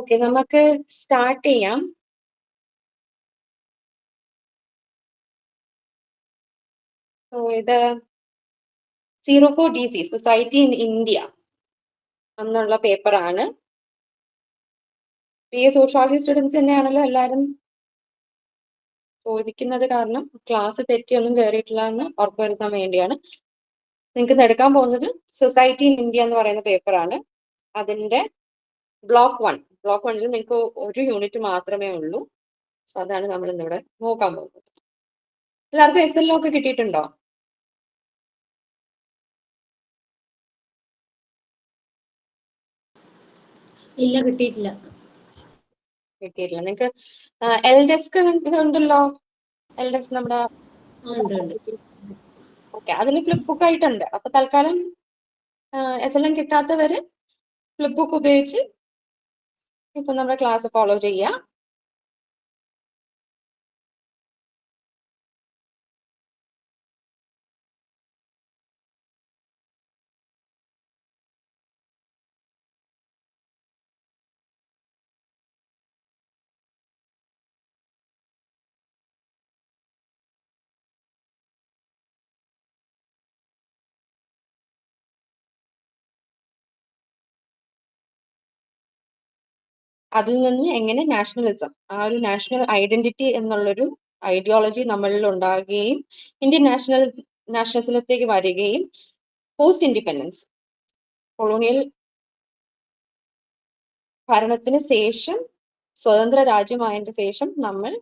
Okay, നമുക്ക് start ചെയ്യാം. ഇത് 04 DC സൊസൈറ്റി ഇൻ ഇന്ത്യ എന്നുള്ള പേപ്പറാണ്. സോഷ്യോളജി സ്റ്റുഡൻസ് തന്നെയാണല്ലോ എല്ലാവരും ചോദിക്കുന്നത്, കാരണം ക്ലാസ് തെറ്റിയൊന്നും കയറിയിട്ടില്ല എന്ന് ഉറപ്പുവരുത്താൻ വേണ്ടിയാണ്. നിങ്ങൾക്ക് എടുക്കാൻ പോകുന്നത് സൊസൈറ്റി ഇൻ ഇന്ത്യ എന്ന് പറയുന്ന പേപ്പറാണ്. അതിന്റെ ബ്ലോക്ക് 1. ബ്ലോക്ക് 1ൽ നിങ്ങൾക്ക് ഒരു യൂണിറ്റ് മാത്രമേ ഉള്ളൂ. സോ അതാണ് നമ്മൾ ഇന്നിവിടെ നോക്കാൻ പോകുന്നത്. എല്ലാവർക്കും SL ഒക്കെ കിട്ടിയിട്ടുണ്ടോ? ഇല്ല, കിട്ടിയിട്ടില്ല. നിങ്ങൾക്ക് എൽഡെസ്ക് ഉണ്ടല്ലോ. എൽഡെസ്ക് നമ്മുടെ ഓക്കെ, അതിന് ഫ്ലിപ്പ് ബുക്ക് ആയിട്ടുണ്ട്. അപ്പൊ തൽക്കാലം SLM കിട്ടാത്തവര് ഫ്ലിപ്പ് ബുക്ക് ഉപയോഗിച്ച് ഇപ്പൊ നമ്മുടെ ക്ലാസ് ഫോളോ ചെയ്യാം. അതിൽ നിന്ന് എങ്ങനെ നാഷണലിസം, ആ ഒരു നാഷണൽ ഐഡന്റിറ്റി എന്നുള്ളൊരു ഐഡിയോളജി നമ്മളിൽ ഉണ്ടാകുകയും ഇന്ത്യൻ നാഷണലിസത്തിലേക്ക് വരികയും പോസ്റ്റ് ഇൻഡിപെൻഡൻസ് കൊളോണിയൽ ഭരണത്തിന് ശേഷം സ്വതന്ത്ര രാജ്യമായതിനു ശേഷം നമ്മൾ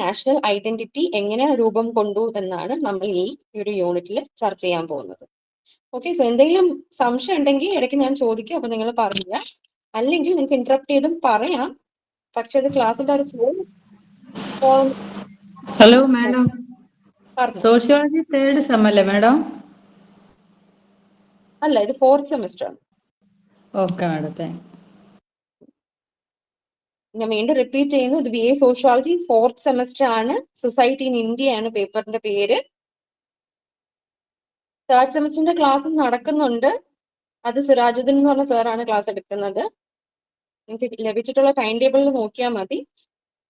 നാഷണൽ ഐഡന്റിറ്റി എങ്ങനെ രൂപം കൊണ്ടു എന്നാണ് നമ്മൾ ഈ ഒരു യൂണിറ്റിൽ ചർച്ച ചെയ്യാൻ പോകുന്നത്. ഓക്കെ, സോ എന്തെങ്കിലും സംശയം ഉണ്ടെങ്കിൽ ഇടയ്ക്ക് ഞാൻ ചോദിക്കും, അപ്പൊ നിങ്ങൾ പറഞ്ഞില്ല. അല്ലെങ്കിൽ നിങ്ങൾക്ക് ഇന്ററപ്റ്റ് ചെയ്തും പറയാം, പക്ഷെ അത് ക്ലാസ്സിന്റെ ഒരു flow. Hello madam, sociology third sem അല്ലേ മാഡം? അല്ല, ഇത് 4th സെമിസ്റ്റർ ആണ്. Okay madam, thank. ഞാൻ വീണ്ടും റിപ്പീറ്റ് ചെയ്യുന്നു, ഇത് BA സോഷ്യോളജി 4th സെമിസ്റ്റർ ആണ്. സൊസൈറ്റി ഇൻ ഇന്ത്യ ആണ് പേപ്പറിന്റെ പേര്. 3rd സെമിസ്റ്ററിന്റെ ക്ലാസ് നടക്കുന്നുണ്ട്. അത് സിറാജുദ്ദീൻ എന്ന് പറഞ്ഞ സാറാണ് ക്ലാസ് എടുക്കുന്നത്. നിങ്ങൾക്ക് ലഭിച്ചിട്ടുള്ള ടൈം ടേബിളിൽ നോക്കിയാൽ മതി.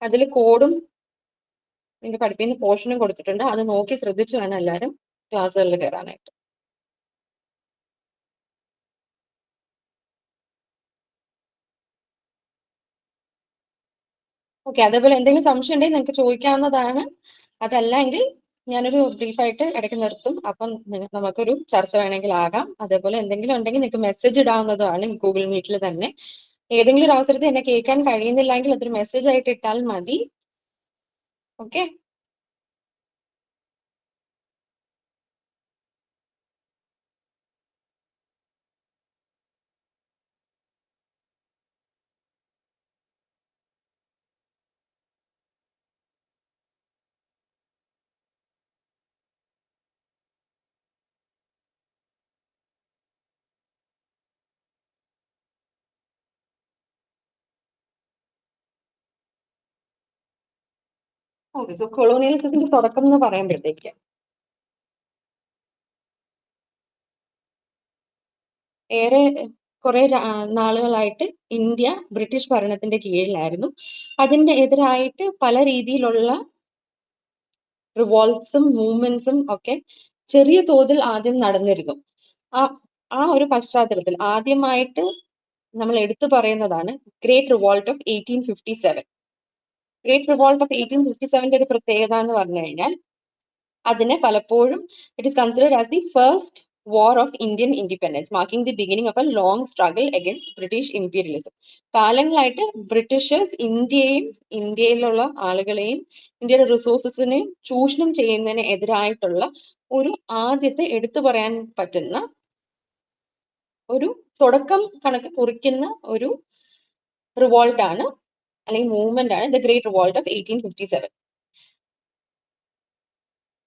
അതിൽ കോഡും നിങ്ങൾക്ക് പഠിപ്പിക്കുന്ന പോർഷനും കൊടുത്തിട്ടുണ്ട്. അത് നോക്കി ശ്രദ്ധിച്ചു വേണം എല്ലാവരും ക്ലാസ്സുകളിൽ കയറാനായിട്ട്. ഓക്കെ, അതേപോലെ എന്തെങ്കിലും സംശയം ഉണ്ടെങ്കിൽ നിങ്ങൾക്ക് ചോദിക്കാവുന്നതാണ്. അതല്ലെങ്കിൽ ഞാനൊരു ബ്രീഫായിട്ട് ഇടയ്ക്ക് നിർത്തും. അപ്പം നമുക്കൊരു ചർച്ച വേണമെങ്കിൽ ആകാം. അതേപോലെ എന്തെങ്കിലും ഉണ്ടെങ്കിൽ നിങ്ങൾക്ക് മെസ്സേജ് ഇടാവുന്നതാണ് ഗൂഗിൾ മീറ്റിൽ തന്നെ. ഏതെങ്കിലും ഒരു അവസരത്തിൽ എന്നെ കേൾക്കാൻ കഴിയുന്നില്ലെങ്കിൽ അതൊരു മെസ്സേജ് ആയിട്ട് ഇട്ടാൽ മതി. Okay, okay. സോ കൊളോണിയലിസത്തിന്റെ തുടക്കം എന്ന് പറയുമ്പോഴത്തേക്ക് ഏറെ കുറെ നാളുകളായിട്ട് ഇന്ത്യ ബ്രിട്ടീഷ് ഭരണത്തിന്റെ കീഴിലായിരുന്നു. അതിന്റെ എതിരായിട്ട് പല രീതിയിലുള്ള റിവോൾട്ട്സും മൂവ്മെന്റ്സും ഒക്കെ ചെറിയ തോതിൽ ആദ്യം നടന്നിരുന്നു. ആ ഒരു പശ്ചാത്തലത്തിൽ ആദ്യമായിട്ട് നമ്മൾ എടുത്തു പറയുന്നതാണ് great revolt of 1857. Great revolt of 1857 ഒരു പ്രത്യേകത എന്ന് പറഞ്ഞു കഴിഞ്ഞാൽ അതിനെ പലപ്പോഴും it is considered as the first war of Indian independence, marking the beginning of A long struggle against British imperialism. കാലങ്ങളായിട്ട് ബ്രിട്ടീഷേഴ്സ് ഇന്ത്യയിലുള്ള ആളുകളെയും ഇന്ത്യയുടെ റിസോഴ്സസിനെയും ചൂഷണം ചെയ്യുന്നതിന് എതിരായിട്ടുള്ള ഒരു ആദ്യത്തെ എടുത്തു പറയാൻ പറ്റുന്ന ഒരു തുടക്കം കണക്ക് കുറിക്കുന്ന ഒരു റിവോൾട്ട് ആണ്, അല്ലെങ്കിൽ മൂവ്മെന്റ് ആണ് the great revolt of 1857.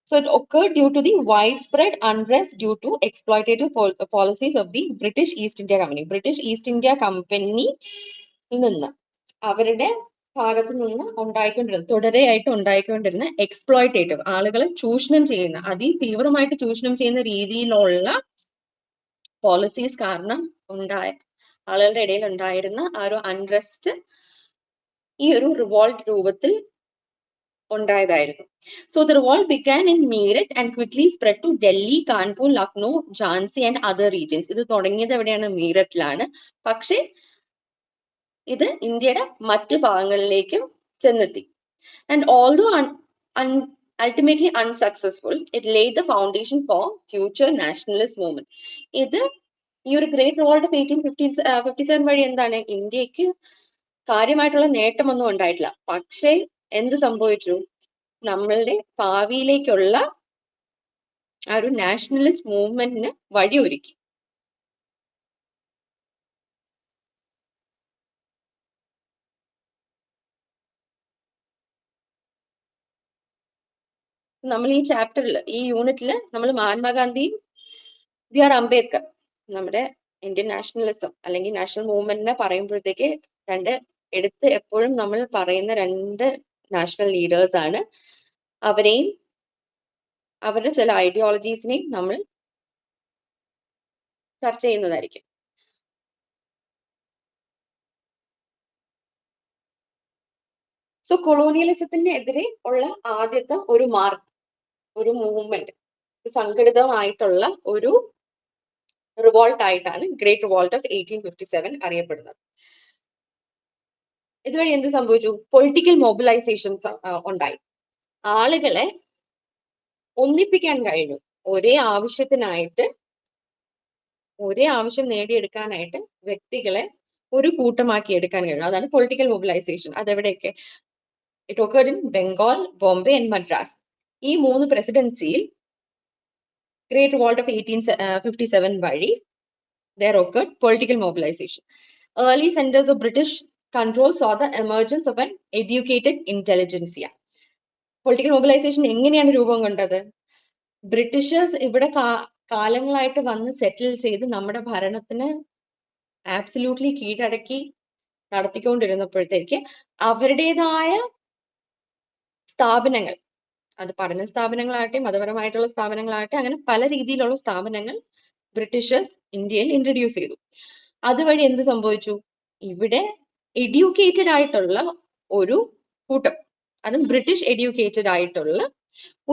So it occurred due to the widespread unrest due to exploitative policies of the British East India Company. British East India Company നിന്ന് അവരുടെ ഭാഗത്ത് നിന്ന് തുടരെയായിട്ട് ഉണ്ടായിക്കൊണ്ടിരുന്ന എക്സ്പ്ലോയിറ്റേറ്റീവ്, ആളുകളെ ചൂഷണം ചെയ്യുന്ന, തീവ്രമായിട്ട് ചൂഷണം ചെയ്യുന്ന രീതിയിലുള്ള പോളിസീസ് കാരണം ആളുകളുടെ ഇടയിൽ ഉണ്ടായിരുന്ന ആ ഒരു അൺറെസ്റ്റ് ഈ ഒരു റിവോൾട്ട് രൂപത്തിൽ ഉണ്ടായതായിരുന്നു. So the revolt began in Meerut and quickly spread to Delhi, Kanpur, Lucknow, Jhansi and other regions. ഇത് തുടങ്ങിയത് എവിടെയാണ്? മീററ്റിലാണ്. പക്ഷേ ഇത് ഇന്ത്യയുടെ മറ്റു ഭാഗങ്ങളിലേക്കും ചെന്നെത്തി. And although ultimately unsuccessful, it laid the foundation for future nationalist movement. ഇത് ഈ ഒരു ഗ്രേറ്റ് റിവോൾട്ട് ഓഫ് 1857 വഴി എന്താണ്? ഇന്ത്യക്ക് കാര്യമായിട്ടുള്ള നേട്ടമൊന്നും ഉണ്ടായിട്ടില്ല. പക്ഷേ എന്ത് സംഭവിച്ചു? നമ്മളുടെ ഭാവിയിലേക്കുള്ള ആ ഒരു നാഷണലിസ്റ്റ് മൂവ്മെന്റിന് വഴിയൊരുക്കി. നമ്മൾ ഈ ചാപ്റ്ററിൽ, ഈ യൂണിറ്റിൽ നമ്മൾ മഹാത്മാഗാന്ധിയും ബി.ആർ. അംബേദ്കർ, നമ്മുടെ ഇന്ത്യൻ നാഷണലിസം അല്ലെങ്കിൽ നാഷണൽ മൂവ്മെന്റിനെ പറയുമ്പോഴത്തേക്ക് എപ്പോഴും നമ്മൾ പറയുന്ന രണ്ട് നാഷണൽ ലീഡേഴ്സ് ആണ്. അവരെയും അവരുടെ ചില ഐഡിയോളജീസിനെയും നമ്മൾ ചർച്ച ചെയ്യുന്നതായിരിക്കും. സോ കൊളോണിയലിസത്തിന് എതിരെ ഉള്ള ആദ്യത്തെ ഒരു ഒരു മൂവ്മെന്റ്, സംഘടിതമായിട്ടുള്ള ഒരു റിവോൾട്ട് ആയിട്ടാണ് ഗ്രേറ്റ് റിവോൾട്ട് ഓഫ് 1857 അറിയപ്പെടുന്നത്. ഇതുവഴി എന്ത് സംഭവിച്ചു? പൊളിറ്റിക്കൽ മൊബിലൈസേഷൻസ് ഉണ്ടായി. ആളുകളെ ഒന്നിപ്പിക്കാൻ കഴിഞ്ഞു. ഒരേ ആവശ്യം നേടിയെടുക്കാനായിട്ട് വ്യക്തികളെ ഒരു കൂട്ടമാക്കി എടുക്കാൻ കഴിഞ്ഞു. അതാണ് പൊളിറ്റിക്കൽ മൊബിലൈസേഷൻ. അതെവിടെയൊക്കെ? It occurred in Bengal, Bombay and Madras. ഈ 3 പ്രസിഡൻസിയിൽ ഗ്രേറ്റ് റിവോൾട്ട് ഓഫ് 1857 വഴി there occurred political mobilization. Early centers of British control saw the emergence of an educated intelligentsia. Political mobilisation എങ്ങനെയാണ് രൂപം കൊണ്ടത്? ബ്രിട്ടീഷേഴ്സ് ഇവിടെ കാലങ്ങളായിട്ട് വന്ന് സെറ്റിൽ ചെയ്ത് നമ്മുടെ ഭരണത്തിന് ആബ്സല്യൂട്ട്ലി കീഴടക്കി നടത്തിക്കൊണ്ടിരുന്നപ്പോഴത്തേക്ക് അവരുടേതായ സ്ഥാപനങ്ങൾ, അത് പഠന സ്ഥാപനങ്ങളാകട്ടെ മതപരമായിട്ടുള്ള സ്ഥാപനങ്ങളാകട്ടെ, അങ്ങനെ പല രീതിയിലുള്ള സ്ഥാപനങ്ങൾ ബ്രിട്ടീഷേഴ്സ് ഇന്ത്യയിൽ ഇൻട്രൊഡ്യൂസ് ചെയ്തു. അതുവഴി എന്ത് സംഭവിച്ചു? ഇവിടെ എഡ്യൂക്കേറ്റഡ് ആയിട്ടുള്ള ഒരു കൂട്ടം, അതും ബ്രിട്ടീഷ് എഡ്യൂക്കേറ്റഡ് ആയിട്ടുള്ള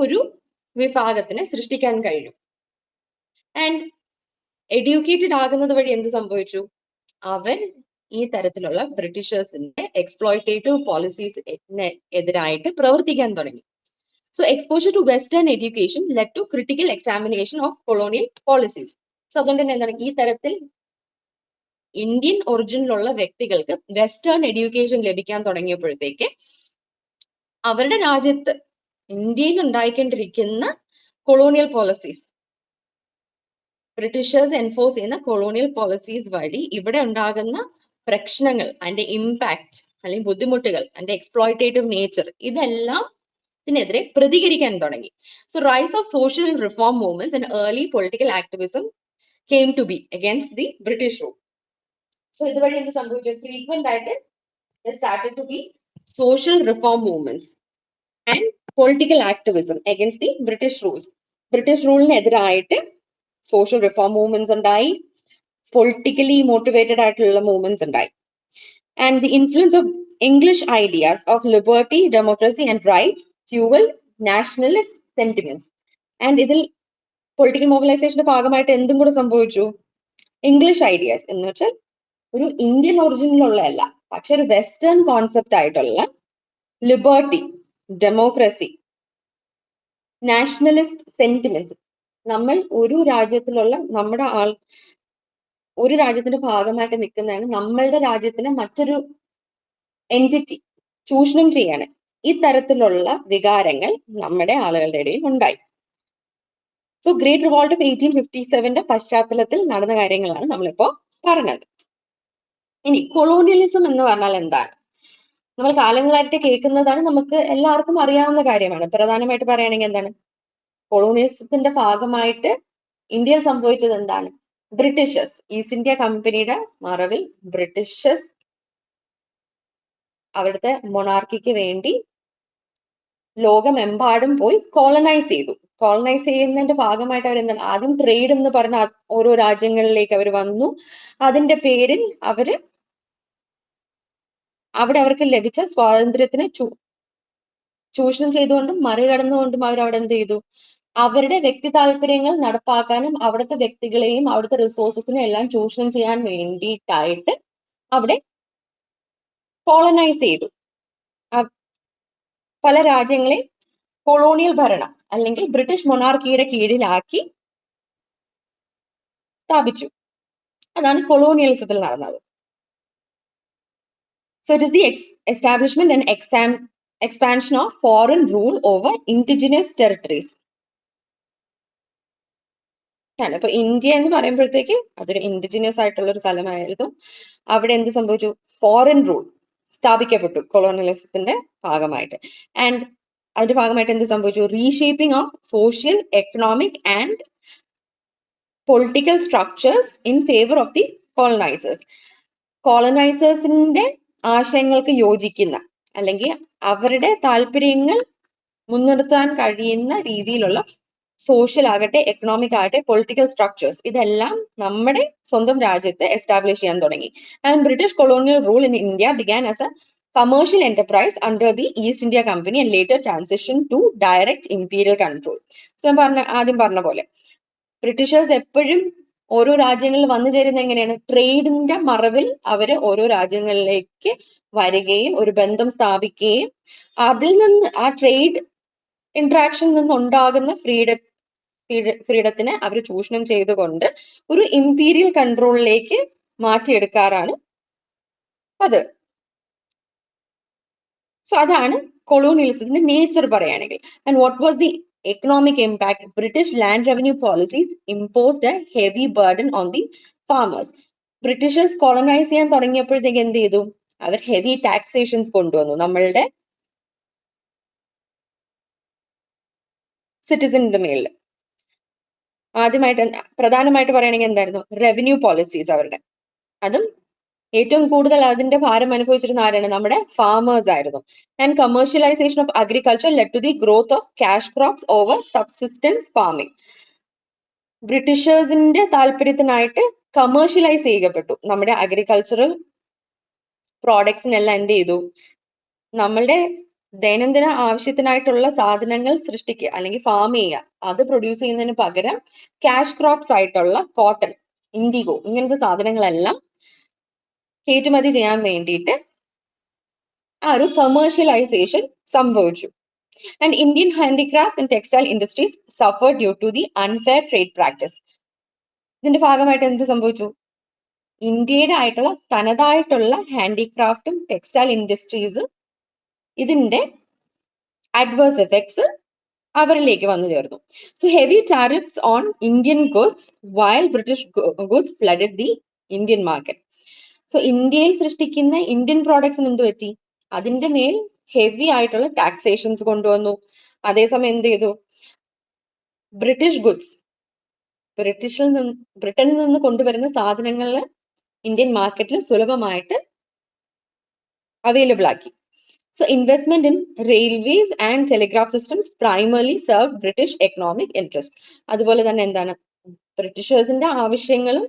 ഒരു വിഭാഗത്തിനെ സൃഷ്ടിക്കാൻ കഴിഞ്ഞു. ആൻഡ് എഡ്യൂക്കേറ്റഡ് ആകുന്നത് വഴി എന്ത് സംഭവിച്ചു? അവർ ഈ തരത്തിലുള്ള ബ്രിട്ടീഷേഴ്സിന്റെ എക്സ്പ്ലോയിറ്റേറ്റീവ് പോളിസീസിന് എതിരായിട്ട് പ്രവർത്തിക്കാൻ തുടങ്ങി. So exposure to Western education led to critical examination of colonial policies. So അതുകൊണ്ട് തന്നെ എന്താണ്? ഈ തരത്തിൽ ഇന്ത്യൻ ഒറിജിനിലുള്ള വ്യക്തികൾക്ക് വെസ്റ്റേൺ എഡ്യൂക്കേഷൻ ലഭിക്കാൻ തുടങ്ങിയപ്പോഴത്തേക്ക് അവരുടെ രാജ്യത്ത് ഇന്ത്യയിൽ ഉണ്ടായിക്കൊണ്ടിരിക്കുന്ന കൊളോണിയൽ പോളിസീസ്, ബ്രിട്ടീഷേഴ്സ് എൻഫോഴ്സ് ചെയ്യുന്ന കൊളോണിയൽ പോളിസീസ് വഴി ഇവിടെ ഉണ്ടാകുന്ന പ്രശ്നങ്ങൾ, അതിന്റെ ഇമ്പാക്ട് അല്ലെങ്കിൽ ബുദ്ധിമുട്ടുകൾ, അതിന്റെ എക്സ്പ്ലോയിറ്റേറ്റീവ് നേച്ചർ, ഇതെല്ലാം ഇതിനെതിരെ പ്രതികരിക്കാൻ തുടങ്ങി. So rise of social reform movements and early political activism came to be against the British rule. So ഇതുവഴി എന്ത് സംഭവിച്ചു? ഫ്രീക്വന്റ് ആയിട്ട് started to be social reform movements and political activism against the British rules. British റൂളിനെതിരായിട്ട് social reform movements ഉണ്ടായി, politically motivated ആയിട്ടുള്ള movements ഉണ്ടായി. And the influence of English ideas of liberty, democracy and rights fuel nationalist sentiments. And ഇതിൽ political മൊബിലൈസേഷന്റെ ഭാഗമായിട്ട് എന്തും കൂടെ സംഭവിച്ചു? ഇംഗ്ലീഷ് ഐഡിയാസ് എന്ന് വെച്ചാൽ ഒരു ഇന്ത്യൻ ഒറിജിനിലുള്ളതല്ല, പക്ഷെ ഒരു വെസ്റ്റേൺ കോൺസെപ്റ്റ് ആയിട്ടുള്ള ലിബർട്ടി, ഡെമോക്രസി, നാഷണലിസ്റ്റ് സെന്റിമെന്റ്സ്, നമ്മൾ ഒരു രാജ്യത്തിലുള്ള ഒരു രാജ്യത്തിന്റെ ഭാഗമായിട്ട് നിൽക്കുന്നതാണ് നമ്മളുടെ രാജ്യത്തിന് മറ്റൊരു എൻറ്റിറ്റി ചൂഷണം ചെയ്യാണ്. ഈ തരത്തിലുള്ള വികാരങ്ങൾ നമ്മുടെ ആളുകളുടെ ഇടയിൽ ഉണ്ടായി. സോ ഗ്രേറ്റ് റിവോൾട്ട് ഓഫ് 1857 പശ്ചാത്തലത്തിൽ നടന്ന കാര്യങ്ങളാണ് നമ്മളിപ്പോ പറഞ്ഞത്. ഇനി കൊളോണിയലിസം എന്ന് പറഞ്ഞാൽ എന്താണ്? നമ്മൾ കാലങ്ങളായിട്ട് കേൾക്കുന്നതാണ്, നമുക്ക് എല്ലാവർക്കും അറിയാവുന്ന കാര്യമാണ്. പ്രധാനമായിട്ട് പറയുകയാണെങ്കിൽ എന്താണ്? കൊളോണിയലിസത്തിന്റെ ഭാഗമായിട്ട് ഇന്ത്യയിൽ സംഭവിച്ചത് എന്താണ്? ബ്രിട്ടീഷേഴ്സ്, ഈസ്റ്റ് ഇന്ത്യ കമ്പനിയുടെ മറവിൽ ബ്രിട്ടീഷേഴ്സ് അവിടുത്തെ മൊണാർക്കിക്ക് വേണ്ടി ലോകമെമ്പാടും പോയി കോളനൈസ് ചെയ്തു. കോളനൈസ് ചെയ്യുന്നതിന്റെ ഭാഗമായിട്ട് അവർ എന്താണ് ആദ്യം ട്രേഡ് എന്ന് പറഞ്ഞ ഓരോ രാജ്യങ്ങളിലേക്ക് അവർ വന്നു. അതിന്റെ പേരിൽ അവര് അവിടെ അവർക്ക് ലഭിച്ച സ്വാതന്ത്ര്യത്തിന് ചൂഷണം ചെയ്തുകൊണ്ടും മറികടന്നുകൊണ്ടും അവർ അവിടെ എന്ത് ചെയ്തു, അവരുടെ വ്യക്തി താല്പര്യങ്ങൾ നടപ്പാക്കാനും അവിടുത്തെ വ്യക്തികളെയും അവിടുത്തെ റിസോഴ്സസിനെ എല്ലാം ചൂഷണം ചെയ്യാൻ വേണ്ടിയിട്ടായിട്ട് അവിടെ കോളനൈസ് ചെയ്തു. പല രാജ്യങ്ങളെ കൊളോണിയൽ ഭരണം അല്ലെങ്കിൽ ബ്രിട്ടീഷ് മൊണാർക്കിയുടെ കീഴിലാക്കി സ്ഥാപിച്ചു. അതാണ് കൊളോണിയലിസത്തിൽ നടന്നത്. So it is the establishment and expansion of foreign rule over indigenous territories. ഇപ്പൊ ഇന്ത്യ എന്ന് പറയുമ്പോഴത്തേക്ക് അതൊരു ഇൻഡിജിനിയസ് ആയിട്ടുള്ള ഒരു സ്ഥലമായിരുന്നു. അവിടെ എന്ത് സംഭവിച്ചു, ഫോറിൻ റൂൾ സ്ഥാപിക്കപ്പെട്ടു കൊളോണിയലിസത്തിന്റെ ഭാഗമായിട്ട്. ആൻഡ് അതിന്റെ ഭാഗമായിട്ട് എന്ത് സംഭവിച്ചു, reshaping of social, economic and political structures in favour of the colonisers. കോളനൈസേഴ്സിന്റെ ആശയങ്ങൾക്ക് യോജിക്കുന്ന അല്ലെങ്കിൽ അവരുടെ താല്പര്യങ്ങൾ മുൻനിർത്താൻ കഴിയുന്ന രീതിയിലുള്ള സോഷ്യൽ ആകട്ടെ, എക്കണോമിക് ആകട്ടെ, പൊളിറ്റിക്കൽ സ്ട്രക്ചേഴ്സ് ഇതെല്ലാം നമ്മുടെ സ്വന്തം രാജ്യത്ത് എസ്റ്റാബ്ലിഷ് ചെയ്യാൻ തുടങ്ങി. And British colonial rule in India began as A commercial enterprise under the East India Company and later transition to direct imperial control. So ഞാൻ ആദ്യം പറഞ്ഞ പോലെ ബ്രിട്ടീഷേഴ്സ് എപ്പോഴും ഓരോ രാജ്യങ്ങളിൽ വന്നു ചേരുന്ന എങ്ങനെയാണ്, ട്രേഡിന്റെ മറവിൽ അവര് ഓരോ രാജ്യങ്ങളിലേക്ക് വരികയും ഒരു ബന്ധം സ്ഥാപിക്കുകയും അതിൽ നിന്ന് ആ ട്രേഡ് ഇന്ററാക്ഷനിൽ നിന്നുണ്ടാകുന്ന ഫ്രീഡത്തിനെ അവർ ചൂഷണം ചെയ്തുകൊണ്ട് ഒരു ഇമ്പീരിയൽ കൺട്രോളിലേക്ക് മാറ്റിയെടുക്കാറാണ് അത്. സോ അതാണ് കൊളോണിയലിസത്തിന്റെ നേച്ചർ പറയുകയാണെങ്കിൽ. And what was the economic impact? British land revenue policies imposed a heavy burden on the farmers. Britishers colonise ചെയ്യാൻ തുടങ്ങിയപ്പോഴത്തേക്ക് എന്ത് ചെയ്തു, അവർ ഹെവി ടാക്സേഷൻസ് കൊണ്ടുവന്നു നമ്മളുടെ സിറ്റിസന്റെ മേളിൽ. ആദ്യമായിട്ട് പ്രധാനമായിട്ട് പറയുകയാണെങ്കിൽ എന്തായിരുന്നു, റവന്യൂ പോളിസീസ് അവരുടെ. അതും ഏറ്റവും കൂടുതൽ അതിന്റെ ഭാരം അനുഭവിച്ചിരുന്ന ആരാണ്, നമ്മുടെ ഫാമേഴ്സ് ആയിരുന്നു. And commercialisation of agriculture led to the growth of cash crops over subsistence farming. ബ്രിട്ടീഷേഴ്സിന്റെ താല്പര്യത്തിനായിട്ട് കമേഴ്ഷ്യലൈസ് ചെയ്യപ്പെട്ടു നമ്മുടെ അഗ്രികൾച്ചറൽ പ്രോഡക്ട്സിനെല്ലാം. എന്ത് ചെയ്തു, നമ്മളുടെ ദൈനംദിന ആവശ്യത്തിനായിട്ടുള്ള സാധനങ്ങൾ സൃഷ്ടിക്കുക അല്ലെങ്കിൽ ഫാം ചെയ്യുക, അത് പ്രൊഡ്യൂസ് ചെയ്യുന്നതിന് പകരം ക്യാഷ് ക്രോപ്സ് ആയിട്ടുള്ള കോട്ടൺ, ഇൻഡിഗോ ഇങ്ങനത്തെ സാധനങ്ങളെല്ലാം കയറ്റുമതി ചെയ്യാൻ വേണ്ടിയിട്ട് ആ ഒരു കമേഴ്ഷ്യലൈസേഷൻ സംഭവിച്ചു. And Indian handicrafts and textile industries suffer due to the unfair trade practice. ഇതിന്റെ ഭാഗമായിട്ട് എന്ത് സംഭവിച്ചു, ഇന്ത്യയുടെ ആയിട്ടുള്ള തനതായിട്ടുള്ള ഹാൻഡിക്രാഫ്റ്റും ടെക്സ്റ്റൈൽ ഇൻഡസ്ട്രീസ് ഇതിന്റെ അഡ്വേഴ്സ് എഫക്ട്സ് അവരിലേക്ക് വന്നു ചേർന്നു. So heavy tariffs on Indian goods while British goods flooded the Indian market. So ഇന്ത്യയിൽ സൃഷ്ടിക്കുന്ന ഇന്ത്യൻ പ്രോഡക്ട്സിന് എന്ത് പറ്റി, അതിന്റെ മേൽ ഹെവി ആയിട്ടുള്ള ടാക്സേഷൻസ് കൊണ്ടുവന്നു. അതേസമയം എന്ത് ചെയ്തു, ബ്രിട്ടീഷ് ഗുഡ്സ്, ബ്രിട്ടനിൽ നിന്ന് കൊണ്ടുവരുന്ന സാധനങ്ങൾ ഇന്ത്യൻ മാർക്കറ്റിൽ സുലഭമായിട്ട് അവൈലബിൾ ആക്കി. So investment in railways and telegraph systems primarily serve British economic interest. അതുപോലെ തന്നെ എന്താണ്, ബ്രിട്ടീഷേഴ്സിന്റെ ആവശ്യങ്ങളും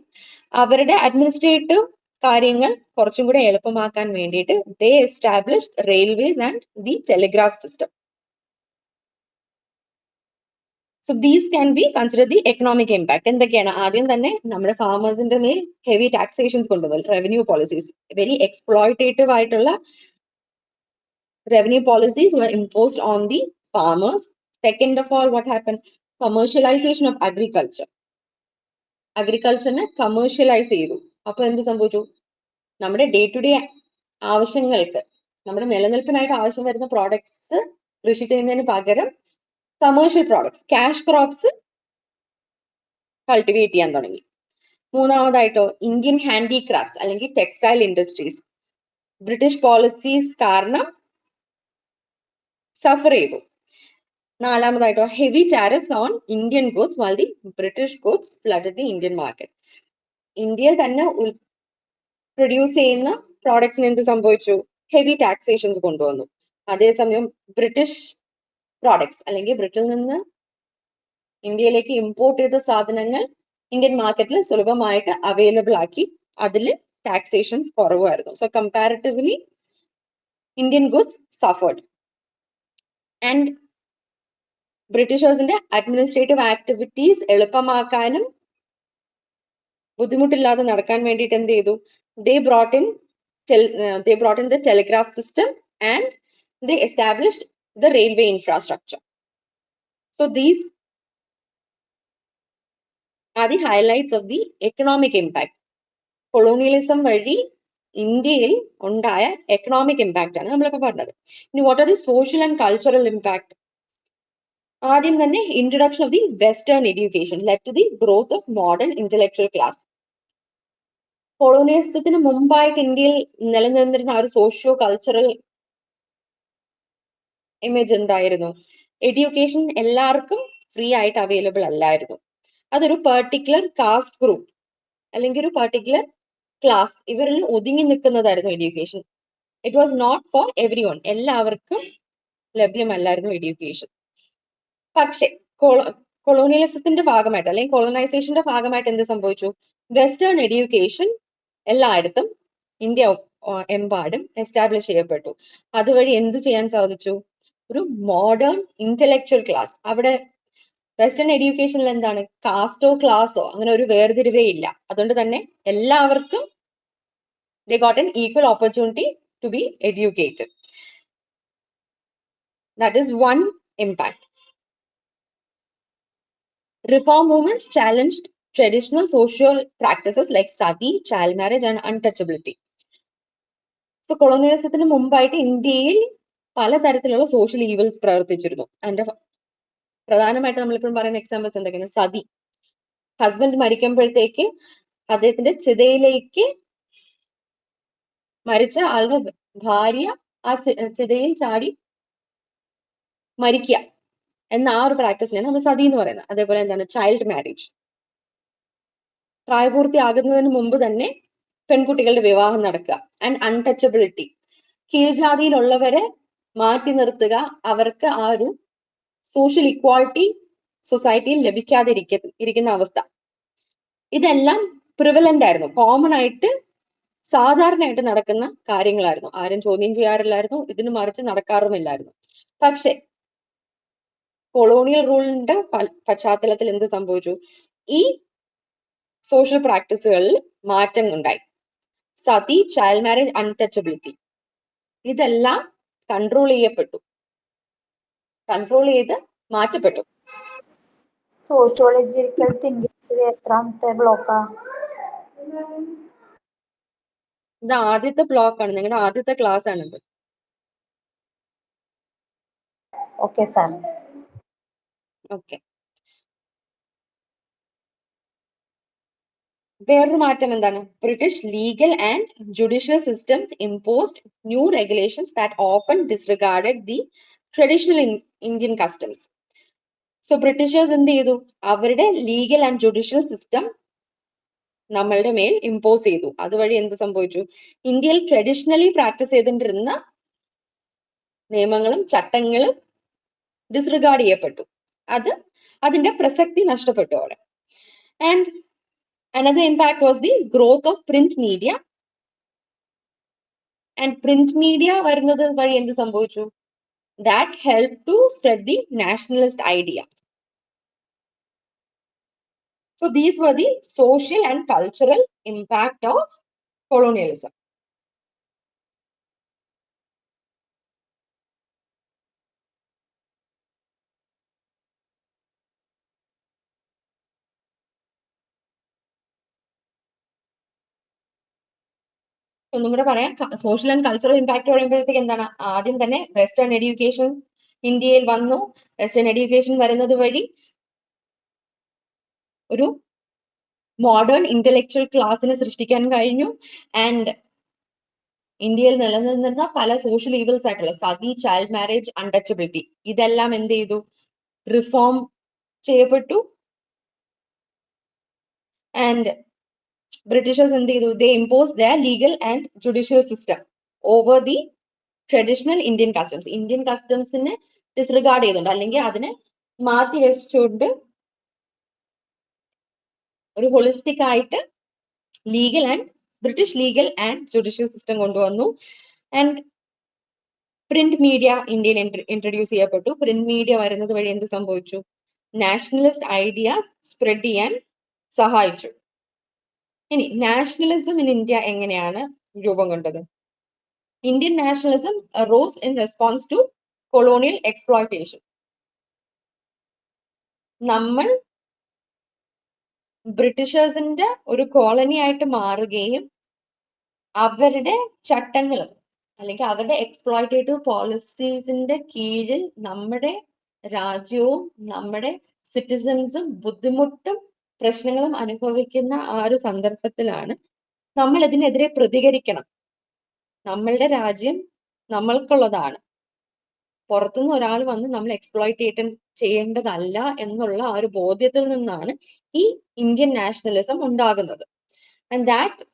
അവരുടെ അഡ്മിനിസ്ട്രേറ്റീവ് കാര്യങ്ങൾ കുറച്ചും കൂടെ എളുപ്പമാക്കാൻ വേണ്ടിയിട്ട് they established railways and the telegraph system. So these can be consider the economic impact. എന്തൊക്കെയാണ്, ആദ്യം തന്നെ നമ്മുടെ ഫാമേഴ്സിന്റെ മേൽ ഹെവി ടാക്സേഷൻസ് കൊണ്ടുവന്നു, റവന്യൂ പോളിസീസ്, വെരി എക്സ്പ്ലോയിറ്റേറ്റീവ് ആയിട്ടുള്ള revenue policies were imposed on the farmers. Second of all, what happened? Commercialization of agriculture. അഗ്രികൾച്ചറിനെ commercialise ചെയ്തു. അപ്പൊ എന്ത് സംഭവിച്ചു, നമ്മുടെ ഡേ ടു ഡേ ആവശ്യങ്ങൾക്ക്, നമ്മുടെ നിലനിൽപ്പിനായിട്ട് ആവശ്യം വരുന്ന പ്രോഡക്ട്സ് കൃഷി ചെയ്യുന്നതിന് പകരം commercial products, cash crops cultivate ചെയ്യാൻ തുടങ്ങി. മൂന്നാമതായിട്ടോ ഇന്ത്യൻ ഹാൻഡിക്രാഫ്റ്റ്സ് അല്ലെങ്കിൽ ടെക്സ്റ്റൈൽ ഇൻഡസ്ട്രീസ് ബ്രിട്ടീഷ് പോളിസീസ് കാരണം സഫർ ചെയ്തു. നാലാമതായിട്ടോ heavy tariffs on Indian goods while the British goods flooded the Indian market. ഇന്ത്യയിൽ തന്നെ പ്രൊഡ്യൂസ് ചെയ്യുന്ന പ്രോഡക്ട്സിന് എന്ത് സംഭവിച്ചു, ഹെവി ടാക്സേഷൻസ് കൊണ്ടുവന്നു. അതേസമയം ബ്രിട്ടീഷ് പ്രോഡക്ട്സ് അല്ലെങ്കിൽ ബ്രിട്ടനിൽ നിന്ന് ഇന്ത്യയിലേക്ക് ഇമ്പോർട്ട് ചെയ്ത സാധനങ്ങൾ ഇന്ത്യൻ മാർക്കറ്റിൽ സുലഭമായിട്ട് അവൈലബിൾ ആക്കി. അതിൽ ടാക്സേഷൻസ് കുറവായിരുന്നു. So comparatively Indian goods suffered. And ബ്രിട്ടീഷേഴ്സിന്റെ അഡ്മിനിസ്ട്രേറ്റീവ് ആക്ടിവിറ്റീസ് എളുപ്പമാക്കാനും ബുദ്ധിമുട്ടില്ലാതെ നടക്കാൻ വേണ്ടിയിട്ട് എന്ത് ചെയ്തു? They brought in the telegraph system and they established the railway infrastructure. So these are the highlights of the economic impact. കൊളോണിയലിസം വഴി ഇന്ത്യയിൽ ഉണ്ടായ എക്കണോമിക് ഇമ്പാക്റ്റ് ആണ് നമ്മളിപ്പോൾ പറഞ്ഞത്. ഇനി what are the social and cultural impact? ആദ്യം തന്നെ introduction of the western education led to the growth of modern intellectual class. കൊളോണിയലിസത്തിന് മുമ്പായിട്ട് ഇന്ത്യയിൽ നിലനിന്നിരുന്ന ആ ഒരു സോഷ്യോ കൾച്ചറൽ ഇമേജ് എന്തായിരുന്നു? എഡ്യൂക്കേഷൻ എല്ലാവർക്കും ഫ്രീ ആയിട്ട് അവൈലബിൾ അല്ലായിരുന്നു. അതൊരു പെർട്ടിക്കുലർ കാസ്റ്റ് ഗ്രൂപ്പ് അല്ലെങ്കിൽ ഒരു പെർട്ടിക്കുലർ ക്ലാസ് ഇവരിൽ ഒതുങ്ങി നിൽക്കുന്നതായിരുന്നു education. It was not for everyone. എല്ലാവർക്കും ലഭ്യമല്ലായിരുന്നു എഡ്യൂക്കേഷൻ. പക്ഷെ കൊളോണിയലിസത്തിന്റെ ഭാഗമായിട്ട് അല്ലെങ്കിൽ കൊളോണൈസേഷന്റെ ഭാഗമായിട്ട് എന്ത് സംഭവിച്ചു? വെസ്റ്റേൺ എഡ്യൂക്കേഷൻ എല്ലായിടത്തും ഇന്ത്യ എമ്പാടും എസ്റ്റാബ്ലിഷ് ചെയ്യപ്പെട്ടു. അതുവഴി എന്ത് ചെയ്യാൻ സാധിച്ചു? ഒരു മോഡേൺ ഇന്റലക്ച്വൽ ക്ലാസ്. അവിടെ വെസ്റ്റേൺ എഡ്യൂക്കേഷനിൽ എന്താണ്? കാസ്റ്റോ ക്ലാസോ അങ്ങനെ ഒരു വേർതിരിവേ ഇല്ല. അതുകൊണ്ട് തന്നെ എല്ലാവർക്കും they got an equal opportunity to be educated. That is one impact. Reform movements challenged traditional social practices like sati, child marriage and untouchability. So കൊളോണിയലിസത്തിന് മുമ്പായിട്ട് ഇന്ത്യയിൽ പലതരത്തിലുള്ള സോഷ്യൽ ഈവൽസ് പ്രവർത്തിച്ചിരുന്നു. അതിന്റെ പ്രധാനമായിട്ട് നമ്മളിപ്പോഴും പറയുന്ന എക്സാമ്പിൾസ് എന്തൊക്കെയാണ്? സതി. ഹസ്ബൻഡ് മരിക്കുമ്പോഴത്തേക്ക് അദ്ദേഹത്തിന്റെ ചിതയിലേക്ക് മരിച്ച ആളുടെ ഭാര്യ ആ ചിതയിൽ ചാടി മരിക്കുക എന്ന ആ ഒരു പ്രാക്ടീസിനാണ് നമ്മൾ സതി എന്ന് പറയുന്നത്. അതേപോലെ എന്താണ്? Child marriage. പ്രായപൂർത്തിയാകുന്നതിന് മുമ്പ് തന്നെ പെൺകുട്ടികളുടെ വിവാഹം നടക്കുക. And untouchability. കീഴ്ജാതിയിലുള്ളവരെ മാറ്റി നിർത്തുക, അവർക്ക് ആ ഒരു സോഷ്യൽ ഇക്വാളിറ്റി സൊസൈറ്റിയിൽ ലഭിക്കാതിരിക്കുന്ന അവസ്ഥ. ഇതെല്ലാം പ്രിവലന്റ് ആയിരുന്നു, കോമൺ ആയിട്ട് സാധാരണയായിട്ട് നടക്കുന്ന കാര്യങ്ങളായിരുന്നു. ആരും ചോദ്യം ചെയ്യാറില്ലായിരുന്നു, ഇതിന് മറിച്ച് നടക്കാറുമില്ലായിരുന്നു. പക്ഷെ കൊളോണിയൽ റൂളിന്റെ പശ്ചാത്തലത്തിൽ എന്ത് സംഭവിച്ചു? ഈ സോഷ്യൽ പ്രാക്ടീസുകളിൽ മാറ്റം ഉണ്ടായി. സതി, ചൈൽഡ് മാരേജ്, അൺടച്ചബിലിറ്റി ഇതെല്ലാം കൺട്രോൾ ചെയ്ത് മാറ്റപ്പെട്ടു. സോഷ്യോളജിക്കൽ തിങ്കിങ്സിൽ എത്രാമത്തെ ബ്ലോക്കാ? ഇത് ആദ്യത്തെ ബ്ലോക്ക് ആണ്, നിങ്ങളുടെ ആദ്യത്തെ ക്ലാസ് ആണിത്. Okay sir. ഓക്കെ. വേറൊരു മാറ്റം എന്താണ്? British legal and judicial systems imposed new regulations that often disregarded the traditional Indian customs. So Britishers എന്ത് ചെയ്തു? അവരുടെ ലീഗൽ ആൻഡ് ജുഡീഷ്യൽ സിസ്റ്റം നമ്മളുടെ മേൽ ഇമ്പോസ് ചെയ്തു. അതുവഴി എന്ത് സംഭവിച്ചു? ഇന്ത്യയിൽ ട്രഡീഷണലി പ്രാക്ടീസ് ചെയ്തിട്ടിരുന്ന നിയമങ്ങളും ചട്ടങ്ങളും ഡിസ്റിഗാർഡ് ചെയ്യപ്പെട്ടു. അതിന്റെ പ്രസക്തി നഷ്ടപ്പെട്ടു അവിടെ. And another impact was the growth of print media. And print media വരുന്നത് വഴി എന്ത് സംഭവിച്ചു? That helped to spread the nationalist idea. So these were the social and cultural impact of colonialism. ഒന്നും കൂടെ പറയാം. സോഷ്യൽ ആൻഡ് കൾച്ചറൽ ഇമ്പാക്ട് പറയുമ്പോഴത്തേക്ക് എന്താണ്? ആദ്യം തന്നെ വെസ്റ്റേൺ എഡ്യൂക്കേഷൻ ഇന്ത്യയിൽ വന്നു. വെസ്റ്റേൺ എഡ്യൂക്കേഷൻ വരുന്നത് വഴി ഒരു മോഡേൺ ഇന്റലക്ച്വൽ ക്ലാസിനെ സൃഷ്ടിക്കാൻ കഴിഞ്ഞു. ആൻഡ് ഇന്ത്യയിൽ നിലനിന്നിരുന്ന പല സോഷ്യൽ ഈവൽസ് ആയിട്ടുള്ള സതി, ചൈൽഡ് മാരേജ്, അൺടച്ചബിലിറ്റി ഇതെല്ലാം എന്ത് ചെയ്തു? റിഫോം ചെയ്യപ്പെട്ടു. ആൻഡ് ബ്രിട്ടീഷേഴ്സ് എന്ത് ചെയ്തു? They impose their legal and judicial system over the traditional Indian customs. Indian കസ്റ്റംസിനെ ഡിസ്റിഗാർഡ് ചെയ്തുകൊണ്ട് അല്ലെങ്കിൽ അതിനെ മാറ്റി വെച്ചുകൊണ്ട് ഒരു ഹോളിസ്റ്റിക് ആയിട്ട് British legal and judicial system കൊണ്ടുവന്നു. ആൻഡ് പ്രിന്റ് മീഡിയ ഇന്ത്യയിൽ ഇൻട്രൊഡ്യൂസ് ചെയ്യപ്പെട്ടു. പ്രിന്റ് മീഡിയ വരുന്നത് വഴി എന്ത് സംഭവിച്ചു? നാഷണലിസ്റ്റ് ഐഡിയാസ് സ്പ്രെഡ് ചെയ്യാൻ സഹായിച്ചു. ഇനി നാഷണലിസം ഇൻ ഇന്ത്യ എങ്ങനെയാണ് രൂപം കൊണ്ടത്? Indian nationalism rose in response to colonial exploitation. നമ്മൾ ബ്രിട്ടീഷേഴ്സിന്റെ ഒരു കോളനി ആയിട്ട് മാറുകയും അവരുടെ ചട്ടങ്ങളും അല്ലെങ്കിൽ അവരുടെ എക്സ്പ്ലോയിറ്റേറ്റീവ് പോളിസീസിന്റെ കീഴിൽ നമ്മുടെ രാജ്യവും നമ്മുടെ സിറ്റിസൺസും ബുദ്ധിമുട്ടും പ്രശ്നങ്ങളും അനുഭവിക്കുന്ന ആ ഒരു സന്ദർഭത്തിലാണ് നമ്മൾ ഇതിനെതിരെ പ്രതികരിക്കണം. നമ്മളുടെ രാജ്യം നമ്മൾക്കുള്ളതാണ്. പുറത്തുനിന്ന് ഒരാൾ വന്ന് നമ്മൾ എക്സ്പ്ലോയിറ്റേറ്റ് ചെയ്യേണ്ടതല്ല എന്നുള്ള ആ ഒരു ബോധ്യത്തിൽ നിന്നാണ് ഈ ഇന്ത്യൻ നാഷണലിസം ഉണ്ടാകുന്നത്. ആൻഡ് ദാറ്റ്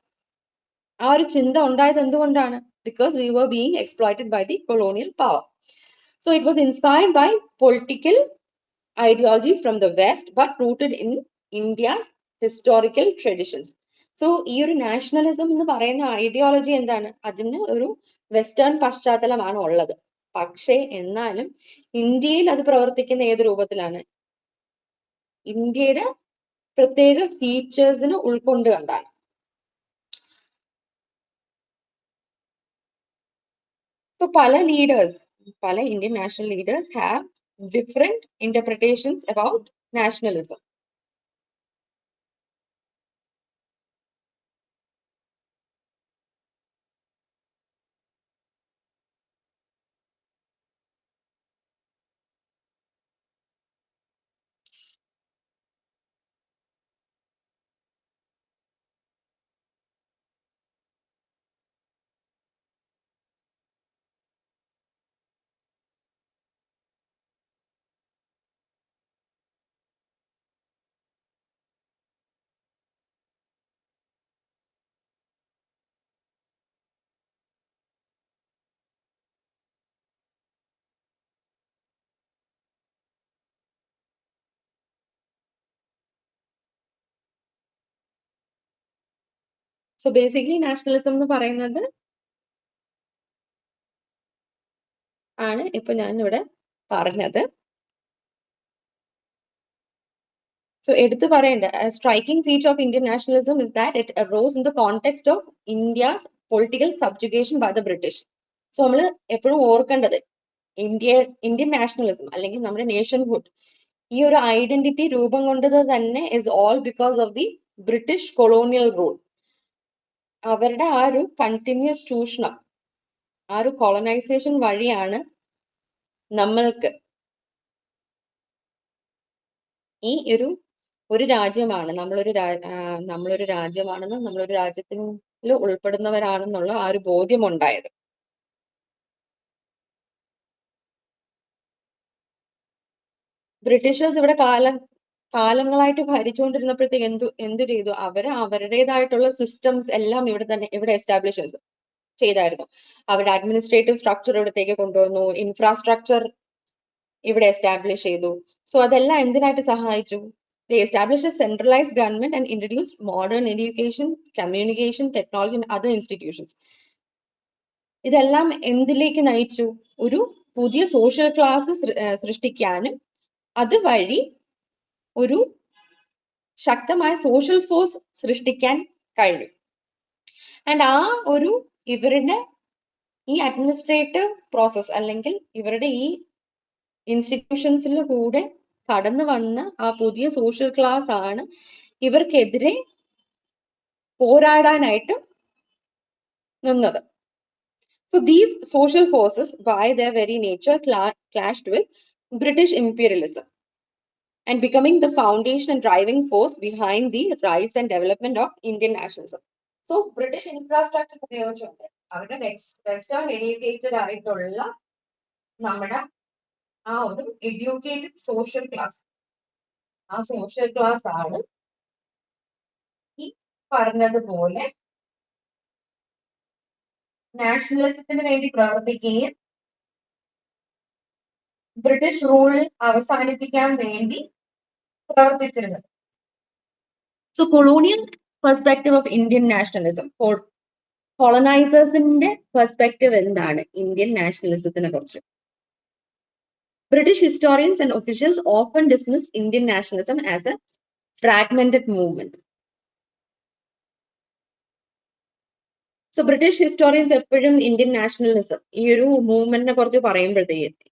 ആ ഒരു ചിന്ത ഉണ്ടായത് എന്തുകൊണ്ടാണ്? Because we were being exploited by the colonial power. So it was inspired by political ideologies from the west but rooted in India's historical traditions. So ഈ ഒരു നാഷണലിസം എന്ന് പറയുന്ന ഐഡിയോളജി എന്താണ്? അതിന് ഒരു വെസ്റ്റേൺ പശ്ചാത്തലമാണ് ഉള്ളത്. പക്ഷേ എന്നാലും ഇന്ത്യയിൽ അത് പ്രവർത്തിക്കുന്ന ഏത് രൂപത്തിലാണ്? ഇന്ത്യയുടെ പ്രത്യേക ഫീച്ചേഴ്സിന് ഉൾക്കൊണ്ട് കണ്ടാണ്. So പല Indian national leaders have different interpretations about nationalism. So basically nationalism എന്ന് പറയുന്നത് ആണ് ഇപ്പൊ ഞാൻ ഇവിടെ പറഞ്ഞത്. So എടുത്തു പറയേണ്ട striking feature of Indian nationalism is that it arose in the context of India's political subjugation by the British. So നമ്മൾ എപ്പോഴും ഓർക്കേണ്ടത് ഇന്ത്യൻ നാഷണലിസം അല്ലെങ്കിൽ നമ്മുടെ നേഷൻഹുഡ് ഈ ഒരു ഐഡന്റിറ്റി രൂപം കൊണ്ടത് തന്നെ is all because of the British colonial rule. അവരുടെ ആ ഒരു കണ്ടിന്യൂസ് ചൂഷണം, ആ ഒരു കോളനൈസേഷൻ വഴിയാണ് നമ്മൾക്ക് ഈ ഒരു രാജ്യമാണ് നമ്മളൊരു രാജ്യമാണെന്നും നമ്മളൊരു രാജ്യത്തിൽ ഉൾപ്പെടുന്നവരാണെന്നുള്ള ആ ഒരു ബോധ്യം ഉണ്ടായത്. ബ്രിട്ടീഷേഴ്സ് ഇവിടെ കാലങ്ങളായിട്ട് ഭരിച്ചുകൊണ്ടിരുന്നപ്പോഴത്തേക്ക് എന്ത് ചെയ്തു? അവരുടേതായിട്ടുള്ള സിസ്റ്റംസ് എല്ലാം ഇവിടെ എസ്റ്റാബ്ലിഷ് ചെയ്തായിരുന്നു. അവരുടെ അഡ്മിനിസ്ട്രേറ്റീവ് സ്ട്രക്ചർ ഇവിടത്തേക്ക് കൊണ്ടുവന്നു, ഇൻഫ്രാസ്ട്രക്ചർ ഇവിടെ എസ്റ്റാബ്ലിഷ് ചെയ്തു. സോ അതെല്ലാം എന്തിനായിട്ട് സഹായിച്ചു? They established a centralized government and introduced modern education, communication, technology and other institutions. ഇതെല്ലാം എന്തിലേക്ക് നയിച്ചു? ഒരു പുതിയ സോഷ്യൽ ക്ലാസ് സൃഷ്ടിക്കാനും അതുവഴി ഒരു ശക്തമായ സോഷ്യൽ ഫോഴ്സ് സൃഷ്ടിക്കാൻ കഴിയും. ആൻഡ് ആ ഒരു ഇവരുടെ ഈ അഡ്മിനിസ്ട്രേറ്റീവ് പ്രോസസ് അല്ലെങ്കിൽ ഇവരുടെ ഈ ഇൻസ്റ്റിറ്റ്യൂഷൻസിൽ കൂടെ കടന്നു വന്ന ആ പുതിയ സോഷ്യൽ ക്ലാസ് ആണ് ഇവർക്കെതിരെ പോരാടാനായിട്ട് നിന്നത്. So these social forces by their very nature clashed with British imperialism and becoming the foundation and driving force behind the rise and development of Indian nationalism. So British infrastructure ഉപയോഗിച്ചുകൊണ്ട് അവരുടെ western educated ആയിട്ടുള്ള നമ്മുടെ ആ ഒരു educated social class, ആ social class ആണ് ഈ പറഞ്ഞതുപോലെ നാഷണലിസത്തിന് വേണ്ടി പ്രവർത്തിക്കുകയും ബ്രിട്ടീഷ് റൂൾ അവസാനിപ്പിക്കാൻ വേണ്ടി പ്രവർത്തിച്ചിരുന്നത്. So colonial perspective of Indian nationalism, കോളനൈസേഴ്സിന്റെ പെർസ്പെക്റ്റീവ് എന്താണ് ഇന്ത്യൻ നാഷണലിസത്തിനെ കുറിച്ച്? British historians and officials often dismiss Indian nationalism as a fragmented movement. So British historians എപ്പോഴും ഇന്ത്യൻ നാഷണലിസം ഈ ഒരു മൂവ്മെന്റിനെ കുറിച്ച് പറയുമ്പോഴത്തേക്ക്,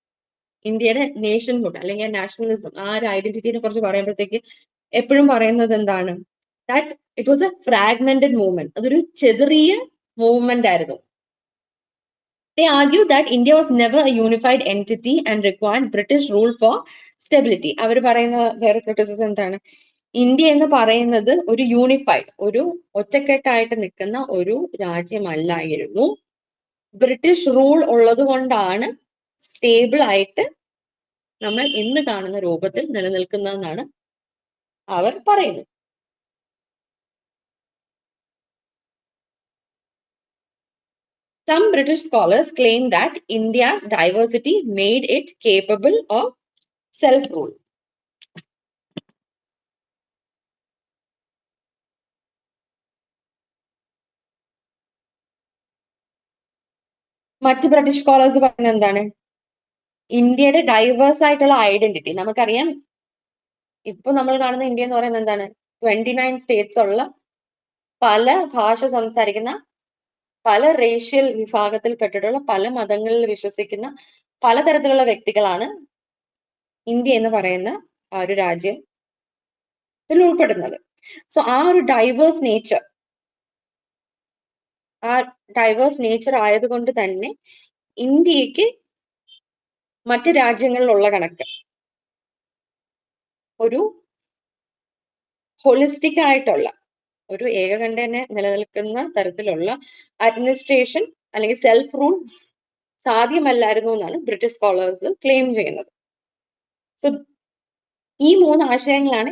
ഇന്ത്യയുടെ നേഷൻഹുഡ് അല്ലെങ്കിൽ നാഷണലിസം ആ ഒരു ഐഡന്റിറ്റിനെ കുറിച്ച് പറയുമ്പോഴത്തേക്ക് എപ്പോഴും പറയുന്നത് എന്താണ്? That it was A fragmented movement, അതൊരു ചെറിയ മൂവ്മെന്റ് ആയിരുന്നു. They argue that India was never a unified entity and required British rule for stability. അവർ പറയുന്ന വേറെ ക്രിറ്റിസിസം എന്താണ്? ഇന്ത്യ എന്ന് പറയുന്നത് ഒരു യൂണിഫൈഡ്, ഒരു ഒറ്റക്കെട്ടായിട്ട് നിൽക്കുന്ന ഒരു രാജ്യമല്ലായിരുന്നു. ബ്രിട്ടീഷ് റൂൾ ഉള്ളത് കൊണ്ടാണ് സ്റ്റേബിൾ ആയിട്ട് നമ്മൾ ഇന്ന് കാണുന്ന രൂപത്തിൽ നിലനിൽക്കുന്നതെന്നാണ് അവർ പറയുന്നത്. Some British scholars claim that India's diversity made it capable of self-rule. മറ്റ് ബ്രിട്ടീഷ് സ്കോളേഴ്സ് പറയുന്നത് എന്താണ്? ഇന്ത്യയുടെ ഡൈവേഴ്സ് ആയിട്ടുള്ള ഐഡന്റിറ്റി, നമുക്കറിയാം ഇപ്പൊ നമ്മൾ കാണുന്ന ഇന്ത്യ എന്ന് പറയുന്നത് എന്താണ്? 29 സ്റ്റേറ്റ്സ് ഉള്ള, പല ഭാഷ സംസാരിക്കുന്ന, പല റേഷ്യൽ വിഭാഗത്തിൽപ്പെട്ടിട്ടുള്ള, പല മതങ്ങളിൽ വിശ്വസിക്കുന്ന പലതരത്തിലുള്ള വ്യക്തികളാണ് ഇന്ത്യ എന്ന് പറയുന്ന ആ ഒരു രാജ്യത്തിൽ ഉൾപ്പെടുന്നത്. സോ ആ ഒരു ഡൈവേഴ്സ് നേച്ചർ ആയതുകൊണ്ട് തന്നെ ഇന്ത്യക്ക് മറ്റ് രാജ്യങ്ങളിലുള്ള കണക്ക് ഒരു ഹോളിസ്റ്റിക് ആയിട്ടുള്ള, ഒരു ഏകകണ്ഠേന നിലനിൽക്കുന്ന തരത്തിലുള്ള അഡ്മിനിസ്ട്രേഷൻ അല്ലെങ്കിൽ സെൽഫ് റൂൾ സാധ്യമല്ലായിരുന്നു എന്നാണ് ബ്രിട്ടീഷ് സ്കോളേഴ്സ് ക്ലെയിം ചെയ്യുന്നത്. സോ ഈ 3 ആശയങ്ങളാണ്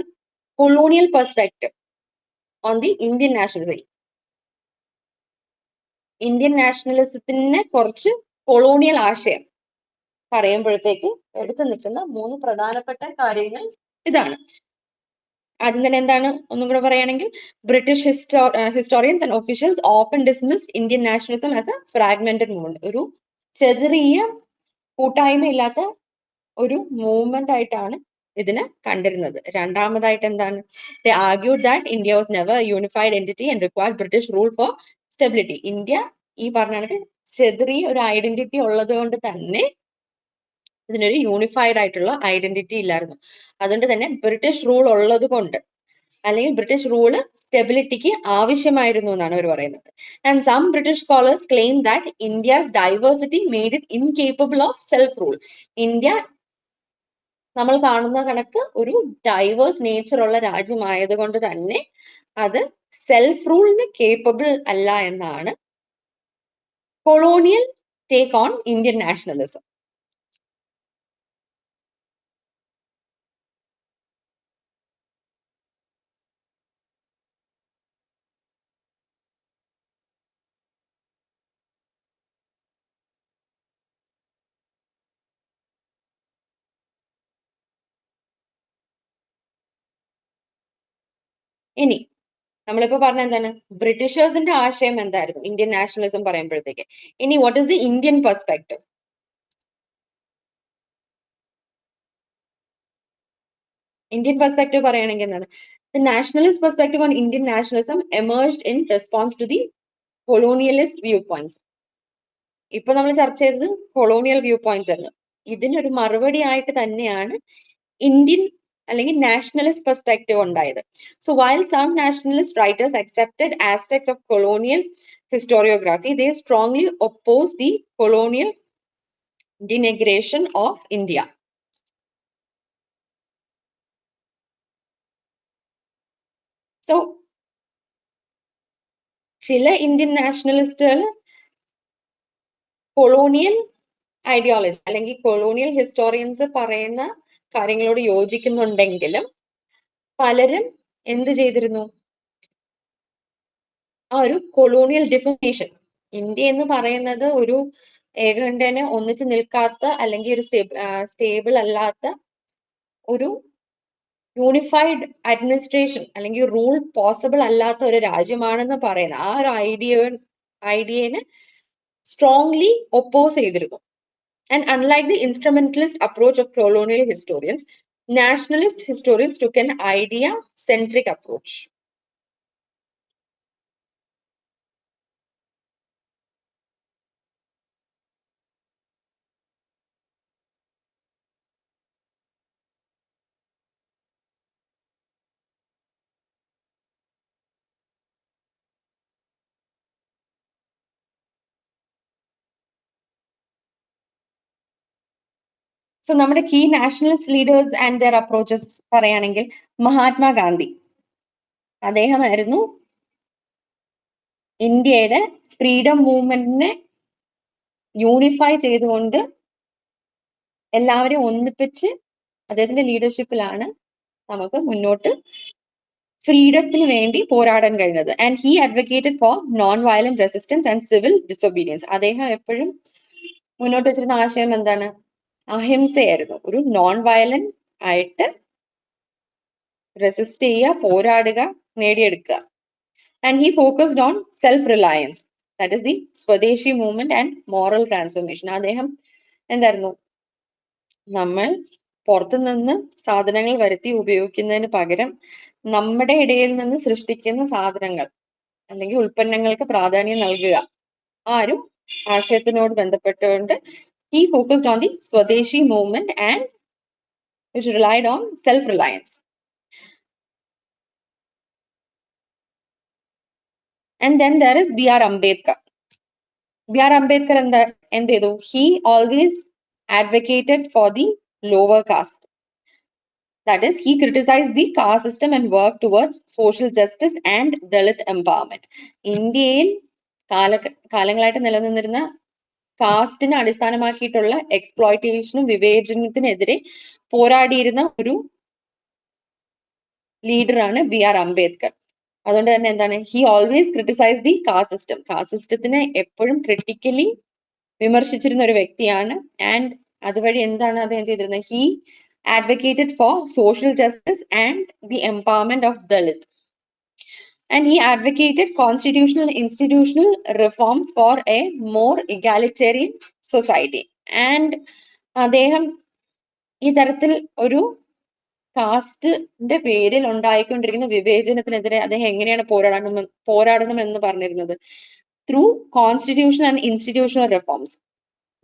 colonial perspective on the Indian nationalism. Indian നാഷണലിസത്തിന് കുറച്ച് കൊളോണിയൽ ആശയം പറയുമ്പോഴത്തേക്ക് എടുത്തു നിൽക്കുന്ന 3 പ്രധാനപ്പെട്ട കാര്യങ്ങൾ ഇതാണ്. ആദ്യം തന്നെ എന്താണ് ഒന്നും കൂടെ പറയുകയാണെങ്കിൽ, British historians and officials often dismiss Indian nationalism as a fragmented movement, ഒരു ചെറിയ കൂട്ടായ്മയില്ലാത്ത ഒരു മൂവ്മെന്റ് ആയിട്ടാണ് ഇതിനെ കണ്ടിരുന്നത്. രണ്ടാമതായിട്ട് എന്താണ്? they argued that India was never a unified entity and required British rule for stability. India ഈ പറഞ്ഞ ചെറിയ ഒരു ഐഡന്റിറ്റി ഉള്ളത് കൊണ്ട് തന്നെ ഇതിനൊരു യൂണിഫൈഡ് ആയിട്ടുള്ള ഐഡന്റിറ്റി ഇല്ലായിരുന്നു. അതുകൊണ്ട് തന്നെ ബ്രിട്ടീഷ് റൂൾ ഉള്ളത് കൊണ്ട്, അല്ലെങ്കിൽ ബ്രിട്ടീഷ് റൂള് സ്റ്റെബിലിറ്റിക്ക് ആവശ്യമായിരുന്നു എന്നാണ് അവർ പറയുന്നത്. And some British scholars claim that India's diversity made it incapable of self rule. India നമ്മൾ കാണുന്ന കണക്ക് ഒരു ഡൈവേഴ്സ് നേച്ചർ ഉള്ള രാജ്യമായത് കൊണ്ട് തന്നെ അത് സെൽഫ് റൂളിന് കേപ്പബിൾ അല്ല എന്നാണ് colonial take on Indian nationalism. ഇനി നമ്മളിപ്പോ പറഞ്ഞ എന്താണ്? ബ്രിട്ടീഷേഴ്സിന്റെ ആശയം എന്തായിരുന്നു ഇന്ത്യൻ നാഷണലിസം പറയുമ്പോഴത്തേക്ക്? ഇനി what is the Indian perspective? Indian perspective പറയുകയാണെങ്കിൽ എന്താണ്? The nationalist perspective on Indian nationalism emerged in response to the colonialist view points. ഇപ്പൊ നമ്മൾ ചർച്ച ചെയ്തത് കൊളോണിയൽ വ്യൂ പോയിന്റ്സ് ആയിരുന്നു. ഇതിനൊരു മറുപടി ആയിട്ട് തന്നെയാണ് ഇന്ത്യൻ അല്ലെങ്കിൽ നാഷണലിസ്റ്റ് പെർസ്പെക്റ്റീവ് ഉണ്ടായത്. So while some nationalist writers accepted aspects of colonial historiography, they strongly oppose the colonial denigration of India. So ചില ഇന്ത്യൻ നാഷണലിസ്റ്റുകൾ കൊളോണിയൽ ഐഡിയോളജി അല്ലെങ്കിൽ കൊളോണിയൽ ഹിസ്റ്റോറിയൻസ് പറയുന്ന കാര്യങ്ങളോട് യോജിക്കുന്നുണ്ടെങ്കിലും പലരും എന്ത് ചെയ്തിരുന്നു? ആ ഒരു കൊളോണിയൽ ഡിഫമേഷൻ, ഇന്ത്യ എന്ന് പറയുന്നത് ഒരു ഏകകണ്ഠേന ഒന്നിച്ചു നിൽക്കാത്ത അല്ലെങ്കിൽ ഒരു സ്റ്റേബിൾ അല്ലാത്ത ഒരു യൂണിഫൈഡ് അഡ്മിനിസ്ട്രേഷൻ അല്ലെങ്കിൽ റൂൾ പോസിബിൾ അല്ലാത്ത ഒരു രാജ്യമാണെന്ന് പറയുന്ന ആ ഒരു ഐഡിയനെ സ്ട്രോങ്ലി ഒപ്പോസ് ചെയ്തിരുന്നു. And unlike the instrumentalist approach of colonial historians, nationalist historians took an idea-centric approach. So നമ്മുടെ key nationalist leaders and their approaches പറയുകയാണെങ്കിൽ മഹാത്മാഗാന്ധി, അദ്ദേഹമായിരുന്നു ഇന്ത്യയുടെ ഫ്രീഡം മൂവ്മെന്റിനെ യൂണിഫൈ ചെയ്തുകൊണ്ട് എല്ലാവരെയും ഒന്നിപ്പിച്ച് അദ്ദേഹത്തിന്റെ ലീഡർഷിപ്പിലാണ് നമുക്ക് മുന്നോട്ട് ഫ്രീഡത്തിന് വേണ്ടി പോരാടാൻ കഴിഞ്ഞത്. And he advocated for non violent resistance and civil disobedience. അദ്ദേഹം എപ്പോഴും മുന്നോട്ട് വെച്ചിരുന്ന ആശയം എന്താണ്? അഹിംസയായിരുന്നു. ഒരു നോൺ വയലന്റ് ആയിട്ട് റെസിസ്റ്റ് ചെയ്യുക, പോരാടുക, നേടിയെടുക്കുക. And he focused on self Reliance, that is the സ്വദേശി മൂവ്മെന്റ് ആൻഡ് മോറൽ ട്രാൻസ്ഫോർമേഷൻ. അദ്ദേഹം എന്തായിരുന്നു? നമ്മൾ പുറത്തുനിന്ന് സാധനങ്ങൾ വരുത്തി ഉപയോഗിക്കുന്നതിന് പകരം നമ്മുടെ ഇടയിൽ നിന്ന് സൃഷ്ടിക്കുന്ന സാധനങ്ങൾ അല്ലെങ്കിൽ ഉൽപ്പന്നങ്ങൾക്ക് പ്രാധാന്യം നൽകുക. ആ ഒരു ആശയത്തിനോട് ബന്ധപ്പെട്ടുകൊണ്ട് he focused on the Swadeshi movement and which relied on self-reliance. And then there is B.R. Ambedkar. B.R. Ambedkar എന്ത് ചെയ്തു? He always advocated for the lower caste. That is, he criticized the caste system and worked towards social justice and Dalit empowerment. ഇന്ത്യയിൽ കാലങ്ങളായിട്ട് നിലനിന്നിരുന്ന കാസ്റ്റിനെ അടിസ്ഥാനമാക്കിയിട്ടുള്ള എക്സ്പ്ലോയിറ്റേഷനും വിവേചനത്തിനെതിരെ പോരാടിയിരുന്ന ഒരു ലീഡറാണ് B.R. Ambedkar. അതുകൊണ്ട് തന്നെ എന്താണ്? He always criticise the caste system. Caste സിസ്റ്റത്തിനെ എപ്പോഴും ക്രിട്ടിക്കലി വിമർശിച്ചിരുന്ന ഒരു വ്യക്തിയാണ്. ആൻഡ് അതുവഴി എന്താണ് അദ്ദേഹം ചെയ്തിരുന്നത്? He advocated for social justice and the empowerment of Dalit. And he advocated constitutional and institutional reforms for a more egalitarian society. And അദ്ദേഹം ഈ തരത്തിൽ ഒരു കാസ്റ്റിന്റെ പേരിൽ ഉണ്ടായിക്കൊണ്ടിരിക്കുന്ന വിവേചനത്തിനെതിരെ അദ്ദേഹം എങ്ങനെയാണ് പോരാടണമെന്ന് പറഞ്ഞിരുന്നത്? Through constitution and institutional reforms.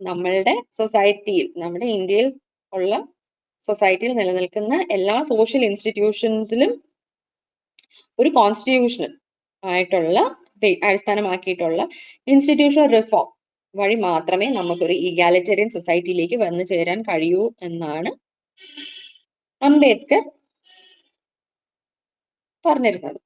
നമ്മളുടെ സൊസൈറ്റിയിൽ, നമ്മുടെ ഇന്ത്യയിൽ ഉള്ള സൊസൈറ്റിയിൽ നിലനിൽക്കുന്ന എല്ലാ സോഷ്യൽ ഇൻസ്റ്റിറ്റ്യൂഷൻസിലും ഒരു കോൺസ്റ്റിറ്റ്യൂഷണൽ ആയിട്ടുള്ള അടിസ്ഥാനമാക്കിയിട്ടുള്ള ഇൻസ്റ്റിറ്റ്യൂഷണൽ റിഫോം വഴി മാത്രമേ നമുക്കൊരു ഇഗാലിറ്റേറിയൻ സൊസൈറ്റിയിലേക്ക് വന്നു ചേരാൻ കഴിയൂ എന്നാണ് അംബേദ്കർ പറഞ്ഞിരുന്നത്.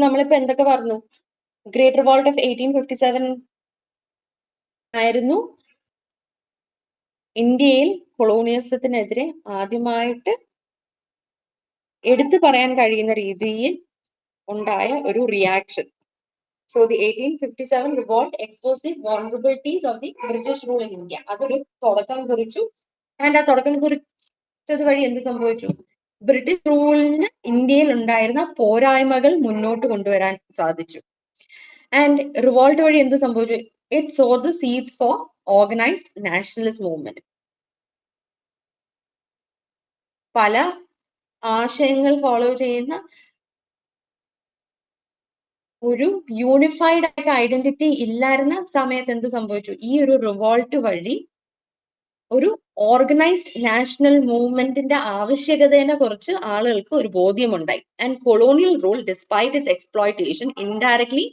നമ്മളിപ്പോ എന്തൊക്കെ പറഞ്ഞു? ഗ്രേറ്റ് റിവോൾട്ട് ഓഫ് 1857 ആയിരുന്നു ഇന്ത്യയിൽ കൊളോണിയലിസത്തിനെതിരെ ആദ്യമായിട്ട് എടുത്തു പറയാൻ കഴിയുന്ന രീതിയിൽ ഉണ്ടായ ഒരു reaction. So the 1857 revolt exposed the vulnerabilities of the British rule in India. അതൊരു തുടക്കം കുറിച്ചു. ആൻഡ് ആ തുടക്കം കുറിച്ചത് വഴി എന്ത് സംഭവിച്ചു? ബ്രിട്ടീഷ് റൂളിന് ഇന്ത്യയിൽ ഉണ്ടായിരുന്ന പോരായ്മകൾ മുന്നോട്ട് കൊണ്ടുവരാൻ സാധിച്ചു. ആൻഡ് റിവോൾട്ട് വഴി എന്ത് സംഭവിച്ചു? It sow the seeds for organised nationalist movement. പല ആശയങ്ങൾ ഫോളോ ചെയ്യുന്ന ഒരു യൂണിഫൈഡ് ആയിട്ട് ഐഡന്റിറ്റി ഇല്ലായിരുന്ന സമയത്ത് എന്ത് സംഭവിച്ചു? ഈ ഒരു റിവോൾട്ട് വഴി ഒരു ഓർഗനൈസ്ഡ് നാഷണൽ മൂവ്മെന്റിന്റെ ആവശ്യകതയെ കുറിച്ച് ആളുകൾക്ക് ഒരു ബോധ്യമുണ്ടായി. And colonial rule despite its exploitation indirectly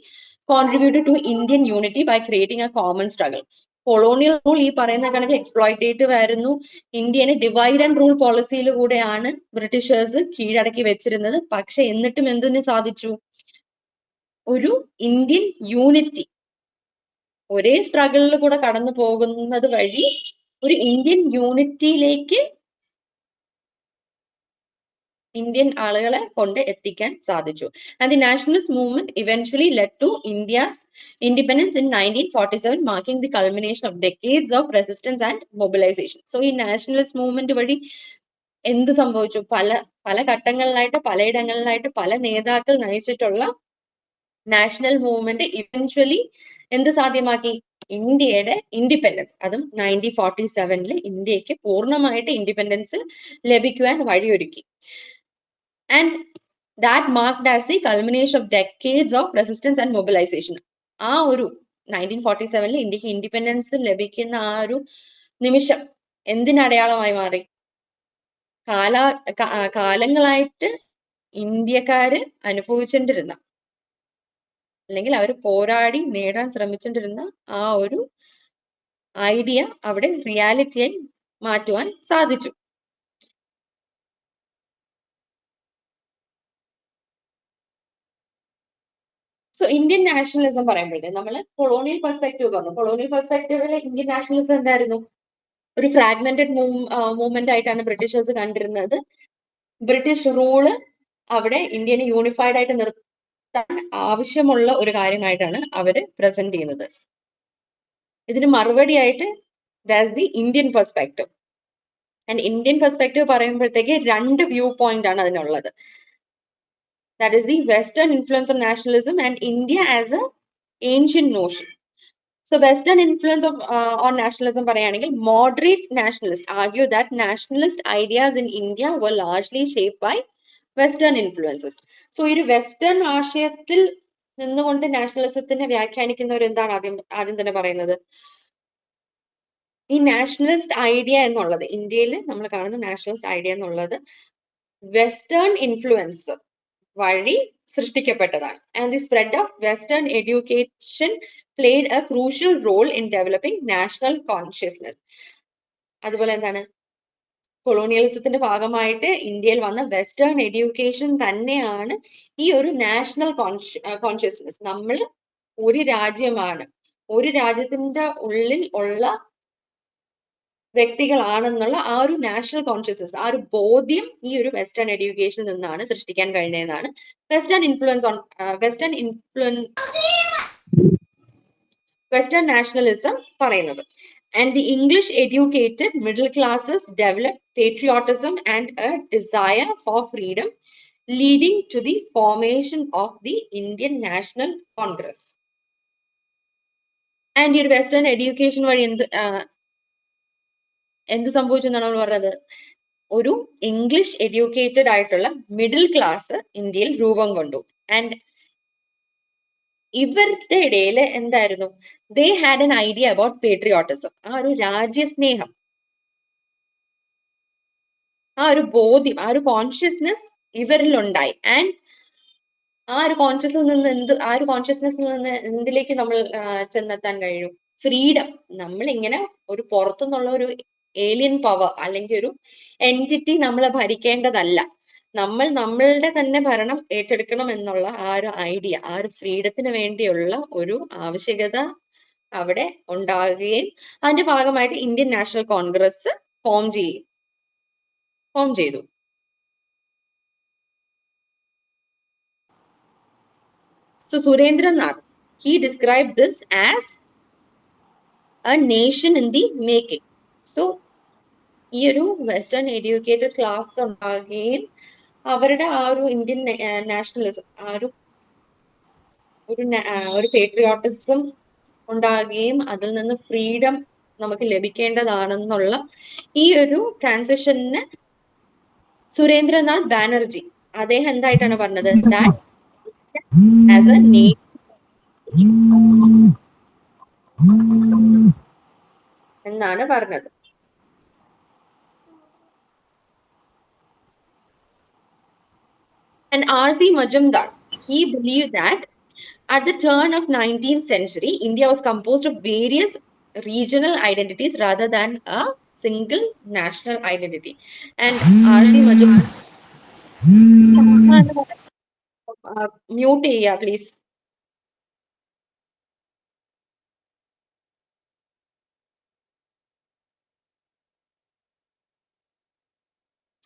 contributed to Indian unity by creating a common struggle. Colonial rule ഈ പറയുന്ന കണക്ക് എക്സ്പ്ലോയിറ്റേറ്റീവ് ആയിരുന്നു. ഇന്ത്യനെ ഡിവൈഡ് ആൻഡ് റൂൾ പോളിസിയിലൂടെയാണ് ബ്രിട്ടീഷേഴ്സ് കീഴടക്കി വെച്ചിരുന്നത്. പക്ഷെ എന്നിട്ടും എന്തിനു സാധിച്ചു? ഒരു ഇന്ത്യൻ യൂണിറ്റി, ഒരേ സ്ട്രഗിളിൽ കൂടെ കടന്നു പോകുന്നത് വഴി ഒരു ഇന്ത്യൻ യൂണിറ്റിയിലേക്ക് ഇന്ത്യൻ ആളുകളെ കൊണ്ട് എത്തിക്കാൻ സാധിച്ചു. And the nationalist movement eventually led to India's independence in 1947, marking the culmination of decades of resistance and mobilisation. So ഈ നാഷണലിസ്റ്റ് മൂവ്മെന്റ് വഴി എന്ത് സംഭവിച്ചു? പല ഘട്ടങ്ങളിലായിട്ട് പലയിടങ്ങളിലായിട്ട് പല നേതാക്കൾ നയിച്ചിട്ടുള്ള നാഷണൽ മൂവ്മെന്റ് ഇവൻച്വലി എന്ത് സാധ്യമാക്കി? ഇന്ത്യയുടെ ഇൻഡിപെൻഡൻസ്, അതും 1947 ഇന്ത്യക്ക് പൂർണ്ണമായിട്ട് ഇൻഡിപെൻഡൻസ് ലഭിക്കുവാൻ വഴിയൊരുക്കി. And that marked as the culmination of decades of resistance and mobilisation. ആ ഒരു 1947 ഇന്ത്യക്ക് ഇൻഡിപെൻഡൻസ് ലഭിക്കുന്ന ആ ഒരു നിമിഷം എന്തിനടയാളമായി മാറി? കാലങ്ങളായിട്ട് ഇന്ത്യക്കാര് അനുഭവിച്ചുകൊണ്ടിരുന്ന, അല്ലെങ്കിൽ അവർ പോരാടി നേടാൻ ശ്രമിച്ചുകൊണ്ടിരുന്ന ആ ഒരു ഐഡിയ അവിടെ റിയാലിറ്റിയായി മാറ്റുവാൻ സാധിച്ചു. സോ ഇന്ത്യൻ നാഷണലിസം പറയുമ്പോഴത്തേക്ക് നമ്മൾ കൊളോണിയൽ പെർസ്പെക്റ്റീവ് പറഞ്ഞു. കൊളോണിയൽ പെർസ്പെക്റ്റീവിൽ ഇന്ത്യൻ നാഷണലിസം എന്തായിരുന്നു? ഒരു ഫ്രാഗ്മെന്റഡ് മൂവ്മെന്റ് ആയിട്ടാണ് ബ്രിട്ടീഷേഴ്സ് കണ്ടിരുന്നത്. ബ്രിട്ടീഷ് റൂള് അവിടെ ഇന്ത്യനെ യൂണിഫൈഡ് ആയിട്ട് നിർത്താൻ ആവശ്യമുള്ള ഒരു കാര്യമായിട്ടാണ് അവര് പ്രസന്റ് ചെയ്യുന്നത്. ഇതിന് മറുപടിയായിട്ട് that's the Indian perspective. And Indian perspective പറയുമ്പോഴത്തേക്ക് രണ്ട് വ്യൂ പോയിന്റ് ആണ് അതിനുള്ളത്. That is the Western influence on nationalism and India as a ancient notion. So Western influence on nationalism പറയുകയാണെങ്കിൽ moderate nationalists argue that nationalist ideas in India were largely shaped by Western influences. So ഈ western ആശയത്തിൽ നിന്നുകൊണ്ട് നാഷണലിസത്തിനെ വ്യാഖ്യാനിക്കുന്നവർ എന്താണ് ആദ്യം തന്നെ പറയുന്നത്? ഈ nationalist idea എന്നുള്ളത്, ഇന്ത്യയിൽ നമ്മൾ കാണുന്ന നാഷണലിസ്റ്റ് ഐഡിയ എന്നുള്ളത് വെസ്റ്റേൺ ഇൻഫ്ലുവൻസ് വഴി സൃഷ്ടിക്കപ്പെട്ടതാണ്. And the spread of western education played a crucial role in developing national consciousness. അതുപോലെ എന്താണ്, കൊളോണിയലിസത്തിന്റെ ഭാഗമായിട്ട് ഇന്ത്യയിൽ വന്ന വെസ്റ്റേൺ എഡ്യൂക്കേഷൻ തന്നെയാണ് ഈ ഒരു നാഷണൽ കോൺഷ്യസ്നെസ്. നമ്മൾ ഒരു രാജ്യമാണ്, ഒരു രാജ്യത്തിന്റെ ഉള്ളിൽ ഉള്ള വ്യക്തികളാണെന്നുള്ള ആ ഒരു നാഷണൽ കോൺഷ്യസ്നസ്, ആ ഒരു ബോധ്യം ഈ ഒരു വെസ്റ്റേൺ എഡ്യൂക്കേഷനിൽ നിന്നാണ് സൃഷ്ടിക്കാൻ കഴിഞ്ഞതെന്നാണ് വെസ്റ്റേൺ നാഷണലിസം പറയുന്നത്. And the English educated middle classes develop patriotism and a desire for freedom, leading to the formation of the Indian National Congress. And ഈ ഒരു വെസ്റ്റേൺ എഡ്യൂക്കേഷൻ വഴി എന്ത് സംഭവിച്ചു എന്നാണ് നമ്മൾ പറഞ്ഞത്? ഒരു ഇംഗ്ലീഷ് എഡ്യൂക്കേറ്റഡ് ആയിട്ടുള്ള മിഡിൽ ക്ലാസ് ഇന്ത്യയിൽ രൂപം കൊണ്ടു. ആൻഡ് ഇവരുടെ ഇടയിൽ എന്തായിരുന്നു? They had an idea about patriotism. ആ ഒരു രാജ്യസ്നേഹം, ആ ഒരു ബോധ്യം, ആ ഒരു കോൺഷ്യസ്നെസ് ഇവരിൽ ഉണ്ടായി. ആൻഡ് ആ ഒരു കോൺഷ്യസ്നെസ്സിൽ നിന്ന് എന്തിലേക്ക് നമ്മൾ ചെന്നെത്താൻ കഴിയും? ഫ്രീഡം. നമ്മൾ ഇങ്ങനെ ഒരു പുറത്തുനിന്നുള്ള ഒരു ഏലിയൻ പവർ അല്ലെങ്കിൽ ഒരു എൻറ്റിറ്റി നമ്മളെ ഭരിക്കേണ്ടതല്ല, നമ്മൾ നമ്മളുടെ തന്നെ ഭരണം ഏറ്റെടുക്കണം എന്നുള്ള ആ ഒരു ഐഡിയ, ആ ഒരു ഫ്രീഡത്തിന് വേണ്ടിയുള്ള ഒരു ആവശ്യകത അവിടെ ഉണ്ടാകുകയും അതിന്റെ ഭാഗമായിട്ട് ഇന്ത്യൻ നാഷണൽ കോൺഗ്രസ് ഫോം ചെയ്തു. So Surendranath, he described this as a nation in the making. So ഈ ഒരു വെസ്റ്റേൺ എഡ്യൂക്കേറ്റഡ് ക്ലാസ് ഉണ്ടാകുകയും അവരുടെ ആ ഒരു ഇന്ത്യൻ നാഷണലിസം, ആ ഒരു പേട്രിയോട്ടിസം ഉണ്ടാകുകയും അതിൽ നിന്ന് ഫ്രീഡം നമുക്ക് ലഭിക്കേണ്ടതാണെന്നുള്ള ഈ ഒരു ട്രാൻസിഷന് സുരേന്ദ്രനാഥ് ബാനർജി അദ്ദേഹം എന്തായിട്ടാണ് പറഞ്ഞത്? ദാറ്റ് ആസ് എ എന്നാണ് പറഞ്ഞത്. And R.C. Majumdar, he believed that at the turn of 19th century, India was composed of various regional identities rather than a single national identity. And R.C. Majumdar, mute here, please.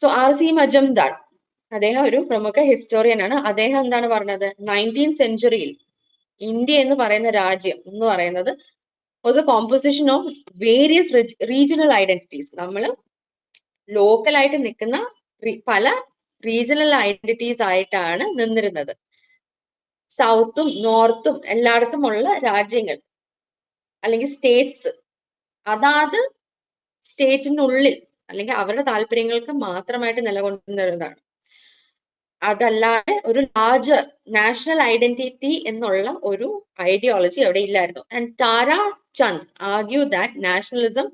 So R.C. മജംദാർ അദ്ദേഹം ഒരു പ്രമുഖ historian ആണ്. അദ്ദേഹം എന്താണ് പറഞ്ഞത്, 19th സെഞ്ചുറിയിൽ India എന്ന് പറയുന്ന രാജ്യം എന്ന് പറയുന്നത് was A composition of various regional identities. നമ്മൾ ലോക്കലായിട്ട് നിൽക്കുന്ന പല റീജിയണൽ ഐഡന്റിറ്റീസ് ആയിട്ടാണ് നിന്നിരുന്നത്. സൗത്തും നോർത്തും എല്ലായിടത്തും ഉള്ള രാജ്യങ്ങൾ അല്ലെങ്കിൽ സ്റ്റേറ്റ്സ് അതാത് സ്റ്റേറ്റിനുള്ളിൽ അല്ലെങ്കിൽ അവരുടെ താല്പര്യങ്ങൾക്ക് മാത്രമായിട്ട് നിലകൊണ്ടിരുന്നതാണ്. അതല്ലാതെ ഒരു ലാർജർ നാഷണൽ ഐഡന്റിറ്റി എന്നുള്ള ഒരു ഐഡിയോളജി അവിടെ ഇല്ലായിരുന്നു. And Tara Chand argue that nationalism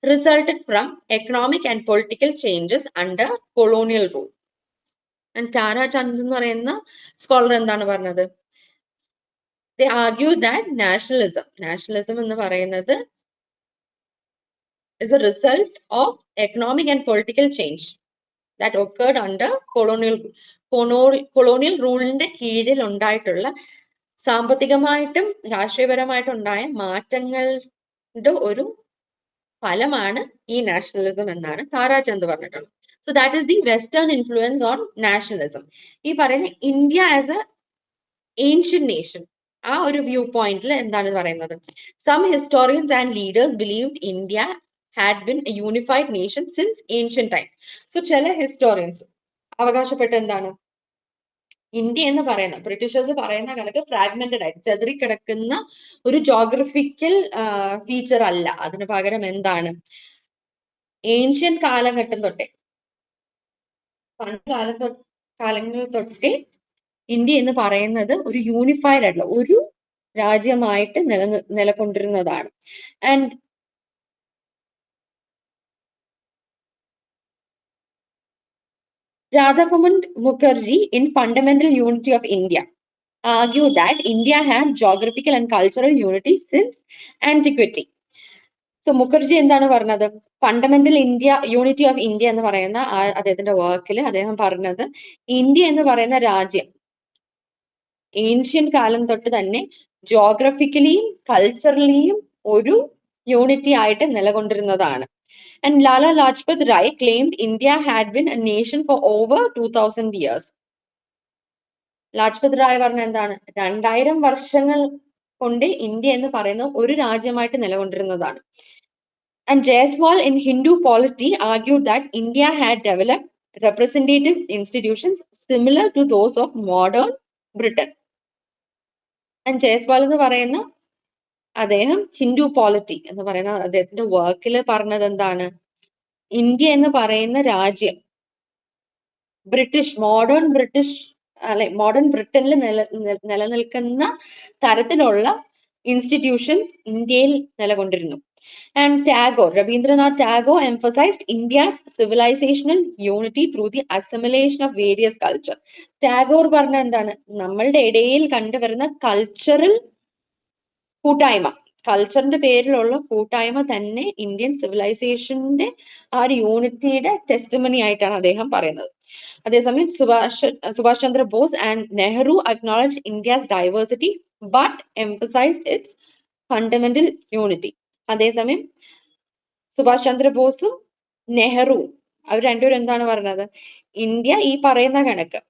resulted from economic and political changes under colonial rule. And Tara Chand എന്ന് പറയുന്ന സ്കോളർ എന്താണ് പറഞ്ഞത്, they argue that nationalism എന്ന് പറയുന്നത് is a result of economic and political change that occurred under colonial റൂളിന്റെ കീഴിൽ ഉണ്ടായിട്ടുള്ള സാമ്പത്തികമായിട്ടും രാഷ്ട്രീയപരമായിട്ടും ഉണ്ടായ മാറ്റങ്ങളുടെ ഒരു ഫലമാണ് ഈ നാഷണലിസം എന്നാണ് താരാചന്ദ് പറഞ്ഞിട്ടുള്ളത്. So that is the western influence on nationalism. ഈ പറയുന്ന India as a ancient nation, ആ ഒരു വ്യൂ പോയിന്റിൽ എന്താണ് പറയുന്നത്, some historians and leaders believed India had been a unified nation since ancient time. So ചില ഹിസ്റ്റോറിയൻസ് അവകാശപ്പെട്ട എന്താണ്, ഇന്ത്യ എന്ന് പറയുന്ന ബ്രിട്ടീഷേഴ്സ് പറയുന്ന കണക്ക് ഫ്രാഗ്മെന്റഡ് ആയിട്ട് ചെതറിക്കിടക്കുന്ന ഒരു ജോഗ്രഫിക്കൽ ഫീച്ചർ അല്ല. അതിന് പകരം എന്താണ്, ഏൻഷ്യൻ കാലഘട്ടം തൊട്ടേ പണ്ട് കാലങ്ങൾ തൊട്ടേ ഇന്ത്യ എന്ന് പറയുന്നത് ഒരു യൂണിഫൈഡ് ആയിട്ടുള്ള ഒരു രാജ്യമായിട്ട് നിലകൊണ്ടിരുന്നതാണ്. And Radhakumar Mukherjee in Fundamental Unity of India argued that India had geographical and cultural unity since antiquity. So Mukherjee എന്താണ് പറഞ്ഞത്, ഫണ്ടമെന്റൽ യൂണിറ്റി ഓഫ് ഇന്ത്യ എന്ന് പറയുന്ന അദ്ദേഹത്തിന്റെ വർക്കിൽ അദ്ദേഹം പറഞ്ഞത്, ഇന്ത്യ എന്ന് പറയുന്ന രാജ്യം ഏൻഷ്യൻ കാലം തൊട്ട് തന്നെ ജോഗ്രഫിക്കലിയും കൾച്ചറലിയും ഒരു യൂണിറ്റി ആയിട്ട് നിലകൊണ്ടിരുന്നതാണ്. And Lala Lajpat Rai claimed India had been a nation for over 2000 years. Lajpat Rai പറഞ്ഞ എന്താണ്, 2000 വർഷങ്ങൾ കൊണ്ട് ഇന്ത്യ എന്ന് പറയുന്ന ഒരു രാജ്യമായിട്ട് നിലകൊണ്ടിരുന്നതാണ്. And Jaiswal in Hindu polity argued that India had developed representative institutions similar to those of modern Britain. And Jaiswal എന്ന് പറയുന്ന അദ്ദേഹം ഹിന്ദു പോളിറ്റി എന്ന് പറയുന്ന അദ്ദേഹത്തിന്റെ വർക്കിൽ പറഞ്ഞത് എന്താണ്, ഇന്ത്യ എന്ന് പറയുന്ന രാജ്യം മോഡേൺ ബ്രിട്ടനിൽ നിലനിൽക്കുന്ന തരത്തിലുള്ള ഇൻസ്റ്റിറ്റ്യൂഷൻസ് ഇന്ത്യയിൽ നിലകൊണ്ടിരുന്നു. And Rabindranath Tagore emphasized India's civilizational unity through the assimilation of various culture. Tagore പറഞ്ഞ എന്താണ്, നമ്മളുടെ ഇടയിൽ കണ്ടുവരുന്ന കൾച്ചറൽ കൂട്ടായ്മ, കൾച്ചറിന്റെ പേരിലുള്ള കൂട്ടായ്മ തന്നെ ഇന്ത്യൻ സിവിലൈസേഷന്റെ ആ ഒരു യൂണിറ്റിയുടെ ടെസ്റ്റിമണി ആയിട്ടാണ് അദ്ദേഹം പറയുന്നത്. അതേസമയം Subhash Chandra Bose and Nehru acknowledge India's diversity but emphasised it's fundamental unity. അതേസമയം സുഭാഷ് ചന്ദ്ര ബോസും നെഹ്റുവും അവർ രണ്ടുപേരും എന്താണ് പറഞ്ഞത്, ഇന്ത്യ ഈ പറയുന്ന കണക്ക്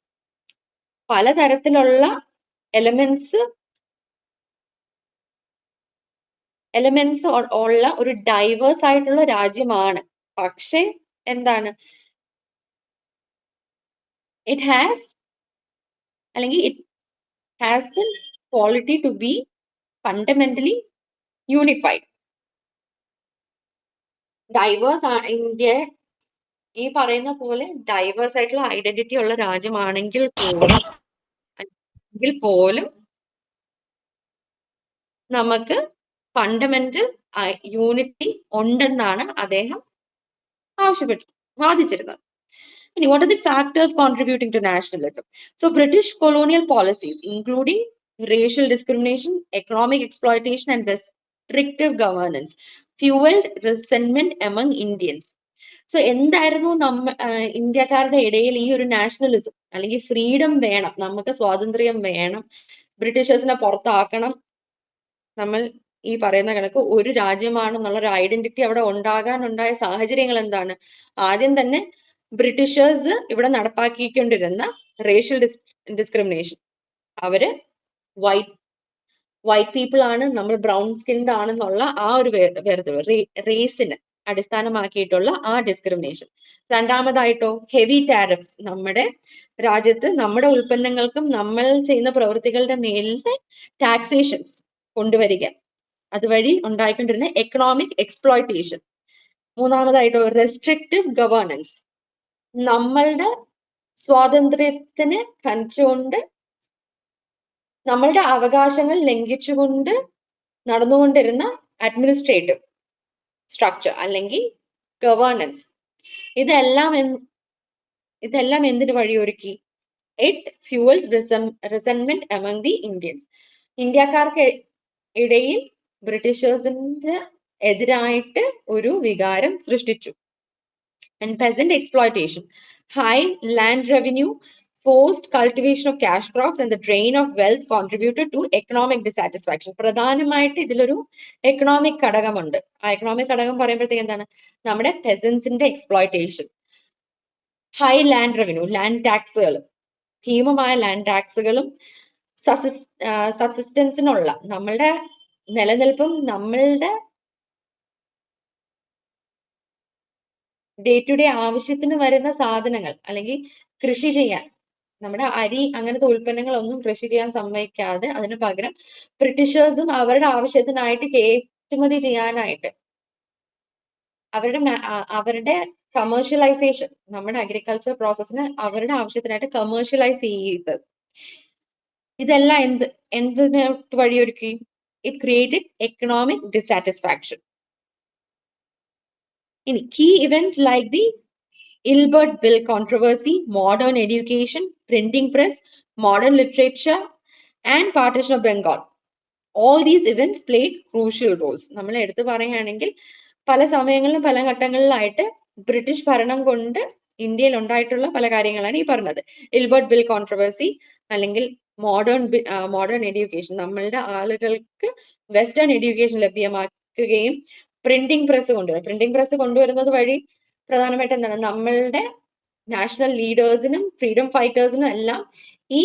പലതരത്തിലുള്ള എലമെന്റ്സ് ഉള്ള ഒരു ഡൈവേഴ്സ് ആയിട്ടുള്ള രാജ്യമാണ്. പക്ഷെ എന്താണ്, it has the quality to be fundamentally unified. Diverse ആണ് ഇന്ത്യ, ഈ പറയുന്ന പോലെ ഡൈവേഴ്സ് ആയിട്ടുള്ള ഐഡന്റിറ്റി ഉള്ള രാജ്യമാണെങ്കിൽ പോലും നമുക്ക് ഫണ്ടമെന്റൽ യൂണിറ്റി ഉണ്ടെന്നാണ് അദ്ദേഹം വാദിച്ചിരുന്നത്. ഇനി what are the factors contributing to nationalism? So British colonial policies including racial discrimination, economic exploitation and restrictive governance fueled resentment among Indians. So എന്തായിരുന്നു ഇന്ത്യക്കാരുടെ ഇടയിൽ ഈ ഒരു നാഷണലിസം അല്ലെങ്കിൽ ഫ്രീഡം വേണം, നമുക്ക് സ്വാതന്ത്ര്യം വേണം, ബ്രിട്ടീഷേഴ്സിനെ പുറത്താക്കണം, നമ്മൾ ഈ പറയുന്ന കണക്ക് ഒരു രാജ്യമാണെന്നുള്ള ഒരു ഐഡന്റിറ്റി അവിടെ ഉണ്ടാകാനുണ്ടായ സാഹചര്യങ്ങൾ എന്താണ്, ആദ്യം തന്നെ ബ്രിട്ടീഷേഴ്സ് ഇവിടെ നടപ്പാക്കിക്കൊണ്ടിരുന്ന റേഷ്യൽ ഡിസ്ക്രിമിനേഷൻ. അവര് വൈറ്റ് പീപ്പിൾ ആണ്, നമ്മൾ ബ്രൗൺ സ്കിൻഡ് ആണെന്നുള്ള ആ ഒരു റേസിന് അടിസ്ഥാനമാക്കിയിട്ടുള്ള ആ ഡിസ്ക്രിമിനേഷൻ. രണ്ടാമതായിട്ടോ ഹെവി ടാരിഫ്സ്, നമ്മുടെ രാജ്യത്ത് നമ്മുടെ ഉൽപ്പന്നങ്ങൾക്കും നമ്മൾ ചെയ്യുന്ന പ്രവൃത്തികളുടെ മേലിൽ ടാക്സേഷൻസ് കൊണ്ടുവരിക, അതുവഴി ഉണ്ടായിക്കൊണ്ടിരുന്ന എക്കണോമിക് എക്സ്പ്ലോയിറ്റേഷൻ. മൂന്നാമതായിട്ടോ റെസ്ട്രിക്റ്റീവ് ഗവേണൻസ്, നമ്മളുടെ സ്വാതന്ത്ര്യത്തിന് ഖനിച്ചുകൊണ്ട് നമ്മളുടെ അവകാശങ്ങൾ ലംഘിച്ചുകൊണ്ട് നടന്നുകൊണ്ടിരുന്ന അഡ്മിനിസ്ട്രേറ്റീവ് സ്ട്രക്ചർ അല്ലെങ്കിൽ ഗവേണൻസ്. ഇതെല്ലാം എന്തിനു വഴിയൊരുക്കി? It fuel resentment among the Indians. ഇന്ത്യക്കാർക്ക് ഇടയിൽ ബ്രിട്ടീഷേഴ്സിന്റെ എതിരായിട്ട് ഒരു വികാരം സൃഷ്ടിച്ചു. And peasant exploitation, high land revenue, forced cultivation of cash crops and the drain of wealth contributed to economic dissatisfaction. പ്രധാനമായിട്ട് ഇതിലൊരു എക്കണോമിക് ഘടകമുണ്ട്. ആ എക്കണോമിക് ഘടകം പറയുമ്പോഴത്തേക്ക് എന്താണ്? നമ്മുടെ പെസൻസിന്റെ exploitation, high land revenue, land ടാക്സുകൾ, ഭീമമായ ലാൻഡ് ടാക്സുകളും സബ്സിസ്റ്റൻസിനുള്ള നമ്മളുടെ നിലനിൽപ്പും നമ്മളുടെ ഡേ ടു ഡേ ആവശ്യത്തിന് വരുന്ന സാധനങ്ങൾ അല്ലെങ്കിൽ കൃഷി ചെയ്യാൻ, നമ്മുടെ അരി അങ്ങനത്തെ ഉൽപ്പന്നങ്ങളൊന്നും കൃഷി ചെയ്യാൻ സമ്മതിക്കാതെ അതിന് പകരം ബ്രിട്ടീഷേഴ്സും അവരുടെ ആവശ്യത്തിനായിട്ട് കയറ്റുമതി ചെയ്യാനായിട്ട് അവരുടെ കമേഴ്ഷ്യലൈസേഷൻ, നമ്മുടെ അഗ്രികൾച്ചർ പ്രോസസ്സിന് അവരുടെ ആവശ്യത്തിനായിട്ട് കമേഴ്ഷ്യലൈസ് ചെയ്തത്. ഇതെല്ലാം എന്തിന് വഴിയൊരുക്കി? It created economic dissatisfaction. ഇനി key events like the Ilbert Bill controversy, modern education, printing press, modern literature, and partition of Bengal. All these events played crucial roles. നമ്മൾ എടുത്തു പറയുകയാണെങ്കിൽ പല സമയങ്ങളിലും പല ഘട്ടങ്ങളിലായിട്ട് ബ്രിട്ടീഷ് ഭരണം കൊണ്ട് ഇന്ത്യയിൽ ഉണ്ടായിട്ടുള്ള പല കാര്യങ്ങളാണ് ഈ പറഞ്ഞത്. ഇൽബർട്ട് ബിൽ കോൺട്രവേഴ്സി അല്ലെങ്കിൽ മോഡേൺ എഡ്യൂക്കേഷൻ, നമ്മളുടെ ആളുകൾക്ക് വെസ്റ്റേൺ എഡ്യൂക്കേഷൻ ലഭ്യമാക്കുകയും പ്രിന്റിംഗ് പ്രസ് കൊണ്ടുവരും. പ്രിന്റിംഗ് പ്രസ് കൊണ്ടുവരുന്നത് വഴി പ്രധാനമായിട്ട് എന്താണ്? നമ്മളുടെ നാഷണൽ ലീഡേഴ്സിനും ഫ്രീഡം ഫൈറ്റേഴ്സിനും എല്ലാം ഈ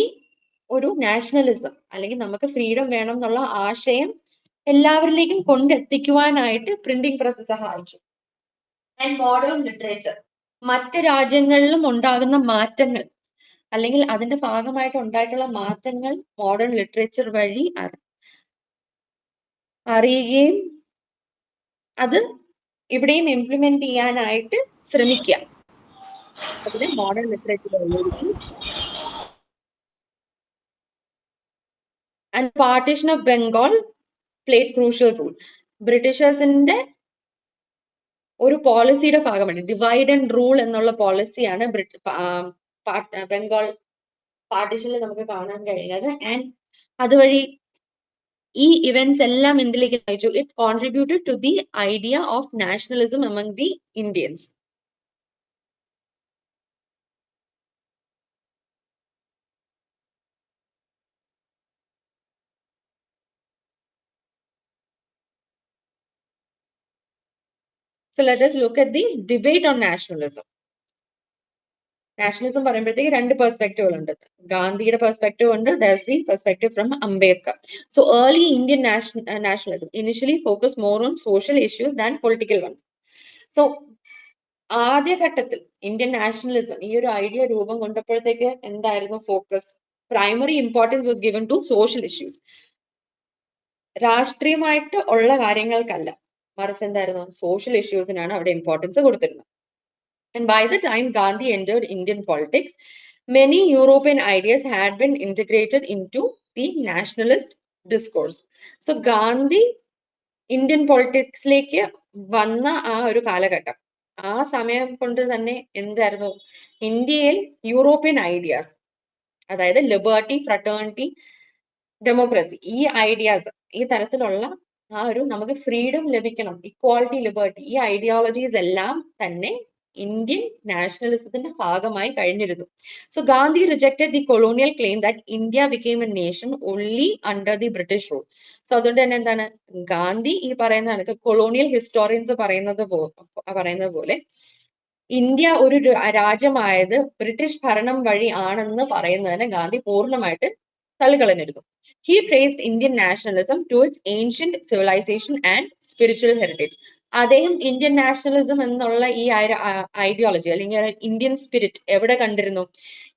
ഒരു നാഷണലിസം അല്ലെങ്കിൽ നമുക്ക് ഫ്രീഡം വേണം എന്നുള്ള ആശയം എല്ലാവരിലേക്കും കൊണ്ടെത്തിക്കുവാനായിട്ട് പ്രിന്റിംഗ് പ്രസ് സഹായിച്ചു. ആൻഡ് മോഡേൺ ലിറ്ററേച്ചർ, മറ്റ് രാജ്യങ്ങളിലും ഉണ്ടാകുന്ന മാറ്റങ്ങൾ അല്ലെങ്കിൽ അതിന്റെ ഭാഗമായിട്ട് ഉണ്ടായിട്ടുള്ള മാറ്റങ്ങൾ മോഡേൺ ലിറ്ററേച്ചർ വഴി അറിയുകയും അത് ഇവിടെയും ഇംപ്ലിമെന്റ് ചെയ്യാനായിട്ട് ശ്രമിക്കുക. അതിന് മോഡേൺ ലിറ്ററേച്ചർ ഉപയോഗിക്കും. And partition of Bengal played crucial role. ബ്രിട്ടീഷേഴ്സിന്റെ ഒരു പോളിസിയുടെ ഭാഗമാണ് ഡിവൈഡ് ആൻഡ് റൂൾ എന്നുള്ള പോളിസിയാണ് ബംഗാൾ പാർട്ടീഷനിൽ നമുക്ക് കാണാൻ കഴിയുന്നത്. ആൻഡ് അതുവഴി ഈ ഇവന്റ്സ് എല്ലാം എന്തിലേക്ക് നയിച്ചു? It contributed to the idea of nationalism among the Indians. So let us look at the debate on nationalism. Nationalism പറയുമ്പോഴത്തേക്ക് രണ്ട് പെർസ്പെക്റ്റീവുകൾ ഉണ്ട്. ഗാന്ധിയുടെ പെർസ്പെക്റ്റീവ് ഉണ്ട്, there's the perspective from Ambedkar. So early Indian nationalism initially focused more on social issues than political ones. So ആദ്യഘട്ടത്തിൽ Indian nationalism ഈ ഒരു idea രൂപം കൊണ്ടപ്പോഴത്തേക്ക് എന്തായിരുന്നു focus? Primary importance was given to social issues. രാഷ്ട്രീയമായിട്ട് ഉള്ള കാര്യങ്ങൾക്കല്ല, മറിച്ച് എന്തായിരുന്നു? സോഷ്യൽ ഇഷ്യൂസിനാണ് അവിടെ ഇമ്പോർട്ടൻസ് കൊടുത്തിരുന്നത്. And by the time Gandhi entered Indian politics, many European ideas had been integrated into the nationalist discourse. So Gandhi Indian politics ലേക്ക് വന്ന ആ ഒരു കാലഘട്ടം, ആ സമയം കൊണ്ട് തന്നെ എന്തായിരുന്നു? ഇന്ത്യയിൽ യൂറോപ്യൻ ഐഡിയാസ്, അതായത് ലിബർട്ടി, ഫ്രട്ടേണിറ്റി, ഡെമോക്രസി, ഈ ഐഡിയാസ്, ഈ തരത്തിലുള്ള ആ ഒരു നമുക്ക് ഫ്രീഡം ലഭിക്കണം, ഇക്വാളിറ്റി, ലിബർട്ടി, ഈ ഐഡിയോളജീസ് എല്ലാം തന്നെ ഇന്ത്യൻ നാഷണലിസത്തിന്റെ ഭാഗമായി കഴിഞ്ഞിരുന്നു. So Gandhi rejected the colonial claim that India became A nation only under the British rule. So അതുകൊണ്ട് തന്നെ എന്താണ് ഗാന്ധി ഈ പറയുന്ന കൊളോണിയൽ ഹിസ്റ്റോറിയൻസ് പറയുന്നത് പോലെ ഇന്ത്യ ഒരു രാജ്യമായത് ബ്രിട്ടീഷ് ഭരണം വഴി ആണെന്ന് പറയുന്നതിനെ ഗാന്ധി പൂർണ്ണമായിട്ട് തള്ളിക്കളഞ്ഞിരുന്നു. He traced Indian nationalism to its ancient civilization and spiritual heritage. അദ്ദേഹം ഇന്ത്യൻ നാഷണലിസം എന്നുള്ള ഈ ഐഡിയോളജി അല്ലെങ്കിൽ ഇന്ത്യൻ സ്പിരിറ്റ് എവിടെ കണ്ടിരുന്നു?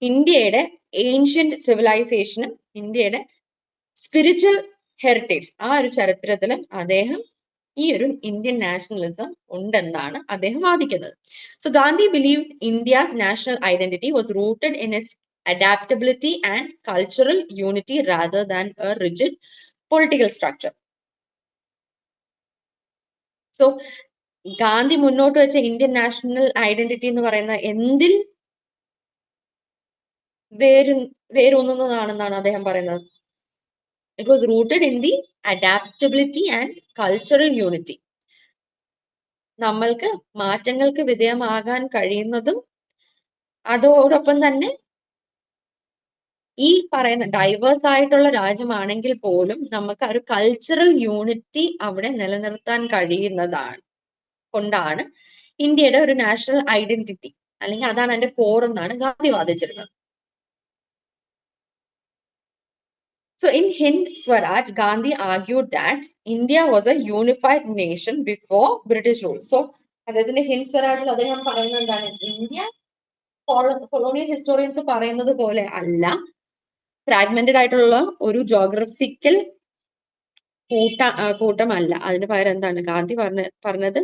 ഇന്ത്യയുടെ ഏൻഷ്യന്റ് സിവിലൈസേഷനും ഇന്ത്യയുടെ സ്പിരിച്വൽ ഹെറിറ്റേജ് ആ ഒരു ചരിത്രത്തിലും അദ്ദേഹം ഈ ഒരു ഇന്ത്യൻ നാഷണലിസം ഉണ്ടെന്നാണ് അദ്ദേഹം വാദിക്കുന്നത്. So Gandhi believed India's national identity was rooted in its adaptability and cultural unity rather than a rigid political structure. So Gandhi മുന്നോട്ട് വെച്ച ഇന്ത്യൻ നാഷണൽ ഐഡന്റിറ്റി എന്ന് പറയുന്ന എന്തിൽ വേരൂന്നുന്നതാണെന്നാണ് അദ്ദേഹം പറയുന്നത്. It was rooted in the adaptability and cultural unity. നമ്മൾക്ക് മാറ്റങ്ങൾക്ക് വിധേയമാകാൻ കഴിയുന്നതും അതോടൊപ്പം തന്നെ ഈ പറയുന്ന ഡൈവേഴ്സ് ആയിട്ടുള്ള രാജ്യമാണെങ്കിൽ പോലും നമുക്ക് ഒരു കൾച്ചറൽ യൂണിറ്റി അവിടെ നിലനിർത്താൻ കഴിയുന്നതാണ് കൊണ്ടാണ് ഇന്ത്യയുടെ ഒരു നാഷണൽ ഐഡന്റിറ്റി അല്ലെങ്കിൽ അതാണ് അതിന്റെ കോർ എന്നാണ് Gandhi വാദിച്ചിരുന്നത്. So in Hind Swaraj, Gandhi argued that India was a unified nation before British rule. So അദ്ദേഹത്തിന്റെ ഹിന്ദ് സ്വരാജിൽ അദ്ദേഹം പറയുന്നത് എന്താണ്? ഇന്ത്യ കൊളോണിയൽ ഹിസ്റ്റോറിയൻസ് പറയുന്നത് പോലെ അല്ല, ഫ്രാഗ്മെന്റഡ് ആയിട്ടുള്ള ഒരു ജോഗ്രഫിക്കൽ കൂട്ടമല്ല. അതിന് പകരം എന്താണ് ഗാന്ധി പറഞ്ഞത്?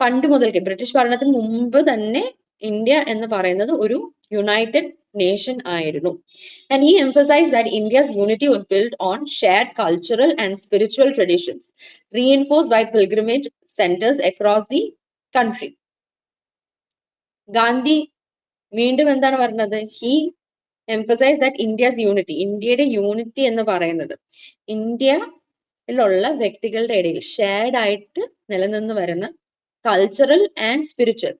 പണ്ട് മുതൽക്ക് ബ്രിട്ടീഷ് ഭരണത്തിന് മുമ്പ് തന്നെ ഇന്ത്യ എന്ന് പറയുന്നത് ഒരു യുണൈറ്റഡ് നേഷൻ ആയിരുന്നു. And he emphasized that India's unity was built on shared cultural and spiritual traditions, reinforced by pilgrimage centers across the country. Gandhi വീണ്ടും എന്താണ് പറഞ്ഞത്? He emphasized that India's unity, ഇന്ത്യയുടെ യൂണിറ്റി എന്ന് പറയുന്നത് ഇന്ത്യയിലുള്ള വ്യക്തികളുടെ ഇടയിൽ ഷെയർഡ് ആയിട്ട് നിലനിന്ന് വരുന്ന കൾച്ചറൽ ആൻഡ് സ്പിരിച്വൽ,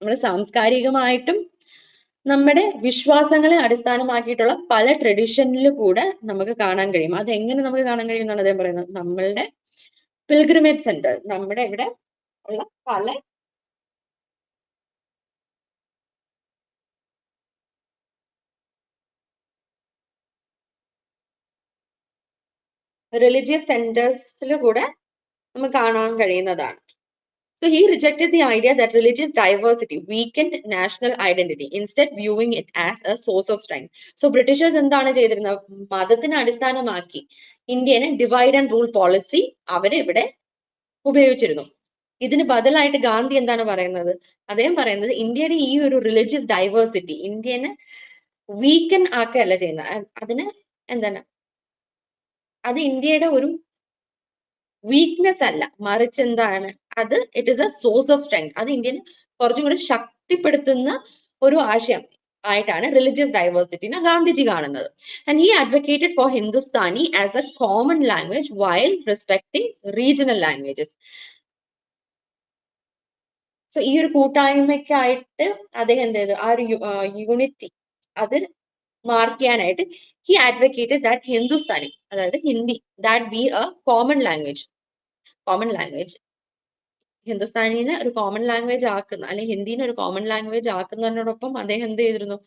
നമ്മുടെ സാംസ്കാരികമായിട്ടും നമ്മുടെ വിശ്വാസങ്ങളെ അടിസ്ഥാനമാക്കിയിട്ടുള്ള പല ട്രഡീഷനിൽ കൂടെ നമുക്ക് കാണാൻ കഴിയും. അതെങ്ങനെ നമുക്ക് കാണാൻ കഴിയും എന്നാണ് അദ്ദേഹം പറയുന്നത്? നമ്മളുടെ പിൽഗ്രിമേജ് സെന്റർ, നമ്മുടെ ഇവിടെ ഉള്ള പല റിലീജിയസ് സെന്റേഴ്സിൽ കൂടെ നമുക്ക് കാണാൻ കഴിയുന്നതാണ്. So he rejected the idea that religious diversity weakened national identity, instead viewing it as a source of strength. So Britishers എന്താണ് ചെയ്തിരുന്നത്? മതത്തിനെ അടിസ്ഥാനമാക്കി ഇന്ത്യനെ ഡിവൈഡ് ആൻഡ് റൂൾ പോളിസി അവരിവിടെ ഉപയോഗിച്ചിരുന്നു. ഇതിന് ബദലായിട്ട് ഗാന്ധി എന്താണ് പറയുന്നത്? അദ്ദേഹം പറയുന്നത് ഇന്ത്യയുടെ ഈ ഒരു റിലീജിയസ് ഡൈവേഴ്സിറ്റി ഇന്ത്യനെ വീക്കൻ ആക്കുകയല്ല ചെയ്യുന്നത്. അതിന് എന്താണ്? അത് ഇന്ത്യയുടെ ഒരു വീക്ക്നെസ് അല്ല, മറിച്ച് എന്താണ് അത്? It is A source of strength. അത് ഇന്ത്യനെ കുറച്ചും കൂടി ശക്തിപ്പെടുത്തുന്ന ഒരു ആശയം ആയിട്ടാണ് റിലീജിയസ് ഡൈവേഴ്സിറ്റിനെ ഗാന്ധിജി കാണുന്നത്. And he advocated for Hindustani as A common language while respecting regional languages. So ഈ ഒരു കൂട്ടായ്മയ്ക്കായിട്ട് അദ്ദേഹം എന്ത് ചെയ്തു? ആ ഒരു യൂണിറ്റി അത് മാർക്ക് ചെയ്യാനായിട്ട് ഹി അഡ്വക്കേറ്റഡ് ദാറ്റ് ഹിന്ദുസ്ഥാനി, അതായത് Hindi, that be a common language. ഹിന്ദുസ്ഥാനിനെ ഒരു കോമൺ ലാംഗ്വേജ് ആക്കുന്ന അല്ലെങ്കിൽ ഹിന്ദിനെ ഒരു കോമൺ ലാംഗ്വേജ് ആക്കുന്നതിനോടൊപ്പം അദ്ദേഹം എന്ത് ചെയ്തിരുന്നു?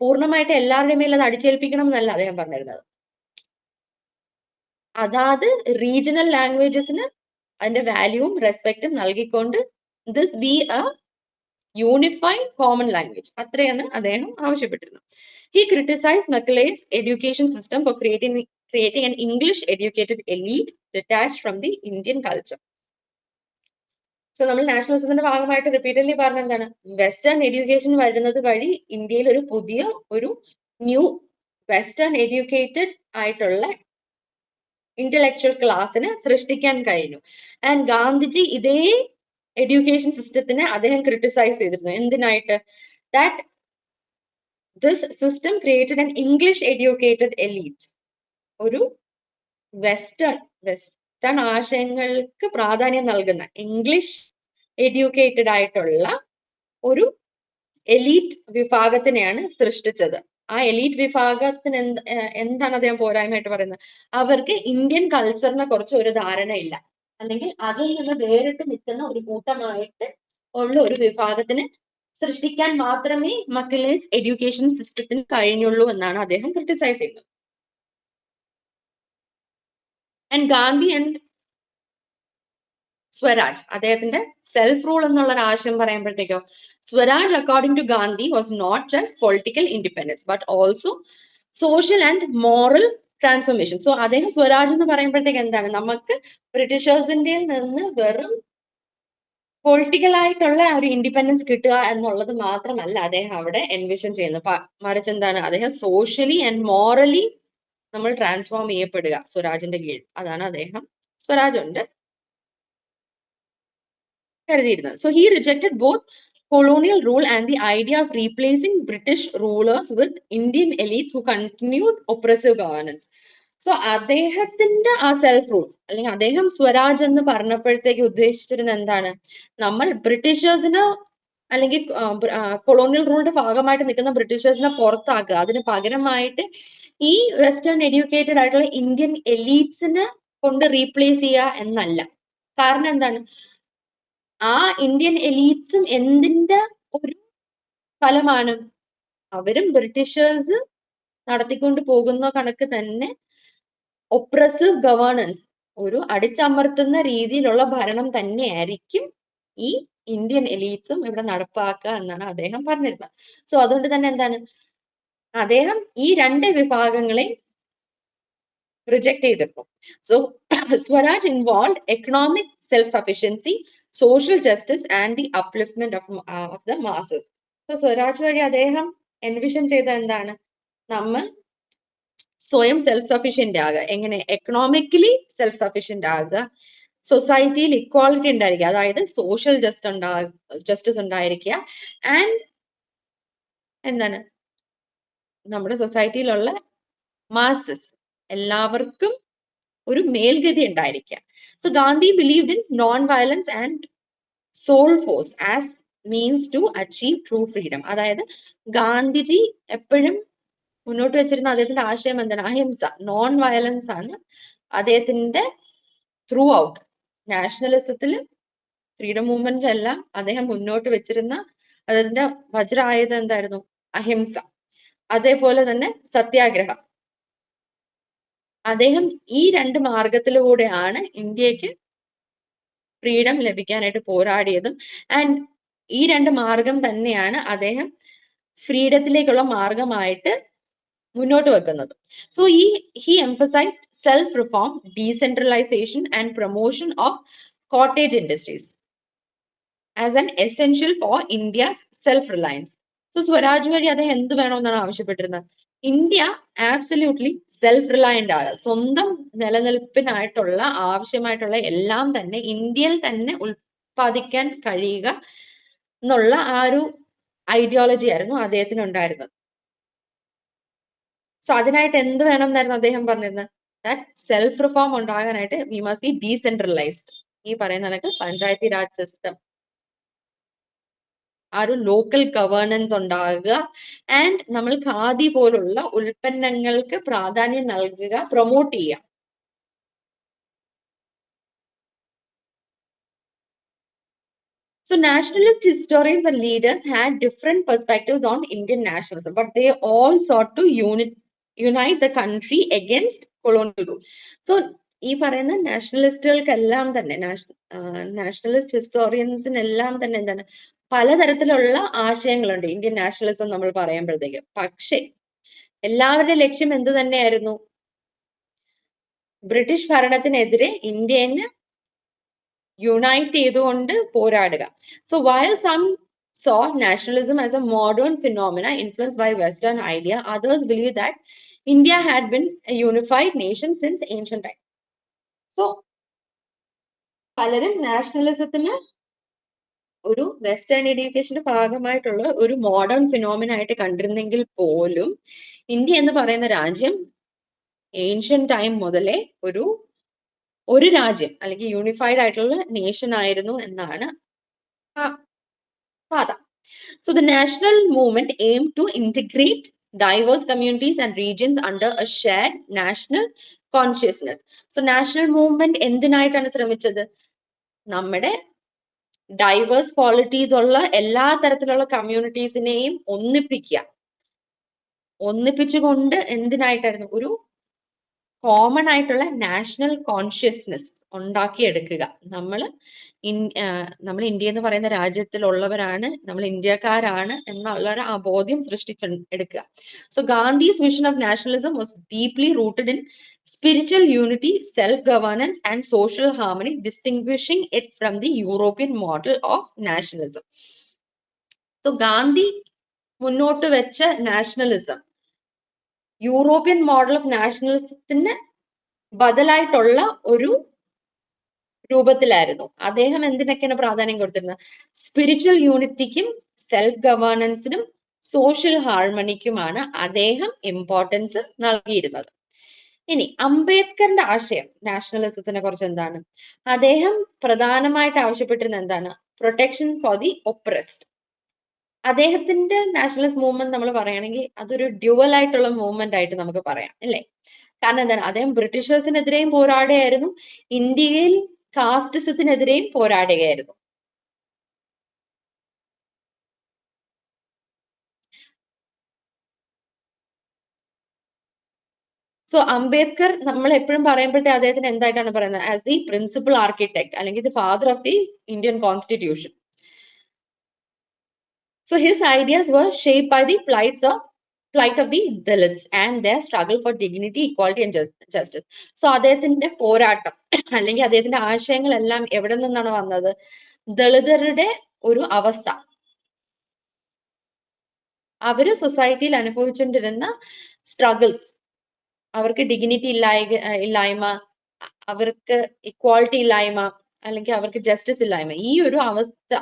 പൂർണ്ണമായിട്ട് എല്ലാവരുടെയും മേൽ അത് അടിച്ചേൽപ്പിക്കണം എന്നല്ല അദ്ദേഹം പറഞ്ഞിരുന്നത്. അതാത് റീജിയണൽ ലാംഗ്വേജസിന് അതിന്റെ വാല്യൂവും റെസ്പെക്റ്റും നൽകിക്കൊണ്ട് this B A unified common language, അത്രയാണ് അദ്ദേഹം ആവശ്യപ്പെട്ടിരുന്നത്. He criticized Macaulay's education system for creating an English-educated elite detached from the Indian culture. So നമ്മൾ നാഷണലിസത്തിന്റെ ഭാഗമായിട്ട് റിപ്പീറ്റഡ്ലി പറഞ്ഞ എന്താണ്? വെസ്റ്റേൺ എഡ്യൂക്കേഷൻ വരുന്നത് വഴി ഇന്ത്യയിൽ ഒരു പുതിയ ഒരു ന്യൂ വെസ്റ്റേൺ എഡ്യൂക്കേറ്റഡ് ആയിട്ടുള്ള ഇന്റലക്ച്വൽ ക്ലാസ്സിനെ സൃഷ്ടിക്കാൻ കഴിഞ്ഞു. ആൻഡ് ഗാന്ധിജി ഇതേ എഡ്യൂക്കേഷൻ സിസ്റ്റത്തിനെ അദ്ദേഹം ക്രിട്ടിസൈസ് ചെയ്തിരുന്നു. എന്തിനായിട്ട്? That this system created an English educated elite, ഒരു വെസ്റ്റേൺ ആശയങ്ങൾക്ക് പ്രാധാന്യം നൽകുന്ന ഇംഗ്ലീഷ് എഡ്യൂക്കേറ്റഡ് ആയിട്ടുള്ള ഒരു എലീറ്റ് വിഭാഗത്തിനെയാണ് സൃഷ്ടിച്ചത്. ആ എലീറ്റ് വിഭാഗത്തിന് എന്താണ് അദ്ദേഹം പോരായ്മയായിട്ട് പറയുന്നത്? അവർക്ക് ഇന്ത്യൻ കൾച്ചറിനെ കുറിച്ച് ഒരു ധാരണയില്ല. അല്ലെങ്കിൽ അതിൽ നിന്ന് വേറിട്ട് നിൽക്കുന്ന ഒരു കൂട്ടമായിട്ട് ഉള്ള ഒരു വിഭാഗത്തിന് സൃഷ്ടിക്കാൻ മാത്രമേ മക്കളേസ് എഡ്യൂക്കേഷൻ സിസ്റ്റത്തിന് കഴിഞ്ഞുള്ളൂ എന്നാണ് അദ്ദേഹം ക്രിട്ടിസൈസ് ചെയ്യുന്നത്. ആൻഡ് ഗാന്ധി ആൻഡ് സ്വരാജ്, അദ്ദേഹത്തിന്റെ സെൽഫ് റൂൾ എന്നുള്ള ഒരു ആശയം പറയുമ്പോഴത്തേക്കോ, swaraj according to Gandhi was not just political independence but also social and moral transformation. So അദ്ദേഹം സ്വരാജ് എന്ന് പറയുമ്പോഴത്തേക്ക് എന്താണ്, നമുക്ക് ബ്രിട്ടീഷേഴ്സിന്റെ നിന്ന് വെറും പൊളിറ്റിക്കൽ ആയിട്ടുള്ള ഒരു ഇൻഡിപെൻഡൻസ് കിട്ടുക എന്നുള്ളത് മാത്രമല്ല അദ്ദേഹം അവിടെ എൻവിഷൻ ചെയ്യുന്നത്. മറിച്ച് എന്താണ്, അദ്ദേഹം സോഷ്യലി ആൻഡ് മോറലി നമ്മൾ ട്രാൻസ്ഫോം ചെയ്യപ്പെടുക സ്വരാജിന്റെ കീഴിൽ. അതാണ് അദ്ദേഹം സ്വരാജ് ഉണ്ട് കരുതിയിരുന്നത്. So he rejected both colonial rule and the idea of replacing British rulers with Indian elites who continued oppressive governance. So അദ്ദേഹത്തിന്റെ ആ സെൽഫ് റൂൾ അല്ലെങ്കിൽ അദ്ദേഹം സ്വരാജ് എന്ന് പറഞ്ഞപ്പോഴത്തേക്ക് ഉദ്ദേശിച്ചിരുന്നത് എന്താണ്, നമ്മൾ ബ്രിട്ടീഷേഴ്സിന് അല്ലെങ്കിൽ കൊളോണിയൽ റൂളിന്റെ ഭാഗമായിട്ട് നിൽക്കുന്ന ബ്രിട്ടീഷേഴ്സിനെ പുറത്താക്കുക, അതിന് പകരമായിട്ട് ഈ വെസ്റ്റേൺ എഡ്യൂക്കേറ്റഡ് ആയിട്ടുള്ള ഇന്ത്യൻ എലീറ്റ്സിനെ കൊണ്ട് റീപ്ലേസ് ചെയ്യുക എന്നല്ല. കാരണം എന്താണ്, ആ ഇന്ത്യൻ എലീറ്റ്സും എന്തിന്റെ ഒരു ഫലമാണ്, അവരും ബ്രിട്ടീഷേഴ്സ് നടത്തിക്കൊണ്ട് പോകുന്ന കണക്ക് തന്നെ ഒപ്രസീവ് ഗവേണൻസ്, ഒരു അടിച്ചമർത്തുന്ന രീതിയിലുള്ള ഭരണം തന്നെയായിരിക്കും ഈ ഇന്ത്യൻ എലീറ്റ്സും ഇവിടെ നടപ്പാക്കുക എന്നാണ് അദ്ദേഹം പറഞ്ഞിരുന്നത്. സോ അതുകൊണ്ട് തന്നെ എന്താണ്, അദ്ദേഹം ഈ രണ്ട് വിഭാഗങ്ങളെ റിജക്ട് ചെയ്തിരുന്നു. So Swaraj involve economic self sufficiency, social justice and the upliftment of the masses. So Swaraj വഴി അദ്ദേഹം എൻവിഷൻ ചെയ്ത എന്താണ്, നമ്മൾ സ്വയം സെൽഫ് സഫിഷ്യന്റ് ആകുക. എങ്ങനെ? എക്കണോമിക്കലി സെൽഫ് സഫിഷ്യന്റ് ആകുക, സൊസൈറ്റിയിൽ ഇക്വാളിറ്റി ഉണ്ടായിരിക്കുക, അതായത് സോഷ്യൽ ജസ്റ്റിസ് ഉണ്ടായിരിക്കുക, ആൻഡ് എന്താണ്, നമ്മുടെ സൊസൈറ്റിയിലുള്ള മാസസ് എല്ലാവർക്കും ഒരു മേൽഗതി ഉണ്ടായിരിക്കുക. So Gandhi believed in non violence and soul force as means to achieve true freedom. അതായത് ഗാന്ധിജി എപ്പോഴും മുന്നോട്ട് വെച്ചിരുന്ന അദ്ദേഹത്തിന്റെ ആശയം എന്താണ്, അഹിംസ, നോൺ വയലൻസ് ആണ് അദ്ദേഹത്തിന്റെ ത്രൂ ഔട്ട്. നാഷണലിസത്തില്, ഫ്രീഡം മൂവ്മെന്റിലെല്ലാം അദ്ദേഹം മുന്നോട്ട് വെച്ചിരുന്ന അദ്ദേഹത്തിന്റെ വജ്രായുധം എന്തായിരുന്നു, അഹിംസ. അതേപോലെ തന്നെ സത്യാഗ്രഹം. അദ്ദേഹം ഈ രണ്ട് മാർഗത്തിലൂടെയാണ് ഇന്ത്യക്ക് ഫ്രീഡം ലഭിക്കാനായിട്ട് പോരാടിയതും. ആൻഡ് ഈ രണ്ട് മാർഗം തന്നെയാണ് അദ്ദേഹം ഫ്രീഡത്തിലേക്കുള്ള മാർഗമായിട്ട് മുന്നോട്ട് വെക്കുന്നത്. So he emphasized self-reform, decentralization and promotion of cottage industries as an essential for India's self-reliance. So Swaraj വഴി അദ്ദേഹം എന്ത് വേണമെന്നാണ് ആവശ്യപ്പെട്ടിരുന്നത്, ഇന്ത്യ ആബ്സല്യൂട്ട്ലി സെൽഫ് റിലയന്റ് ആകുക, സ്വന്തം നിലനിൽപ്പിനായിട്ടുള്ള ആവശ്യമായിട്ടുള്ള എല്ലാം തന്നെ ഇന്ത്യയിൽ തന്നെ ഉൽപ്പാദിക്കാൻ കഴിയുക എന്നുള്ള ആ ഒരു ഐഡിയോളജി ആയിരുന്നു അദ്ദേഹത്തിന് ഉണ്ടായിരുന്നത്. സോ അതിനായിട്ട് എന്ത് വേണം എന്നായിരുന്നു അദ്ദേഹം പറഞ്ഞിരുന്നത്, ദാറ്റ് സെൽഫ് റിഫോം ഉണ്ടാകാനായിട്ട് വി മസ്റ്റ് ബി ഡീസെൻട്രലൈസ്ഡ്. ഈ പറയുന്ന കണക്ക് പഞ്ചായത്തി രാജ് സിസ്റ്റം, ആ ഒരു ലോക്കൽ ഗവേണൻസ് ഉണ്ടാകുക, ആൻഡ് നമ്മൾ ഖാദി പോലുള്ള ഉൽപ്പന്നങ്ങൾക്ക് പ്രാധാന്യം നൽകുക, പ്രൊമോട്ട് ചെയ്യുക. So nationalist historians and leaders had different perspectives on Indian nationalism, but they all sought to unite the country against colonial rule. So ഈ പറയുന്ന നാഷണലിസ്റ്റുകൾക്കെല്ലാം തന്നെ, നാഷണലിസ്റ്റ് ഹിസ്റ്റോറിയൻസിനെല്ലാം തന്നെ എന്താണ്, പലതരത്തിലുള്ള ആശയങ്ങളുണ്ട് ഇന്ത്യൻ നാഷണലിസം നമ്മൾ പറയുമ്പോഴത്തേക്ക്. പക്ഷെ എല്ലാവരുടെ ലക്ഷ്യം എന്ത് തന്നെയായിരുന്നു, ബ്രിട്ടീഷ് ഭരണത്തിനെതിരെ ഇന്ത്യനെ യുണൈറ്റ് ചെയ്തുകൊണ്ട് പോരാടുക. So while some saw nationalism as a modern phenomena influenced by Western idea, others believe that India had been a unified nation since ancient time. So പലരും നാഷണലിസത്തിന് ഒരു വെസ്റ്റേൺ എഡ്യൂക്കേഷന്റെ ഭാഗമായിട്ടുള്ള ഒരു മോഡേൺ ഫിനോമിന ആയിട്ട് കണ്ടിരുന്നെങ്കിൽ പോലും India എന്ന് പറയുന്ന രാജ്യം ഏൻഷ്യൻ ടൈം മുതലേ ഒരു രാജ്യം അല്ലെങ്കിൽ യൂണിഫൈഡ് ആയിട്ടുള്ള നേഷൻ ആയിരുന്നു എന്നാണ് വാദം. So the national movement aim to integrate diverse communities and regions under a shared national consciousness. So national movement എന്തിനായിട്ടാണ് ശ്രമിച്ചത്? നമ്മുടെ ഡൈവേഴ്സ് ക്വാളിറ്റീസ് ഉള്ള എല്ലാ തരത്തിലുള്ള കമ്മ്യൂണിറ്റീസിനെയും ഒന്നിപ്പിച്ചുകൊണ്ട് എന്തിനായിട്ടായിരുന്നു? ഒരു കോമൺ ആയിട്ടുള്ള നാഷണൽ കോൺഷ്യസ്നെസ് ഉണ്ടാക്കിയെടുക്കുക. നമ്മൾ ഇന്ത്യ എന്ന് പറയുന്ന രാജ്യത്തിലുള്ളവരാണ്, നമ്മൾ ഇന്ത്യക്കാരാണ് എന്നുള്ള ആ ബോധ്യം സൃഷ്ടിച്ചെടുക്കുക. So Gandhi's vision of nationalism was deeply rooted in spiritual unity, self-governance and social harmony, distinguishing it from the European model of nationalism. So Gandhi മുന്നോട്ട് വെച്ച നാഷണലിസം യൂറോപ്യൻ മോഡൽ ഓഫ് നാഷണലിസത്തിന് ബദലായിട്ടുള്ള ഒരു രൂപത്തിലായിരുന്നു. അദ്ദേഹം എന്തിനൊക്കെയാണ് പ്രാധാന്യം കൊടുത്തിരുന്നത്? സ്പിരിച്വൽ യൂണിറ്റിക്കും സെൽഫ് ഗവേണൻസിനും സോഷ്യൽ ഹാർമണിക്കുമാണ് അദ്ദേഹം importance നൽകിയിരുന്നത്. ഇനി അംബേദ്കറിന്റെ ആശയം നാഷണലിസത്തിനെ കുറിച്ച് എന്താണ്? അദ്ദേഹം പ്രധാനമായിട്ട് ആവശ്യപ്പെട്ടിരുന്നത് എന്താണ്? Protection for the oppressed. അദ്ദേഹത്തിന്റെ നാഷണലിസ്റ്റ് മൂവ്മെന്റ് നമ്മൾ പറയുകയാണെങ്കിൽ അതൊരു ഡ്യുവൽ ആയിട്ടുള്ള മൂവ്മെന്റ് ആയിട്ട് നമുക്ക് പറയാം, അല്ലേ? കാരണം എന്താണ്? അദ്ദേഹം ബ്രിട്ടീഷേഴ്സിനെതിരെയും പോരാടുകയായിരുന്നു, ഇന്ത്യയിൽ കാസ്റ്റിസത്തിനെതിരെയും പോരാടുകയായിരുന്നു. സോ അംബേദ്കർ നമ്മൾ എപ്പോഴും പറയുമ്പോഴത്തെ അദ്ദേഹത്തിന് എന്തായിട്ടാണ് പറയുന്നത്? ആസ് ദി പ്രിൻസിപ്പൽ ആർക്കിടെക്ട് അല്ലെങ്കിൽ the father of the Indian constitution. So his ideas were shaped by the plight of the Dalits and their struggle for dignity, equality and justice. So അദ്ദേഹത്തിന്റെ പോരാട്ടം അല്ലെങ്കിൽ അദ്ദേഹത്തിന്റെ ആശയങ്ങളെല്ലാം എവിടെ നിന്നാണ് വന്നത്? ദളിതരുടെ ഒരു അവസ്ഥ, അവര് സൊസൈറ്റിയിൽ അനുഭവിച്ചുകൊണ്ടിരുന്ന സ്ട്രഗിൾസ്, അവർക്ക് ഡിഗ്നിറ്റി ഇല്ലായ്മ, അവർക്ക് ഇക്വാളിറ്റി ഇല്ലായ്മ, അല്ലെങ്കിൽ അവർക്ക് ജസ്റ്റിസ് ഇല്ലായ്മ, ഈ ഒരു അവസ്ഥ,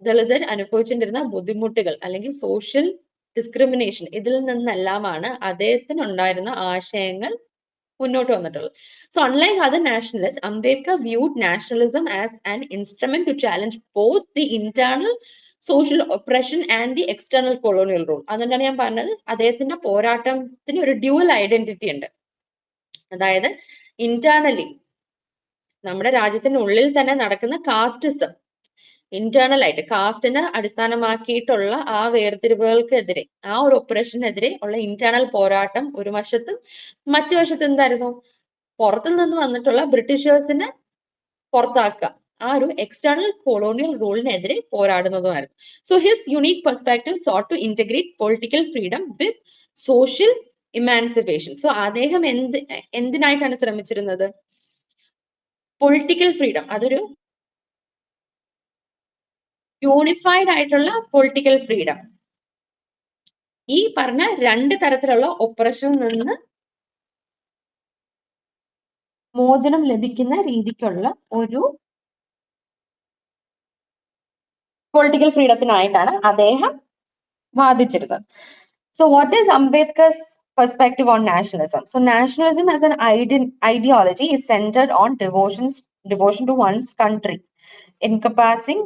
ദളിതർ അനുഭവിച്ചുകൊണ്ടിരുന്ന ബുദ്ധിമുട്ടുകൾ അല്ലെങ്കിൽ സോഷ്യൽ ഡിസ്ക്രിമിനേഷൻ, ഇതിൽ നിന്നെല്ലാമാണ് അദ്ദേഹത്തിന് ഉണ്ടായിരുന്ന ആശയങ്ങൾ മുന്നോട്ട് വന്നിട്ടുള്ളത്. So unlike other nationalist, Ambedkar viewed nationalism as an instrument to challenge both the internal social oppression and the external colonial rule. അതുകൊണ്ടാണ് ഞാൻ പറഞ്ഞത് അദ്ദേഹത്തിന്റെ പോരാട്ടത്തിന് ഒരു ഡ്യുവൽ ഐഡന്റിറ്റി ഉണ്ട്. അതായത് ഇന്റേണലി നമ്മുടെ രാജ്യത്തിനുള്ളിൽ തന്നെ നടക്കുന്ന കാസ്റ്റിസം, ഇന്റേണൽ ആയിട്ട് കാസ്റ്റിനെ അടിസ്ഥാനമാക്കിയിട്ടുള്ള ആ വേർതിരിവുകൾക്കെതിരെ, ആ ഒരു ഒപ്പറേഷനെതിരെ ഉള്ള ഇന്റേണൽ പോരാട്ടം ഒരു വശത്തും, മറ്റു വശത്ത് എന്തായിരുന്നു? പുറത്തു നിന്ന് വന്നിട്ടുള്ള ബ്രിട്ടീഷേഴ്സിനെ പുറത്താക്കുക, ആ ഒരു എക്സ്റ്റേണൽ കൊളോണിയൽ റൂളിനെതിരെ പോരാടുന്നതുമായിരുന്നു. So his unique perspective sought to integrate political freedom with social emancipation. So അദ്ദേഹം എന്തിനായിട്ടാണ് ശ്രമിച്ചിരുന്നത്? പൊളിറ്റിക്കൽ ഫ്രീഡം, അതൊരു യൂണിഫൈഡ് ആയിട്ടുള്ള പൊളിറ്റിക്കൽ ഫ്രീഡം, ഈ പറഞ്ഞ രണ്ട് തരത്തിലുള്ള ഒപ്പറേഷനിൽ നിന്ന് മോചനം ലഭിക്കുന്ന രീതിക്കുള്ള ഒരു പൊളിറ്റിക്കൽ ഫ്രീഡത്തിനായിട്ടാണ് അദ്ദേഹം വാദിച്ചിരുന്നത്. So what is Ambedkar's perspective on nationalism? So nationalism as an ideology is centered on devotion to one's country, encompassing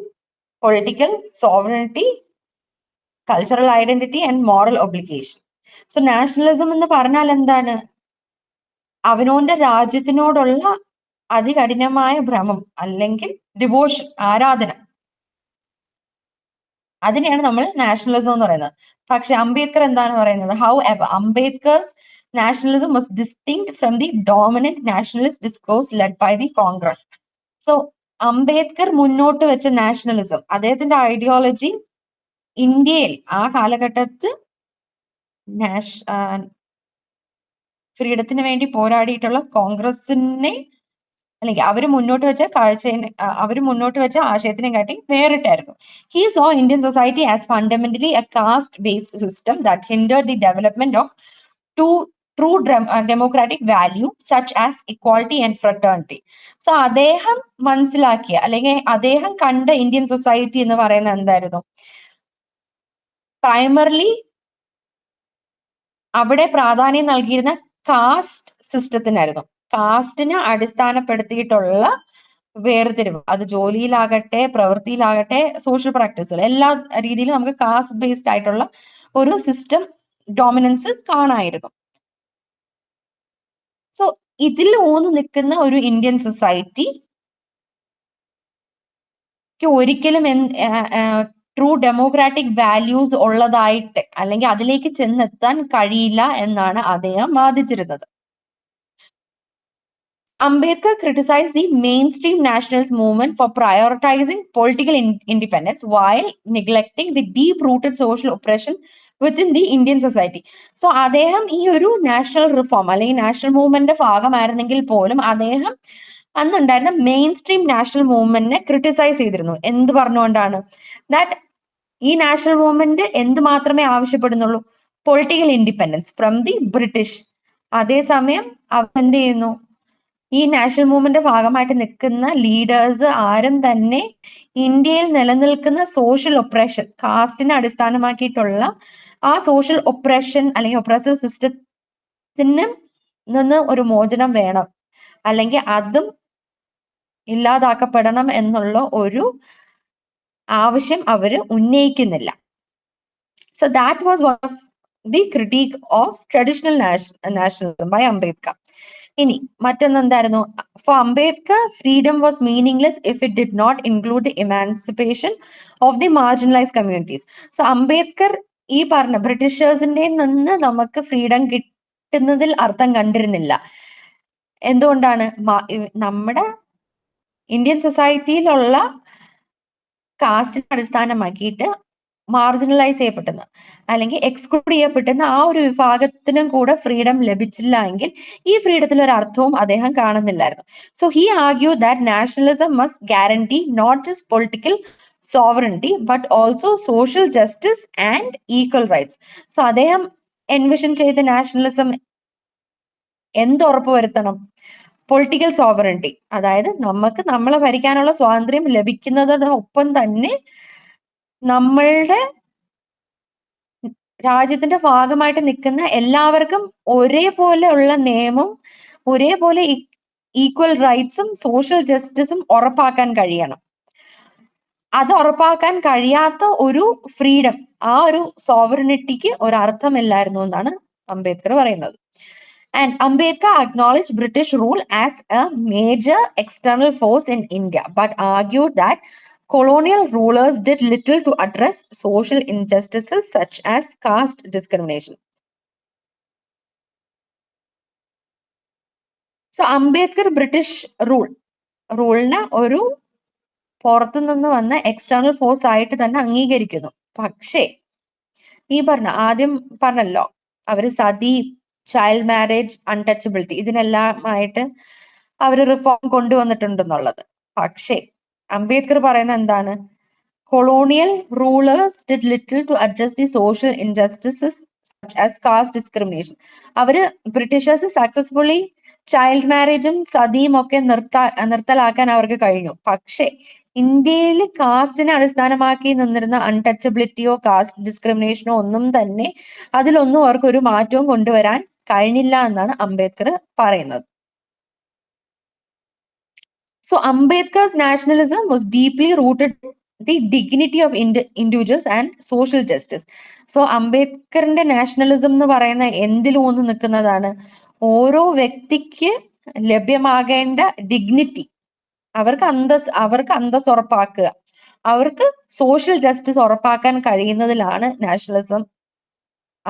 political sovereignty, cultural identity and moral obligation. So nationalism എന്ന് പറഞ്ഞാൽ എന്താണ്? അവനവന്റെ രാജ്യത്തിനോടുള്ള അതികഠിനമായ ഭ്രമം അല്ലെങ്കിൽ ഡിവോഷൻ, ആരാധന, അതിനെയാണ് നമ്മൾ നാഷണലിസം എന്ന് പറയുന്നത്. പക്ഷെ അംബേദ്കർ എന്താണ് പറയുന്നത്? However Ambedkar's nationalism was distinct from the dominant nationalist discourse led by the Congress. So Ambedkar മുന്നോട്ട് വെച്ച നാഷണലിസം, അദ്ദേഹത്തിന്റെ ഐഡിയോളജി ഇന്ത്യയിൽ ആ കാലഘട്ടത്ത് ഫ്രീഡത്തിന് വേണ്ടി പോരാടിയിട്ടുള്ള കോൺഗ്രസിനെ അല്ലെങ്കിൽ അവര് മുന്നോട്ട് വെച്ച ആശയത്തിനെ കാട്ടി വേറിട്ടായിരുന്നു. He saw Indian society as fundamentally a caste based system that hindered the development of true democratic value such as equality and fraternity. So അദ്ദേഹം മനസ്സിലാക്കിയ അല്ലെങ്കിൽ അദ്ദേഹം കണ്ട ഇന്ത്യൻ സൊസൈറ്റി എന്ന് പറയുന്നത് എന്തായിരുന്നു? പ്രൈമറിലി അവിടെ പ്രാധാന്യം നൽകിയിരുന്ന കാസ്റ്റ് സിസ്റ്റത്തിനായിരുന്നു. കാസ്റ്റിനെ അടിസ്ഥാനപ്പെടുത്തിയിട്ടുള്ള വേർതിരിവ്, അത് ജോലിയിലാകട്ടെ, പ്രവൃത്തിയിലാകട്ടെ, സോഷ്യൽ പ്രാക്ടീസുകൾ, എല്ലാ രീതിയിലും നമുക്ക് കാസ്റ്റ് ബേസ്ഡ് ആയിട്ടുള്ള ഒരു സിസ്റ്റം ഡോമിനൻസ് കാണായിരുന്നു. സോ ഇതിൽ ഊന്ന് നിൽക്കുന്ന ഒരു ഇന്ത്യൻ സൊസൈറ്റി ഒരിക്കലും ട്രൂ ഡെമോക്രാറ്റിക് വാല്യൂസ് ഉള്ളതായിട്ട് അല്ലെങ്കിൽ അതിലേക്ക് ചെന്നെത്താൻ കഴിയില്ല എന്നാണ് അദ്ദേഹം വാദിച്ചിരുന്നത്. Ambedkar criticized the mainstream nationalist movement for prioritizing political independence while neglecting the deep-rooted social oppression within the Indian society. So, അദ്ദേഹം ഈ ഒരു നാഷണൽ റിഫോം അല്ലെങ്കിൽ നാഷണൽ മൂവ്മെന്റിന്റെ ഭാഗമായിരുന്നെങ്കിൽ പോലും അദ്ദേഹം അന്നുണ്ടായിരുന്ന മെയിൻ സ്ട്രീം നാഷണൽ മൂവ്മെന്റിനെ ക്രിട്ടിസൈസ് ചെയ്തിരുന്നു. എന്ത് പറഞ്ഞുകൊണ്ടാണ്? ദാറ്റ് ഈ നാഷണൽ മൂവ്മെന്റ് എന്ത് മാത്രമേ ആവശ്യപ്പെടുന്നുള്ളൂ? Political independence from the British. അതേസമയം അവർ എന്ത് ചെയ്യുന്നു? ഈ നാഷണൽ മൂവ്മെന്റ് ഭാഗമായിട്ട് നിൽക്കുന്ന ലീഡേഴ്സ് ആരും തന്നെ ഇന്ത്യയിൽ നിലനിൽക്കുന്ന സോഷ്യൽ ഒപ്രഷൻ, കാസ്റ്റിനെ അടിസ്ഥാനമാക്കിയിട്ടുള്ള ആ സോഷ്യൽ ഒപ്രഷൻ അല്ലെങ്കിൽ ഒപ്രസീവ് സിസ്റ്റത്തിന് നിന്ന് ഒരു മോചനം വേണം, അല്ലെങ്കിൽ അതും ഇല്ലാതാക്കപ്പെടണം എന്നുള്ള ഒരു ആവശ്യം അവര് ഉന്നയിക്കുന്നില്ല. So that was one of the critique of traditional nationalism by Ambedkar. ഇനി മറ്റൊന്നെന്തായിരുന്നു? For Ambedkar, freedom was meaningless if it did not include the emancipation of the marginalized communities. So Ambedkar ഈ പറഞ്ഞ ബ്രിട്ടീഷേഴ്സിന്റെ നിന്ന് നമുക്ക് ഫ്രീഡം കിട്ടുന്നതിൽ അർത്ഥം കണ്ടിരുന്നില്ല. എന്തുകൊണ്ടാണ്? നമ്മുടെ ഇന്ത്യൻ സൊസൈറ്റിയിലുള്ള കാസ്റ്റിനെ അടിസ്ഥാനമാക്കിയിട്ട് മാർജിനലൈസ് ചെയ്യപ്പെടുന്ന അല്ലെങ്കിൽ എക്സ്ക്ലൂഡ് ചെയ്യപ്പെടുന്ന ആ ഒരു വിഭാഗത്തിനും കൂടെ ഫ്രീഡം ലഭിച്ചില്ല എങ്കിൽ ഈ ഫ്രീഡത്തിൽ ഒരു അർത്ഥവും അദ്ദേഹം കാണുന്നില്ലായിരുന്നു. So he argue that nationalism must guarantee not just political sovereignty but also social justice and equal rights. So അദ്ദേഹം എൻവിഷൻ ചെയ്ത നാഷണലിസം എന്തുറപ്പ് വരുത്തണം? പൊളിറ്റിക്കൽ സോവറിറ്റി, അതായത് നമുക്ക് നമ്മളെ ഭരിക്കാനുള്ള സ്വാതന്ത്ര്യം ലഭിക്കുന്നതോടൊപ്പം തന്നെ നമ്മളുടെ രാജ്യത്തിന്റെ ഭാഗമായിട്ട് നിൽക്കുന്ന എല്ലാവർക്കും ഒരേപോലെ ഉള്ള നിയമം, ഒരേപോലെ ഈക്വൽ റൈറ്റ്സും സോഷ്യൽ ജസ്റ്റിസും ഉറപ്പാക്കാൻ കഴിയണം. അത് ഉറപ്പാക്കാൻ കഴിയാത്ത ഒരു ഫ്രീഡം, ആ ഒരു സോവറിനിറ്റിക്ക് ഒരു അർത്ഥമില്ലായിരുന്നു എന്നാണ് അംബേദ്കർ പറയുന്നത്. And Ambedkar acknowledged British rule as a major external force in India, but argued that colonial rulers did little to address social injustices such as caste discrimination. So Ambedkar British റൂളിനെ ഒരു പുറത്തു നിന്ന് വന്ന external force ആയിട്ട് തന്നെ അംഗീകരിക്കുന്നു. പക്ഷേ ഈ ആദ്യം പറഞ്ഞല്ലോ അവര് സതി, ചൈൽഡ് മാരേജ്, അൺടച്ചബിലിറ്റി ഇതിനെല്ലാമായിട്ട് അവർ റിഫോം കൊണ്ടുവന്നിട്ടുണ്ടെന്നുള്ളത്. പക്ഷേ അംബേദ്കർ പറയുന്നത് എന്താണ്? Colonial rulers did little to address the social injustices such as caste discrimination. അവര് ബ്രിട്ടീഷേഴ്സ് സക്സസ്ഫുള്ളി ചൈൽഡ് മാരേജും സതിയും ഒക്കെ നിർത്തലാക്കാൻ അവർക്ക് കഴിഞ്ഞു. പക്ഷേ ഇന്ത്യയിൽ കാസ്റ്റിനെ അടിസ്ഥാനമാക്കി നിന്നിരുന്ന അൺടച്ചബിലിറ്റിയോ കാസ്റ്റ് ഡിസ്ക്രിമിനേഷനോ ഒന്നും തന്നെ അതിലൊന്നും അവർക്ക് ഒരു മാറ്റവും കൊണ്ടുവരാൻ കഴിഞ്ഞില്ല എന്നാണ് അംബേദ്കർ പറയുന്നത്. So Ambedkar's nationalism was deeply rooted in the dignity of individuals and social justice. So അംബേദ്കറിന്റെ നാഷണലിസം എന്ന് പറയുന്ന എന്തിലൂന്ന് നിൽക്കുന്നതാണ്? ഓരോ വ്യക്തിക്ക് ലഭ്യമാകേണ്ട ഡിഗ്നിറ്റി, അവർക്ക് അന്തസ് ഉറപ്പാക്കുക, അവർക്ക് സോഷ്യൽ ജസ്റ്റിസ് ഉറപ്പാക്കാൻ കഴിയുന്നതിലാണ് നാഷണലിസം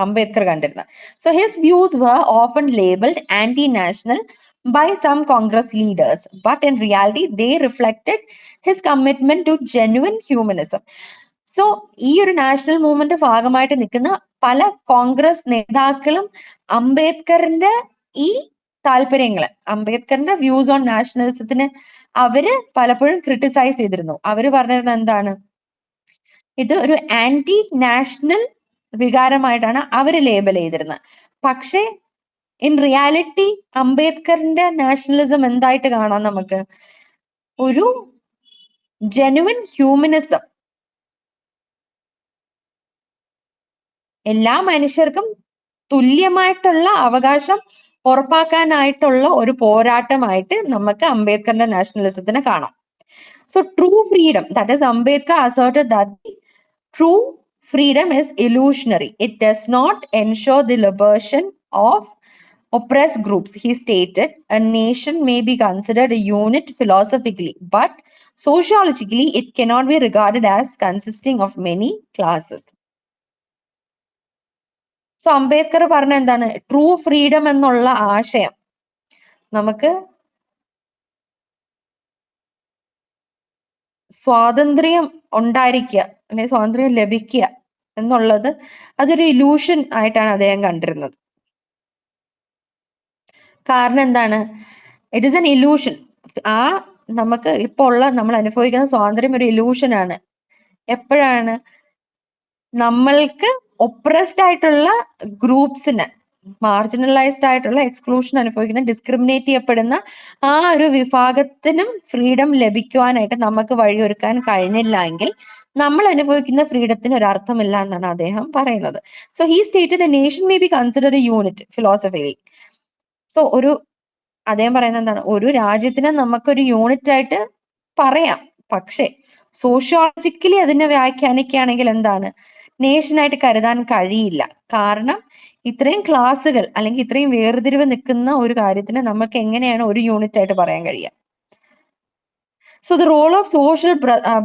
അംബേദ്കർ കണ്ടിരുന്നത്. So his views were often labeled anti-national by some Congress leaders, but in reality they reflected his commitment to genuine humanism. So ഈ ഒരു നാഷണൽ മൂവ്മെന്റ് ഭാഗമായിട്ട് നിൽക്കുന്ന പല കോൺഗ്രസ് നേതാക്കളും അംബേദ്കറിന്റെ ഈ താല്പര്യങ്ങള്, അംബേദ്കറിന്റെ വ്യൂസ് ഓൺ നാഷണലിസത്തിന് അവര് പലപ്പോഴും ക്രിട്ടിസൈസ് ചെയ്തിരുന്നു. അവര് പറഞ്ഞിരുന്നത് എന്താണ്? ഇത് ഒരു ആന്റി നാഷണൽ വികാരമായിട്ടാണ് അവര് ലേബൽ ചെയ്തിരുന്നത്. പക്ഷേ ഇൻ റിയാലിറ്റി അംബേദ്കറിന്റെ നാഷണലിസം എന്തായിട്ട് കാണാം നമുക്ക്? ഒരു ജെനുവിൻ ഹ്യൂമനിസം. എല്ലാ മനുഷ്യർക്കും തുല്യമായിട്ടുള്ള അവകാശം ഉറപ്പാക്കാനായിട്ടുള്ള ഒരു പോരാട്ടമായിട്ട് നമുക്ക് അംബേദ്കറിന്റെ നാഷണലിസത്തിനെ കാണാം. So true freedom, that is Ambedkar asserted that true freedom is illusionary. It does not ensure the liberation of oppressed groups, he stated, a nation may be considered a unit philosophically, but sociologically it cannot be regarded as consisting of many classes. So Ambedkar പറഞ്ഞ എന്താണ്, true freedom എന്നുള്ള ആശയം നമുക്ക് സ്വാതന്ത്ര്യം ഉണ്ടായിരിക്കുക അല്ലെങ്കിൽ സ്വാതന്ത്ര്യം ലഭിക്കുക എന്നുള്ളത് അതൊരു ഇലൂഷൻ ആയിട്ടാണ് അദ്ദേഹം കണ്ടിരുന്നത്. കാരണം എന്താണ്, ഇറ്റ് ഈസ് എൻ ഇലൂഷൻ. ആ നമുക്ക് ഇപ്പോൾ ഉള്ള നമ്മൾ അനുഭവിക്കുന്ന സ്വാതന്ത്ര്യം ഒരു ഇലൂഷനാണ്. എപ്പോഴാണ് നമ്മൾക്ക് ഒപ്രസ്ഡ് ആയിട്ടുള്ള ഗ്രൂപ്പ്സിന്, മാർജിനലൈസ്ഡ് ആയിട്ടുള്ള എക്സ്ക്ലൂഷൻ അനുഭവിക്കുന്ന, ഡിസ്ക്രിമിനേറ്റ് ചെയ്യപ്പെടുന്ന ആ ഒരു വിഭാഗത്തിനും ഫ്രീഡം ലഭിക്കുവാനായിട്ട് നമുക്ക് വഴിയൊരുക്കാൻ കഴിഞ്ഞില്ല എങ്കിൽ നമ്മൾ അനുഭവിക്കുന്ന ഫ്രീഡത്തിന് ഒരു അർത്ഥമില്ല എന്നാണ് അദ്ദേഹം പറയുന്നത്. So he stated a nation may be considered a unit philosophically. So അദ്ദേഹം പറയുന്നത് എന്താണ്, ഒരു രാജ്യത്തിനെ നമുക്കൊരു യൂണിറ്റ് ആയിട്ട് പറയാം, പക്ഷേ സോഷ്യോളജിക്കലി അതിനെ വ്യാഖ്യാനിക്കുകയാണെങ്കിൽ എന്താണ്, നേഷനായിട്ട് കരുതാൻ കഴിയില്ല. കാരണം ഇത്രയും ക്ലാസ്സുകൾ അല്ലെങ്കിൽ ഇത്രയും വേർതിരിവ് നിൽക്കുന്ന ഒരു കാര്യത്തിന് നമുക്ക് എങ്ങനെയാണ് ഒരു യൂണിറ്റ് ആയിട്ട് പറയാൻ കഴിയുക? So the role of social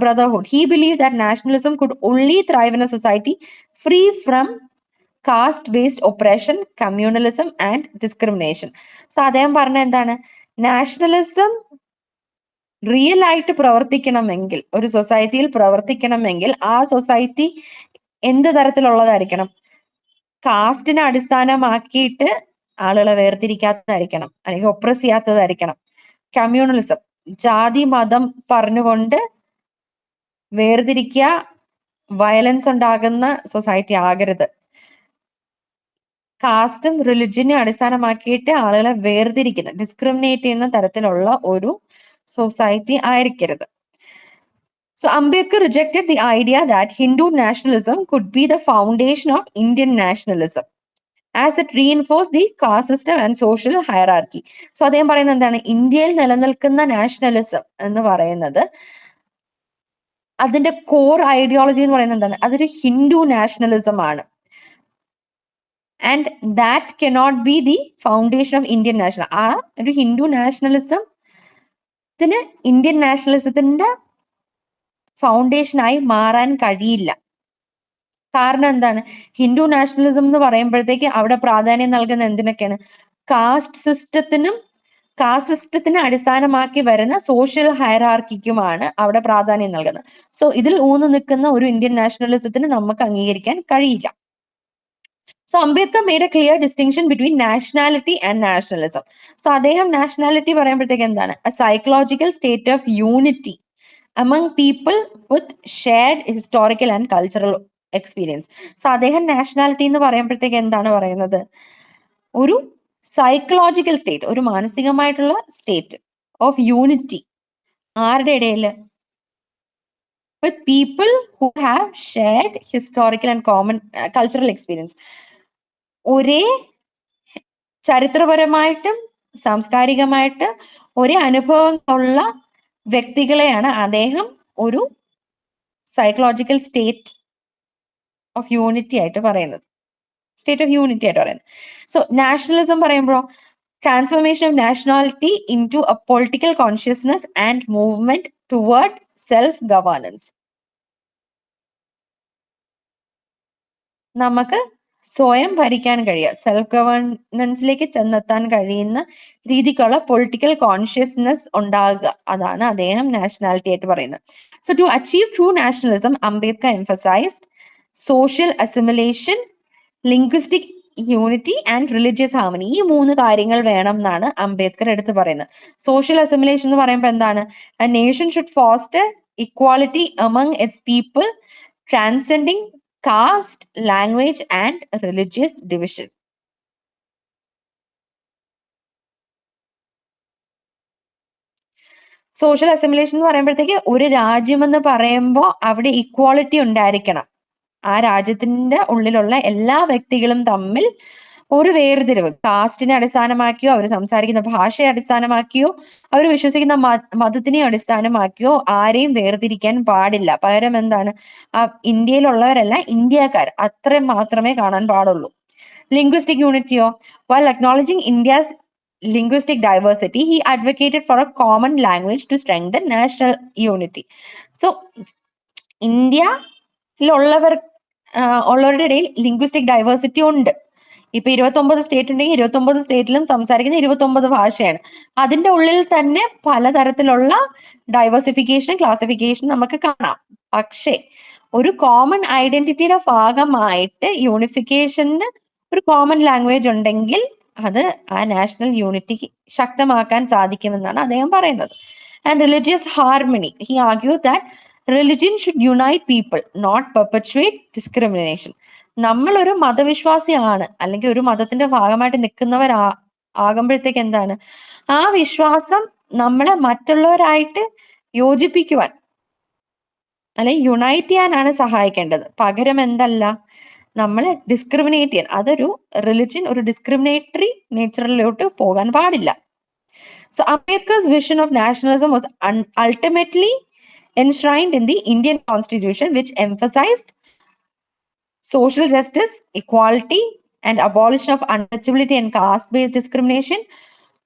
brotherhood, he believed that nationalism could only thrive in a society free from caste-based oppression, communalism and discrimination. So അദ്ദേഹം പറഞ്ഞ എന്താണ്, നാഷണലിസം റിയൽ ആയിട്ട് പ്രവർത്തിക്കണമെങ്കിൽ, ഒരു സൊസൈറ്റിയിൽ പ്രവർത്തിക്കണമെങ്കിൽ ആ സൊസൈറ്റി എന്ത് തരത്തിലുള്ളതായിരിക്കണം? കാസ്റ്റിനെ അടിസ്ഥാനമാക്കിയിട്ട് ആളുകളെ വേർതിരിക്കാത്തതായിരിക്കണം, അല്ലെങ്കിൽ ഒപ്രസ് ചെയ്യാത്തതായിരിക്കണം. കമ്മ്യൂണലിസം, ജാതി മതം പറഞ്ഞുകൊണ്ട് വേർതിരിക്കുക, വയലൻസ് ഉണ്ടാകുന്ന സൊസൈറ്റി ആകരുത്. കാസ്റ്റും റിലിജിയനെ അടിസ്ഥാനമാക്കിയിട്ട് ആളുകളെ വേർതിരിക്കുന്ന, ഡിസ്ക്രിമിനേറ്റ് ചെയ്യുന്ന തരത്തിലുള്ള ഒരു സൊസൈറ്റി ആയിരിക്കരുത്. So Ambedkar rejected the idea that Hindu nationalism could be the foundation of Indian nationalism, as it reinforced the caste system and social hierarchy. So അദ്ദേഹം പറയുന്നത് എന്താണ്, ഇന്ത്യയിൽ നിലനിൽക്കുന്ന നാഷണലിസം എന്ന് പറയുന്നത്, അതിന്റെ കോർ ഐഡിയോളജി എന്ന് പറയുന്നത് എന്താണ്, അതൊരു ഹിന്ദു നാഷണലിസം ആണ്. And that cannot be the foundation of Indian national. ആ ഒരു ഹിന്ദു നാഷണലിസത്തിന് ഇന്ത്യൻ നാഷണലിസത്തിന്റെ ഫൗണ്ടേഷനായി മാറാൻ കഴിയില്ല. കാരണം എന്താണ്, ഹിന്ദു നാഷണലിസം എന്ന് പറയുമ്പോഴത്തേക്ക് അവിടെ പ്രാധാന്യം നൽകുന്ന എന്തിനൊക്കെയാണ്, കാസ്റ്റ് സിസ്റ്റത്തിനെ അടിസ്ഥാനമാക്കി വരുന്ന സോഷ്യൽ ഹയറാർക്കിക്കുമാണ് അവിടെ പ്രാധാന്യം നൽകുന്നത്. സോ ഇതിൽ ഊന്നു നിൽക്കുന്ന ഒരു ഇന്ത്യൻ നാഷണലിസത്തിന് നമുക്ക് അംഗീകരിക്കാൻ കഴിയില്ല. So Ambedkar made A clear distinction between nationality and nationalism. So അദ്ദേഹം നാഷണാലിറ്റി പറയുമ്പോഴത്തേക്ക് എന്താണ്, A psychological state of unity among people with shared historical and cultural experience. So അദ്ദേഹം നാഷണാലിറ്റി എന്ന് പറയുമ്പോഴത്തേക്ക് എന്താണ് പറയുന്നത്, ഒരു സൈക്കോളജിക്കൽ സ്റ്റേറ്റ്, ഒരു മാനസികമായിട്ടുള്ള സ്റ്റേറ്റ് ഓഫ് യൂണിറ്റി. ആരുടെ ഇടയിൽ? With people who have shared historical and common cultural experience. ഒരേ ചരിത്രപരമായിട്ടും സാംസ്കാരികമായിട്ട് ഒരേ അനുഭവങ്ങളുള്ള വ്യക്തികളെയാണ് അദ്ദേഹം ഒരു സൈക്കോളജിക്കൽ സ്റ്റേറ്റ് ഓഫ് യൂണിറ്റി ആയിട്ട് പറയുന്നത്. സോ നാഷണലിസം പറയുമ്പോഴോ, transformation of nationality into a political consciousness and movement toward self governance. നമുക്ക് സ്വയം ഭരിക്കാൻ കഴിയുക, സെൽഫ് ഗവേണൻസിലേക്ക് ചെന്നെത്താൻ കഴിയുന്ന രീതിക്കുള്ള പൊളിറ്റിക്കൽ കോൺഷ്യസ്നെസ് ഉണ്ടാകുക, അതാണ് അദ്ദേഹം നാഷണാലിറ്റി ആയിട്ട് പറയുന്നത്. So to achieve true nationalism, Ambedkar emphasised social assimilation, linguistic unity and religious harmony. ഈ 3 കാര്യങ്ങൾ വേണം എന്നാണ് അംബേദ്കർ എടുത്ത് പറയുന്നത്. സോഷ്യൽ അസിമിലേഷൻ എന്ന് പറയുമ്പോൾ എന്താണ്, A nation should foster equality among its people, transcending caste, language and religious division. Social assimilation എന്ന് പറയുമ്പോഴത്തേക്ക് ഒരു രാജ്യം എന്ന് പറയുമ്പോൾ അവിടെ ഇക്വാളിറ്റി ഉണ്ടായിരിക്കണം. ആ രാജ്യത്തിന്റെ ഉള്ളിലുള്ള എല്ലാ വ്യക്തികളും തമ്മിൽ ഒരു വേർതിരിവ്, കാസ്റ്റിനെ അടിസ്ഥാനമാക്കിയോ അവർ സംസാരിക്കുന്ന ഭാഷയെ അടിസ്ഥാനമാക്കിയോ അവർ വിശ്വസിക്കുന്ന മതത്തിനെ അടിസ്ഥാനമാക്കിയോ ആരെയും വേർതിരിക്കാൻ പാടില്ല. പകരം എന്താണ്, ഇന്ത്യയിലുള്ളവരെല്ലാം ഇന്ത്യക്കാർ, അത്ര മാത്രമേ കാണാൻ പാടുള്ളൂ. Linguistic unity, while acknowledging India's linguistic diversity, he advocated for a common language to strengthen national unity. So, ഉള്ളവരുടെ ഇടയിൽ ലിംഗ്വിസ്റ്റിക് ഡൈവേഴ്സിറ്റി ഉണ്ട്. ഇപ്പൊ 29 സ്റ്റേറ്റ് ഉണ്ടെങ്കിൽ 29 സ്റ്റേറ്റിലും സംസാരിക്കുന്ന 29 ഭാഷയാണ്. അതിന്റെ ഉള്ളിൽ തന്നെ പലതരത്തിലുള്ള ഡൈവേഴ്സിഫിക്കേഷനും ക്ലാസിഫിക്കേഷനും നമുക്ക് കാണാം. പക്ഷേ ഒരു കോമൺ ഐഡന്റിറ്റിയുടെ ഭാഗമായിട്ട് യൂണിഫിക്കേഷന് ഒരു കോമൺ ലാംഗ്വേജ് ഉണ്ടെങ്കിൽ അത് ആ നാഷണൽ യൂണിറ്റി ശക്തമാക്കാൻ സാധിക്കുമെന്നാണ് അദ്ദേഹം പറയുന്നത്. And religious harmony, he argue that religion should unite people, not perpetuate discrimination. നമ്മളൊരു മതവിശ്വാസിയാണ് അല്ലെങ്കിൽ ഒരു മതത്തിന്റെ ഭാഗമായിട്ട് ആകുമ്പോഴത്തേക്ക് എന്താണ്, ആ വിശ്വാസം നമ്മളെ മറ്റുള്ളവരായിട്ട് യോജിപ്പിക്കുവാൻ അല്ലെങ്കിൽ യുണൈറ്റ് ചെയ്യാനാണ് സഹായിക്കേണ്ടത്. പകരം എന്തല്ല, നമ്മളെ ഡിസ്ക്രിമിനേറ്റ് ചെയ്യാൻ, അതൊരു റിലിജിയൻ ഒരു ഡിസ്ക്രിമിനേറ്ററി നേച്ചറിലോട്ട് പോകാൻ പാടില്ല. So Ambedkar's vision of nationalism was ultimately enshrined in the Indian Constitution, which emphasized social justice, equality, and abolition of untouchability and caste-based discrimination,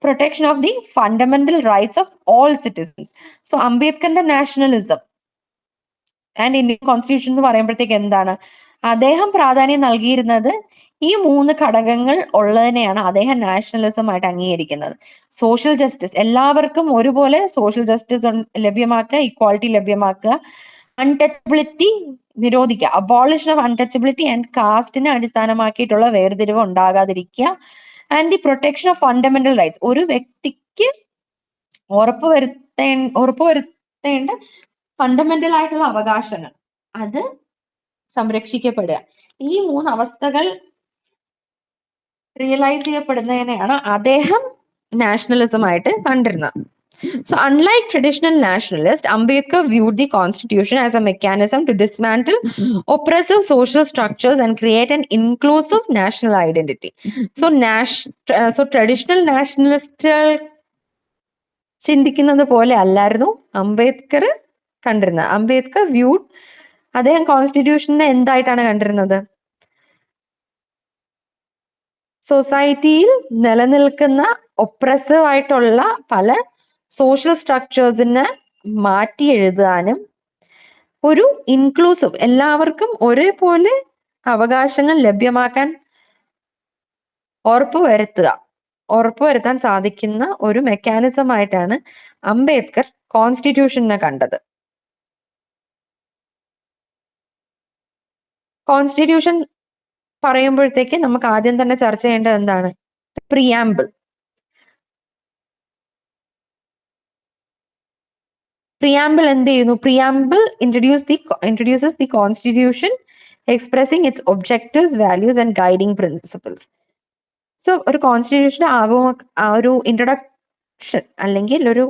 protection of the fundamental rights of all citizens. So Ambedkar's nationalism and Indian constitution എന്ന് പറയുമ്പോഴത്തേക്ക് എന്താണ്, അദ്ദേഹം പ്രാധാന്യം നൽകിയിരുന്നത് ഈ 3 ഘടകങ്ങൾ ഉള്ളതിനെയാണ് അദ്ദേഹം nationalism ആയിട്ട് അംഗീകരിക്കുന്നത്. സോഷ്യൽ ജസ്റ്റിസ്, എല്ലാവർക്കും ഒരുപോലെ സോഷ്യൽ ജസ്റ്റിസ് ലഭ്യമാക്കുക, ഇക്വാളിറ്റി ലഭ്യമാക്കുക, അൺടച്ചബിലിറ്റി നിരോധിക്കുക, അബോളിഷൻ ഓഫ് അൺടച്ചബിലിറ്റി ആൻഡ് കാസ്റ്റിനെ അടിസ്ഥാനമാക്കിയിട്ടുള്ള വേർതിരിവ് ഉണ്ടാകാതിരിക്കുക, and the protection of fundamental rights, ഒരു വ്യക്തിക്ക് ഉറപ്പുവരുത്തേണ്ട ഫണ്ടമെന്റൽ ആയിട്ടുള്ള അവകാശങ്ങൾ അത് സംരക്ഷിക്കപ്പെടുക. ഈ 3 അവസ്ഥകൾ റിയലൈസ് ചെയ്യപ്പെടുന്നതിനെയാണ് അദ്ദേഹം നാഷണലിസം ആയിട്ട് കണ്ടിരുന്നത്. So unlike traditional nationalists, Ambedkar viewed the constitution as a mechanism to dismantle oppressive social structures and create an inclusive national identity. So traditional nationalists ചിന്തിക്കുന്നത് പോലെ അല്ലായിരുന്നു അംബേദ്കർ കണ്ടിരുന്നത്. അംബേദ്കർ വ്യൂഡ്, അദ്ദേഹം കോൺസ്റ്റിറ്റ്യൂഷനെ എന്തായിട്ടാണ് കണ്ടിരുന്നത്, സൊസൈറ്റിയിൽ നിലനിൽക്കുന്ന ഒപ്രസീവ് ആയിട്ടുള്ള പല സോഷ്യൽ സ്ട്രക്ചേഴ്സിനെ മാറ്റി എഴുതാനും ഒരു ഇൻക്ലൂസീവ്, എല്ലാവർക്കും ഒരേപോലെ അവകാശങ്ങൾ ലഭ്യമാക്കാൻ ഉറപ്പുവരുത്താൻ സാധിക്കുന്ന ഒരു മെക്കാനിസം ആയിട്ടാണ് അംബേദ്കർ കോൺസ്റ്റിറ്റ്യൂഷനെ കണ്ടത്. കോൺസ്റ്റിറ്റ്യൂഷൻ പറയുമ്പോഴത്തേക്ക് നമുക്ക് ആദ്യം തന്നെ ചർച്ച ചെയ്യേണ്ടത് എന്താണ്, പ്രിയാമ്പിൾ. പ്രിയാമ്പിൾ എന്ത് ചെയ്യുന്നു, preamble introduces the constitution expressing its objectives, values and guiding principles. So ഒരു കോൺസ്റ്റിറ്റ്യൂഷന്റെ ഒരു ഇൻട്രൊഡക്ഷൻ അല്ലെങ്കിൽ ഒരു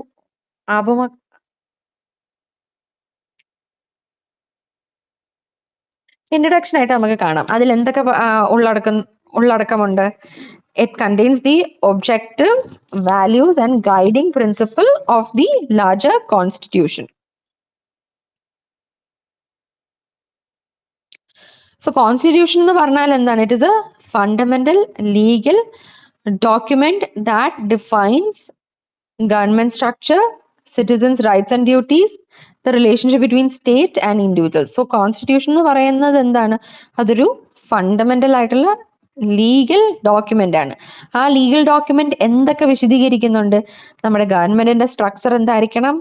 ഇൻട്രൊഡക്ഷൻ ആയിട്ട് നമുക്ക് കാണാം. അതിൽ എന്തൊക്കെ ഉള്ളടക്കമുണ്ട്? It contains the objectives, values and guiding principle of the larger constitution. So constitution എന്ന് പറഞ്ഞാൽ എന്താണ്? It is a fundamental legal document that defines government structure, citizens' rights and duties, the relationship between state and individuals. So constitution എന്ന് പറയുന്നത് എന്താണ്? അതൊരു fundamental ആയിട്ടുള്ള legal document ആണ്. ആ ലീഗൽ ഡോക്യുമെന്റ് എന്തൊക്കെ വിശദീകരിക്കുന്നുണ്ട്? നമ്മുടെ ഗവൺമെന്റിന്റെ സ്ട്രക്ചർ എന്തായിരിക്കണം,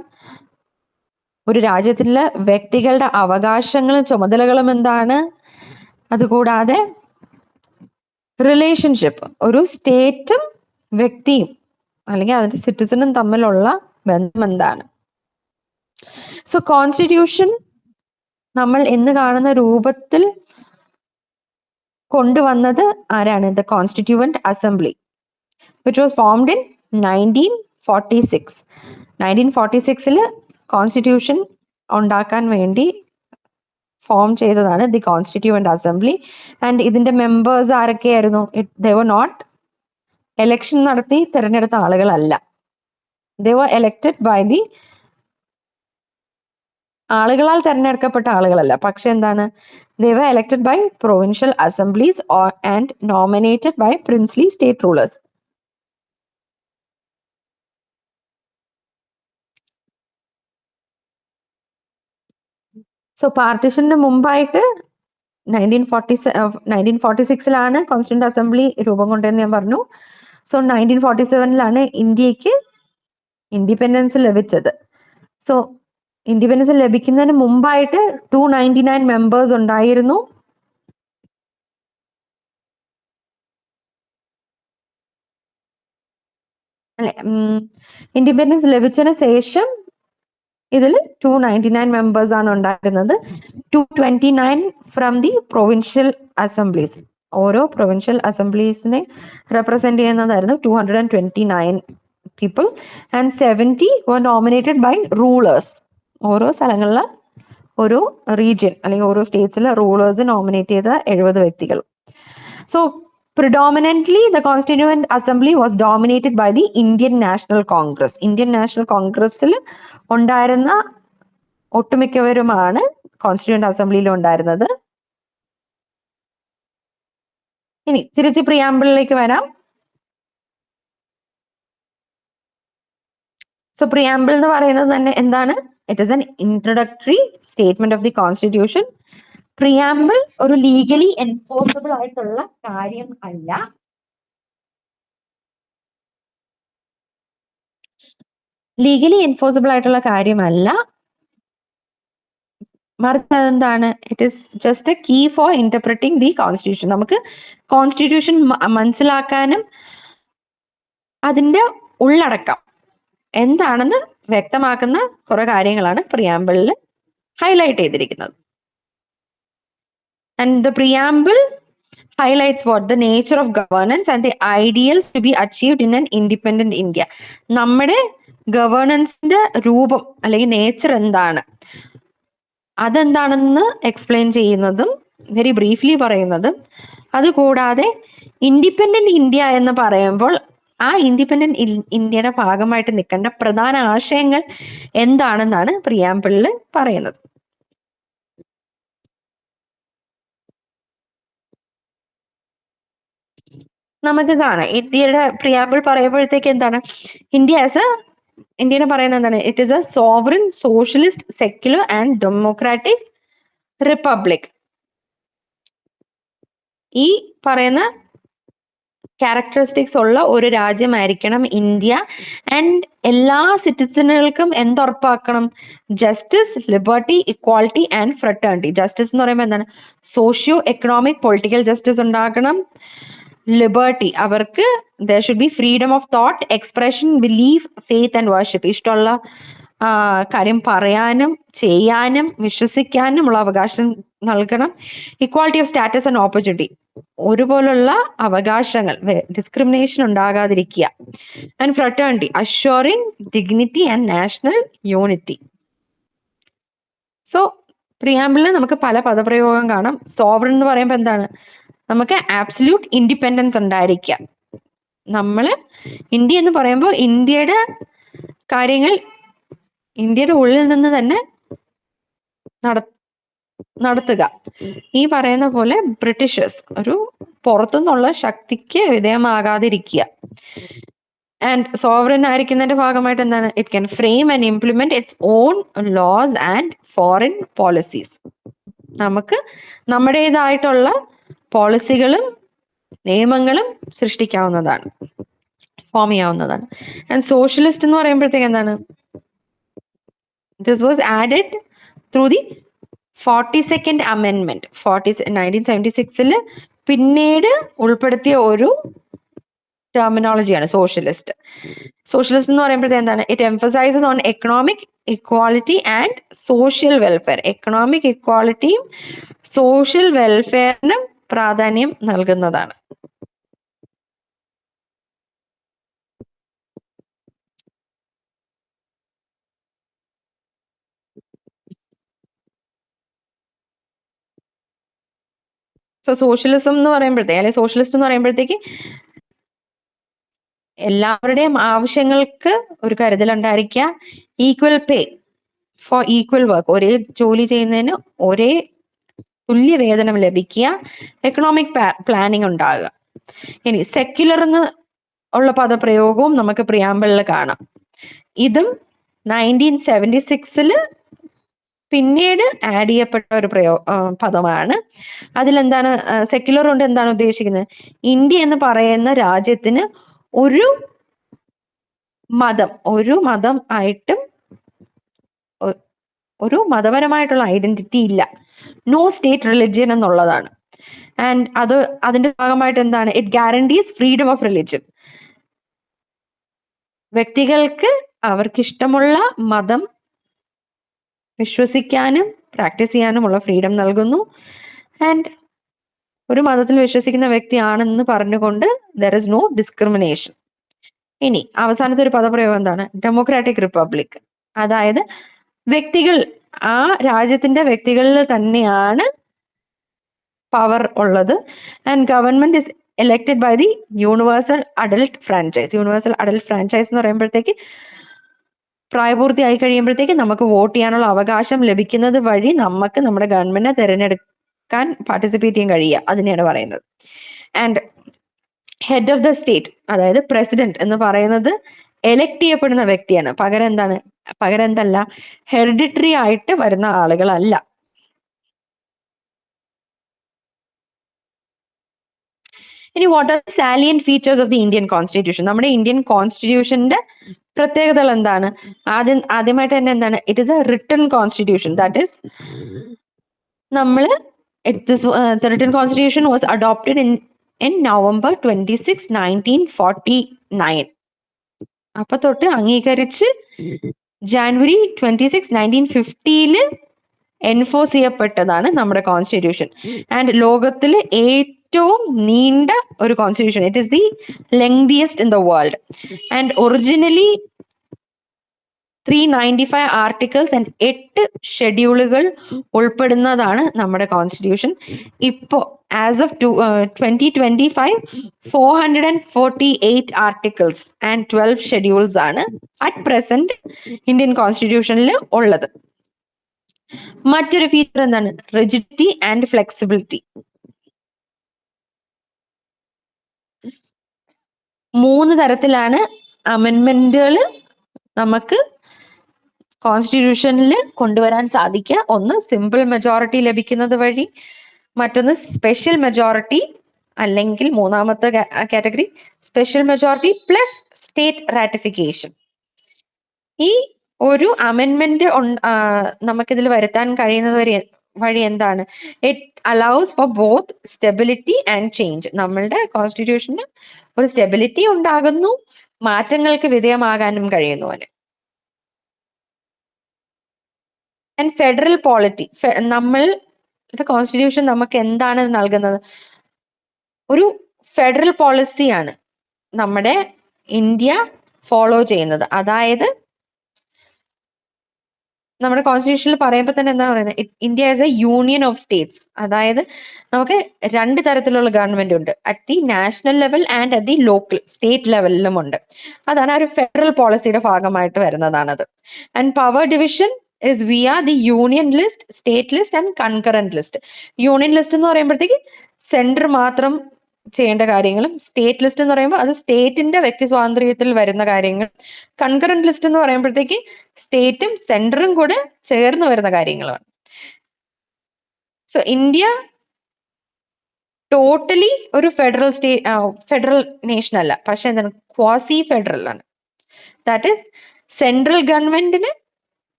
ഒരു രാജ്യത്തിലെ വ്യക്തികളുടെ അവകാശങ്ങളും ചുമതലകളും എന്താണ്, അതുകൂടാതെ റിലേഷൻഷിപ്പ്, ഒരു സ്റ്റേറ്റും വ്യക്തിയും അല്ലെങ്കിൽ അതിന്റെ സിറ്റിസണും തമ്മിലുള്ള ബന്ധം എന്താണ്. സോ കോൺസ്റ്റിറ്റ്യൂഷൻ നമ്മൾ ഇന്ന് കാണുന്ന രൂപത്തിൽ കൊണ്ടുവന്നത് ആരാണ്? The constituent assembly, which was formed in 1946. 1946 constitution ഉണ്ടാക്കാൻ വേണ്ടി ഫോം ചെയ്തതാണ് ദി കോൺസ്റ്റിറ്റ്യൂവന്റ് അസംബ്ലി. ആൻഡ് ഇതിന്റെ മെമ്പേഴ്സ് ആരൊക്കെയായിരുന്നു? ദേ വർ നോട്ട് എലക്ഷൻ നടത്തി തിരഞ്ഞെടുത്ത ആളുകളല്ല. They were elected by the ആളുകളാൽ തെരഞ്ഞെടുക്കപ്പെട്ട ആളുകളല്ല, പക്ഷെ എന്താണ്, they were elected by provincial assemblies and nominated by princely state rulers. So പാർട്ടിഷന് മുമ്പായിട്ട് 1946 കോൺസ്റ്റിറ്റ്യൂന്റ് അസംബ്ലി രൂപം കൊണ്ടതെന്ന് ഞാൻ പറഞ്ഞു. സോ 1947 ഇന്ത്യക്ക് ഇൻഡിപെൻഡൻസ് ലഭിച്ചത്. സോ ഇൻഡിപെൻഡൻസ് ലഭിക്കുന്നതിന് മുമ്പായിട്ട് 299 മെമ്പേഴ്സ് ഉണ്ടായിരുന്നു. അല്ലെ, ഇൻഡിപെൻഡൻസ് ലഭിച്ചതിന് ശേഷം ഇതിൽ 299 മെമ്പേഴ്സ് ആണ് ഉണ്ടായിരുന്നത്. 229 ഫ്രം ദി പ്രൊവിൻഷ്യൽ അസംബ്ലീസ്. ഓരോ provincial അസംബ്ലീസിനെ represent ചെയ്യുന്നതായിരുന്നു 229 people and 70 were nominated by rulers. ഓരോ സ്ഥലങ്ങളിലെ ഓരോ റീജിയൻ അല്ലെങ്കിൽ ഓരോ സ്റ്റേറ്റ്സിലെ റൂളേഴ്സ് നോമിനേറ്റ് ചെയ്ത 70 വ്യക്തികൾ. So predominantly the constituent assembly was dominated by the Indian National Congress. Indian national കോൺഗ്രസ്സിൽ ഉണ്ടായിരുന്ന ഒട്ടുമിക്കവരുമാണ് കോൺസ്റ്റിറ്റ്യൂന്റ് അസംബ്ലിയിൽ ഉണ്ടായിരുന്നത്. ഇനി തിരിച്ച് പ്രിയാമ്പിളിലേക്ക് വരാം. സോ പ്രിയാമ്പിൾ എന്ന് പറയുന്നത് തന്നെ എന്താണ്? It is an introductory statement of the constitution. Preamble ഒരു ലീഗലി എൻഫോഴ്സബിൾ ആയിട്ടുള്ള കാര്യം അല്ല. ലീഗലി എൻഫോഴ്സബിൾ ആയിട്ടുള്ള കാര്യമല്ല, മറിച്ച് അതെന്താണ്? It is just a key for interpreting the constitution. നമുക്ക് കോൺസ്റ്റിറ്റ്യൂഷൻ മനസ്സിലാക്കാനും അതിന്റെ ഉള്ളടക്കം എന്താണെന്ന് വ്യക്തമാക്കുന്ന കുറെ കാര്യങ്ങളാണ് പ്രിയാമ്പിളിൽ ഹൈലൈറ്റ് ചെയ്തിരിക്കുന്നത്. And the preamble highlights what? The nature of governance and the ideals to be achieved in an independent India. നമ്മുടെ ഗവേണൻസിന്റെ രൂപം അല്ലെങ്കിൽ നേച്ചർ എന്താണ്, അതെന്താണെന്ന് എക്സ്പ്ലെയിൻ ചെയ്യുന്നതും വെരി ബ്രീഫ്ലി പറയുന്നതും. അതുകൂടാതെ ഇൻഡിപെൻഡന്റ് ഇന്ത്യ എന്ന് പറയുമ്പോൾ ആ ഇൻഡിപെൻഡന്റ് ഇന്ത്യയുടെ ഭാഗമായിട്ട് നിൽക്കേണ്ട പ്രധാന ആശയങ്ങൾ എന്താണെന്നാണ് പ്രിയാമ്പിളിൽ പറയുന്നത്. നമുക്ക് കാണാം ഇന്ത്യയുടെ പ്രിയാമ്പിൾ പറയുമ്പോഴത്തേക്ക് എന്താണ്, ഇന്ത്യനെ പറയുന്നത് എന്താണ്? It is a sovereign socialist secular and democratic republic. ഈ പറയുന്ന ക്യാരക്ടറിസ്റ്റിക്സ് ഉള്ള ഒരു രാജ്യമായിരിക്കണം ഇന്ത്യ. ആൻഡ് എല്ലാ സിറ്റിസണുകൾക്കും എന്തുറപ്പാക്കണം? Justice, liberty, equality and fraternity. Justice എന്ന് പറയുമ്പോൾ എന്താണ്? സോഷ്യോ എക്കണോമിക് പൊളിറ്റിക്കൽ ജസ്റ്റിസ് ഉണ്ടാക്കണം. ലിബർട്ടി, അവർക്ക് there should be freedom of thought, expression, belief, faith and worship. ഇഷ്ടമുള്ള കാര്യം പറയാനും ചെയ്യാനും വിശ്വസിക്കാനുമുള്ള അവകാശം നൽകണം. Equality of status and opportunity, ഒരുപോലുള്ള അവകാശങ്ങൾ, ഡിസ്ക്രിമിനേഷൻ ഉണ്ടാകാതിരിക്കുക. And fraternity, assuring dignity and national unity. So പ്രിയാമ്പിളിൽ നമുക്ക് പല പദപ്രയോഗം കാണാം. സോവറിൻ എന്ന് പറയുമ്പോൾ എന്താണ്? നമുക്ക് ആബ്സല്യൂട്ട് ഇൻഡിപെൻഡൻസ് ഉണ്ടായിരിക്കുക. ഇന്ത്യ എന്ന് പറയുമ്പോൾ ഇന്ത്യയുടെ കാര്യങ്ങൾ ഇന്ത്യയുടെ ഉള്ളിൽ നിന്ന് തന്നെ നടത്തുക. ഈ പറയുന്ന പോലെ ബ്രിട്ടീഷേഴ്സ് ഒരു പുറത്തുനിന്നുള്ള ശക്തിക്ക് വിധേയമാകാതിരിക്കുക. ആൻഡ് സോവറിൻ ആയിരിക്കുന്നതിന്റെ ഭാഗമായിട്ട് എന്താണ്? It can frame and implement its own laws and foreign policies. നമുക്ക് നമ്മുടേതായിട്ടുള്ള പോളിസികളും നിയമങ്ങളും സൃഷ്ടിക്കാവുന്നതാണ്, ഫോം ചെയ്യാവുന്നതാണ്. ആൻഡ് സോഷ്യലിസ്റ്റ് എന്ന് പറയുമ്പോഴത്തേക്ക് എന്താണ്? This was added through the 42nd അമെൻമെന്റ് 1976 പിന്നീട് ഉൾപ്പെടുത്തിയ ഒരു ടെർമിനോളജിയാണ് സോഷ്യലിസ്റ്റ്. സോഷ്യലിസ്റ്റ് എന്ന് പറയുമ്പോഴത്തേക്ക് എന്താണ്? It emphasises on economic equality and social welfare. Economic ഇക്വാലിറ്റിയും സോഷ്യൽ വെൽഫെയറിനും പ്രാധാന്യം നൽകുന്നതാണ്. സോ സോഷ്യലിസം എന്ന് പറയുമ്പോഴത്തേക്ക് അല്ലെങ്കിൽ സോഷ്യലിസ്റ്റ് എന്ന് പറയുമ്പോഴത്തേക്ക് എല്ലാവരുടെയും ആവശ്യങ്ങൾക്ക് ഒരു കരുതലുണ്ടായിരിക്കുക. Equal pay, for equal work, ഒരേ ജോലി ചെയ്യുന്നതിന് ഒരേ തുല്യ വേതനം ലഭിക്കുക, എക്കണോമിക് പ്ലാനിങ് ഉണ്ടാകുക. ഇനി സെക്യുലർ എന്ന് ഉള്ള പദപ്രയോഗവും നമുക്ക് പ്രിയാമ്പിളിൽ കാണാം. ഇതും 1976 പിന്നീട് ആഡ് ചെയ്യപ്പെട്ട ഒരു പദമാണ്. അതിലെന്താണ് സെക്യുലർ കൊണ്ട് എന്താണ് ഉദ്ദേശിക്കുന്നത്? ഇന്ത്യ എന്ന് പറയുന്ന രാജ്യത്തിന് ഒരു മതം ആയിട്ടും ഒരു മതപരമായിട്ടുള്ള ഐഡന്റിറ്റി ഇല്ല. നോ സ്റ്റേറ്റ് റിലിജിയൻ എന്നുള്ളതാണ്. ആൻഡ് അതിന്റെ ഭാഗമായിട്ട് എന്താണ്? It guarantees freedom of religion. വ്യക്തികൾക്ക് അവർക്കിഷ്ടമുള്ള മതം വിശ്വസിക്കാനും പ്രാക്ടീസ് ചെയ്യാനുമുള്ള ഫ്രീഡം നൽകുന്നു. ആൻഡ് ഒരു മതത്തിൽ വിശ്വസിക്കുന്ന വ്യക്തിയാണെന്ന് പറഞ്ഞുകൊണ്ട് ദർ ഇസ് നോ ഡിസ്ക്രിമിനേഷൻ. ഇനി അവസാനത്തെ ഒരു പദപ്രയോഗം എന്താണ്? Democratic republic. അതായത് വ്യക്തികൾ, ആ രാജ്യത്തിന്റെ വ്യക്തികളിൽ തന്നെയാണ് പവർ ഉള്ളത്. And government is elected by the universal adult franchise. Universal adult franchise എന്ന് പറയുമ്പോഴത്തേക്ക് പ്രായപൂർത്തിയായി കഴിയുമ്പോഴത്തേക്ക് നമുക്ക് വോട്ട് ചെയ്യാനുള്ള അവകാശം ലഭിക്കുന്നത് വഴി നമുക്ക് നമ്മുടെ ഗവൺമെന്റിനെ തിരഞ്ഞെടുക്കാൻ പാർട്ടിസിപ്പേറ്റ് ചെയ്യാൻ കഴിയുക, അതിനെയാണ് പറയുന്നത്. And head of the state, അതായത് പ്രസിഡന്റ് എന്ന് പറയുന്നത് എലക്ട് ചെയ്യപ്പെടുന്ന വ്യക്തിയാണ്. പകരം എന്തല്ല, ഹെറിഡിറ്ററി ആയിട്ട് വരുന്ന ആളുകളല്ല. ഇനി what R salient features of the Indian constitution? നമ്മുടെ ഇന്ത്യൻ കോൺസ്റ്റിറ്റ്യൂഷന്റെ പ്രത്യേകതകൾ എന്താണ്? ആദ്യമായിട്ട് തന്നെ എന്താണ്? It is A written constitution. That is the written constitution was adopted in November 26, 1949. അപ്പൊ തൊട്ട് അംഗീകരിച്ച് ജാനുവരി 26, 1950 എൻഫോഴ്സ് ചെയ്യപ്പെട്ടതാണ് നമ്മുടെ കോൺസ്റ്റിറ്റ്യൂഷൻ. ആൻഡ് ലോകത്തിലെ ഏറ്റവും നീണ്ട ഒരു constitution. It is the lengthiest in the world. And originally 395 articles and 8 ഷെഡ്യൂളുകൾ ഉൾപ്പെടുന്നതാണ് നമ്മുടെ കോൺസ്റ്റിറ്റ്യൂഷൻ. ഇപ്പോ as of 2025 448 articles and 12 schedules ആണ് അറ്റ് പ്രസന്റ് ഇന്ത്യൻ കോൺസ്റ്റിറ്റ്യൂഷനിൽ ഉള്ളത്. മറ്റൊരു ഫീച്ചർ എന്താണ്? Rigidity and flexibility. 3 തരത്തിലാണ് അമെൻമെന്റുകൾ നമുക്ക് കോൺസ്റ്റിറ്റ്യൂഷനിൽ കൊണ്ടുവരാൻ സാധിക്കുക. ഒന്ന് സിമ്പിൾ മെജോറിറ്റി ലഭിക്കുന്നത് വഴി, മറ്റൊന്ന് സ്പെഷ്യൽ മെജോറിറ്റി, അല്ലെങ്കിൽ മൂന്നാമത്തെ category special majority plus state ratification. ഈ ഒരു അമെൻമെന്റ് നമുക്കിതിൽ വരുത്താൻ കഴിയുന്നത് വഴി എന്താണ്? It allows for both stability and change. നമ്മളുടെ കോൺസ്റ്റിറ്റ്യൂഷന് ഒരു സ്റ്റെബിലിറ്റി ഉണ്ടാകുന്നു, മാറ്റങ്ങൾക്ക് വിധേയമാകാനും കഴിയുന്നു. And federal polity. നമ്മളുടെ കോൺസ്റ്റിറ്റ്യൂഷൻ നമുക്ക് എന്താണ് നൽകുന്നത്? ഒരു ഫെഡറൽ പോളിസിയാണ് നമ്മുടെ ഇന്ത്യ ഫോളോ ചെയ്യുന്നത്. അതായത് നമ്മുടെ കോൺസ്റ്റിറ്റ്യൂഷനിൽ പറയുമ്പോൾ തന്നെ എന്താണ് പറയുന്നത്? India as a union of states. അതായത് നമുക്ക് 2 തരത്തിലുള്ള ഗവൺമെന്റ് ഉണ്ട്. At the national level and at the local state ലെവലിലും ഉണ്ട്. അതാണ് ഒരു ഫെഡറൽ പോളിസിയുടെ ഭാഗമായിട്ട് വരുന്നതാണത്. And power division is via the union list, state list and concurrent list. Union list എന്ന് പറയുമ്പോഴത്തേക്ക് സെൻട്രൽ മാത്രം ചെയ്യേണ്ട കാര്യങ്ങളും, സ്റ്റേറ്റ് ലിസ്റ്റ് എന്ന് പറയുമ്പോൾ അത് സ്റ്റേറ്റിന്റെ വ്യക്തി സ്വാതന്ത്ര്യത്തിൽ വരുന്ന കാര്യങ്ങൾ, കൺകറന്റ് ലിസ്റ്റ് എന്ന് പറയുമ്പോഴത്തേക്ക് സ്റ്റേറ്റും സെൻട്രലും കൂടെ ചേർന്ന് വരുന്ന കാര്യങ്ങളാണ്. സോ ഇന്ത്യ ടോട്ടലി ഒരു ഫെഡറൽ നേഷൻ അല്ല, പക്ഷെ എന്താണ്? ക്വാസി ഫെഡറൽ ആണ്. ദാറ്റ് ഈസ് സെൻട്രൽ ഗവൺമെന്റിന്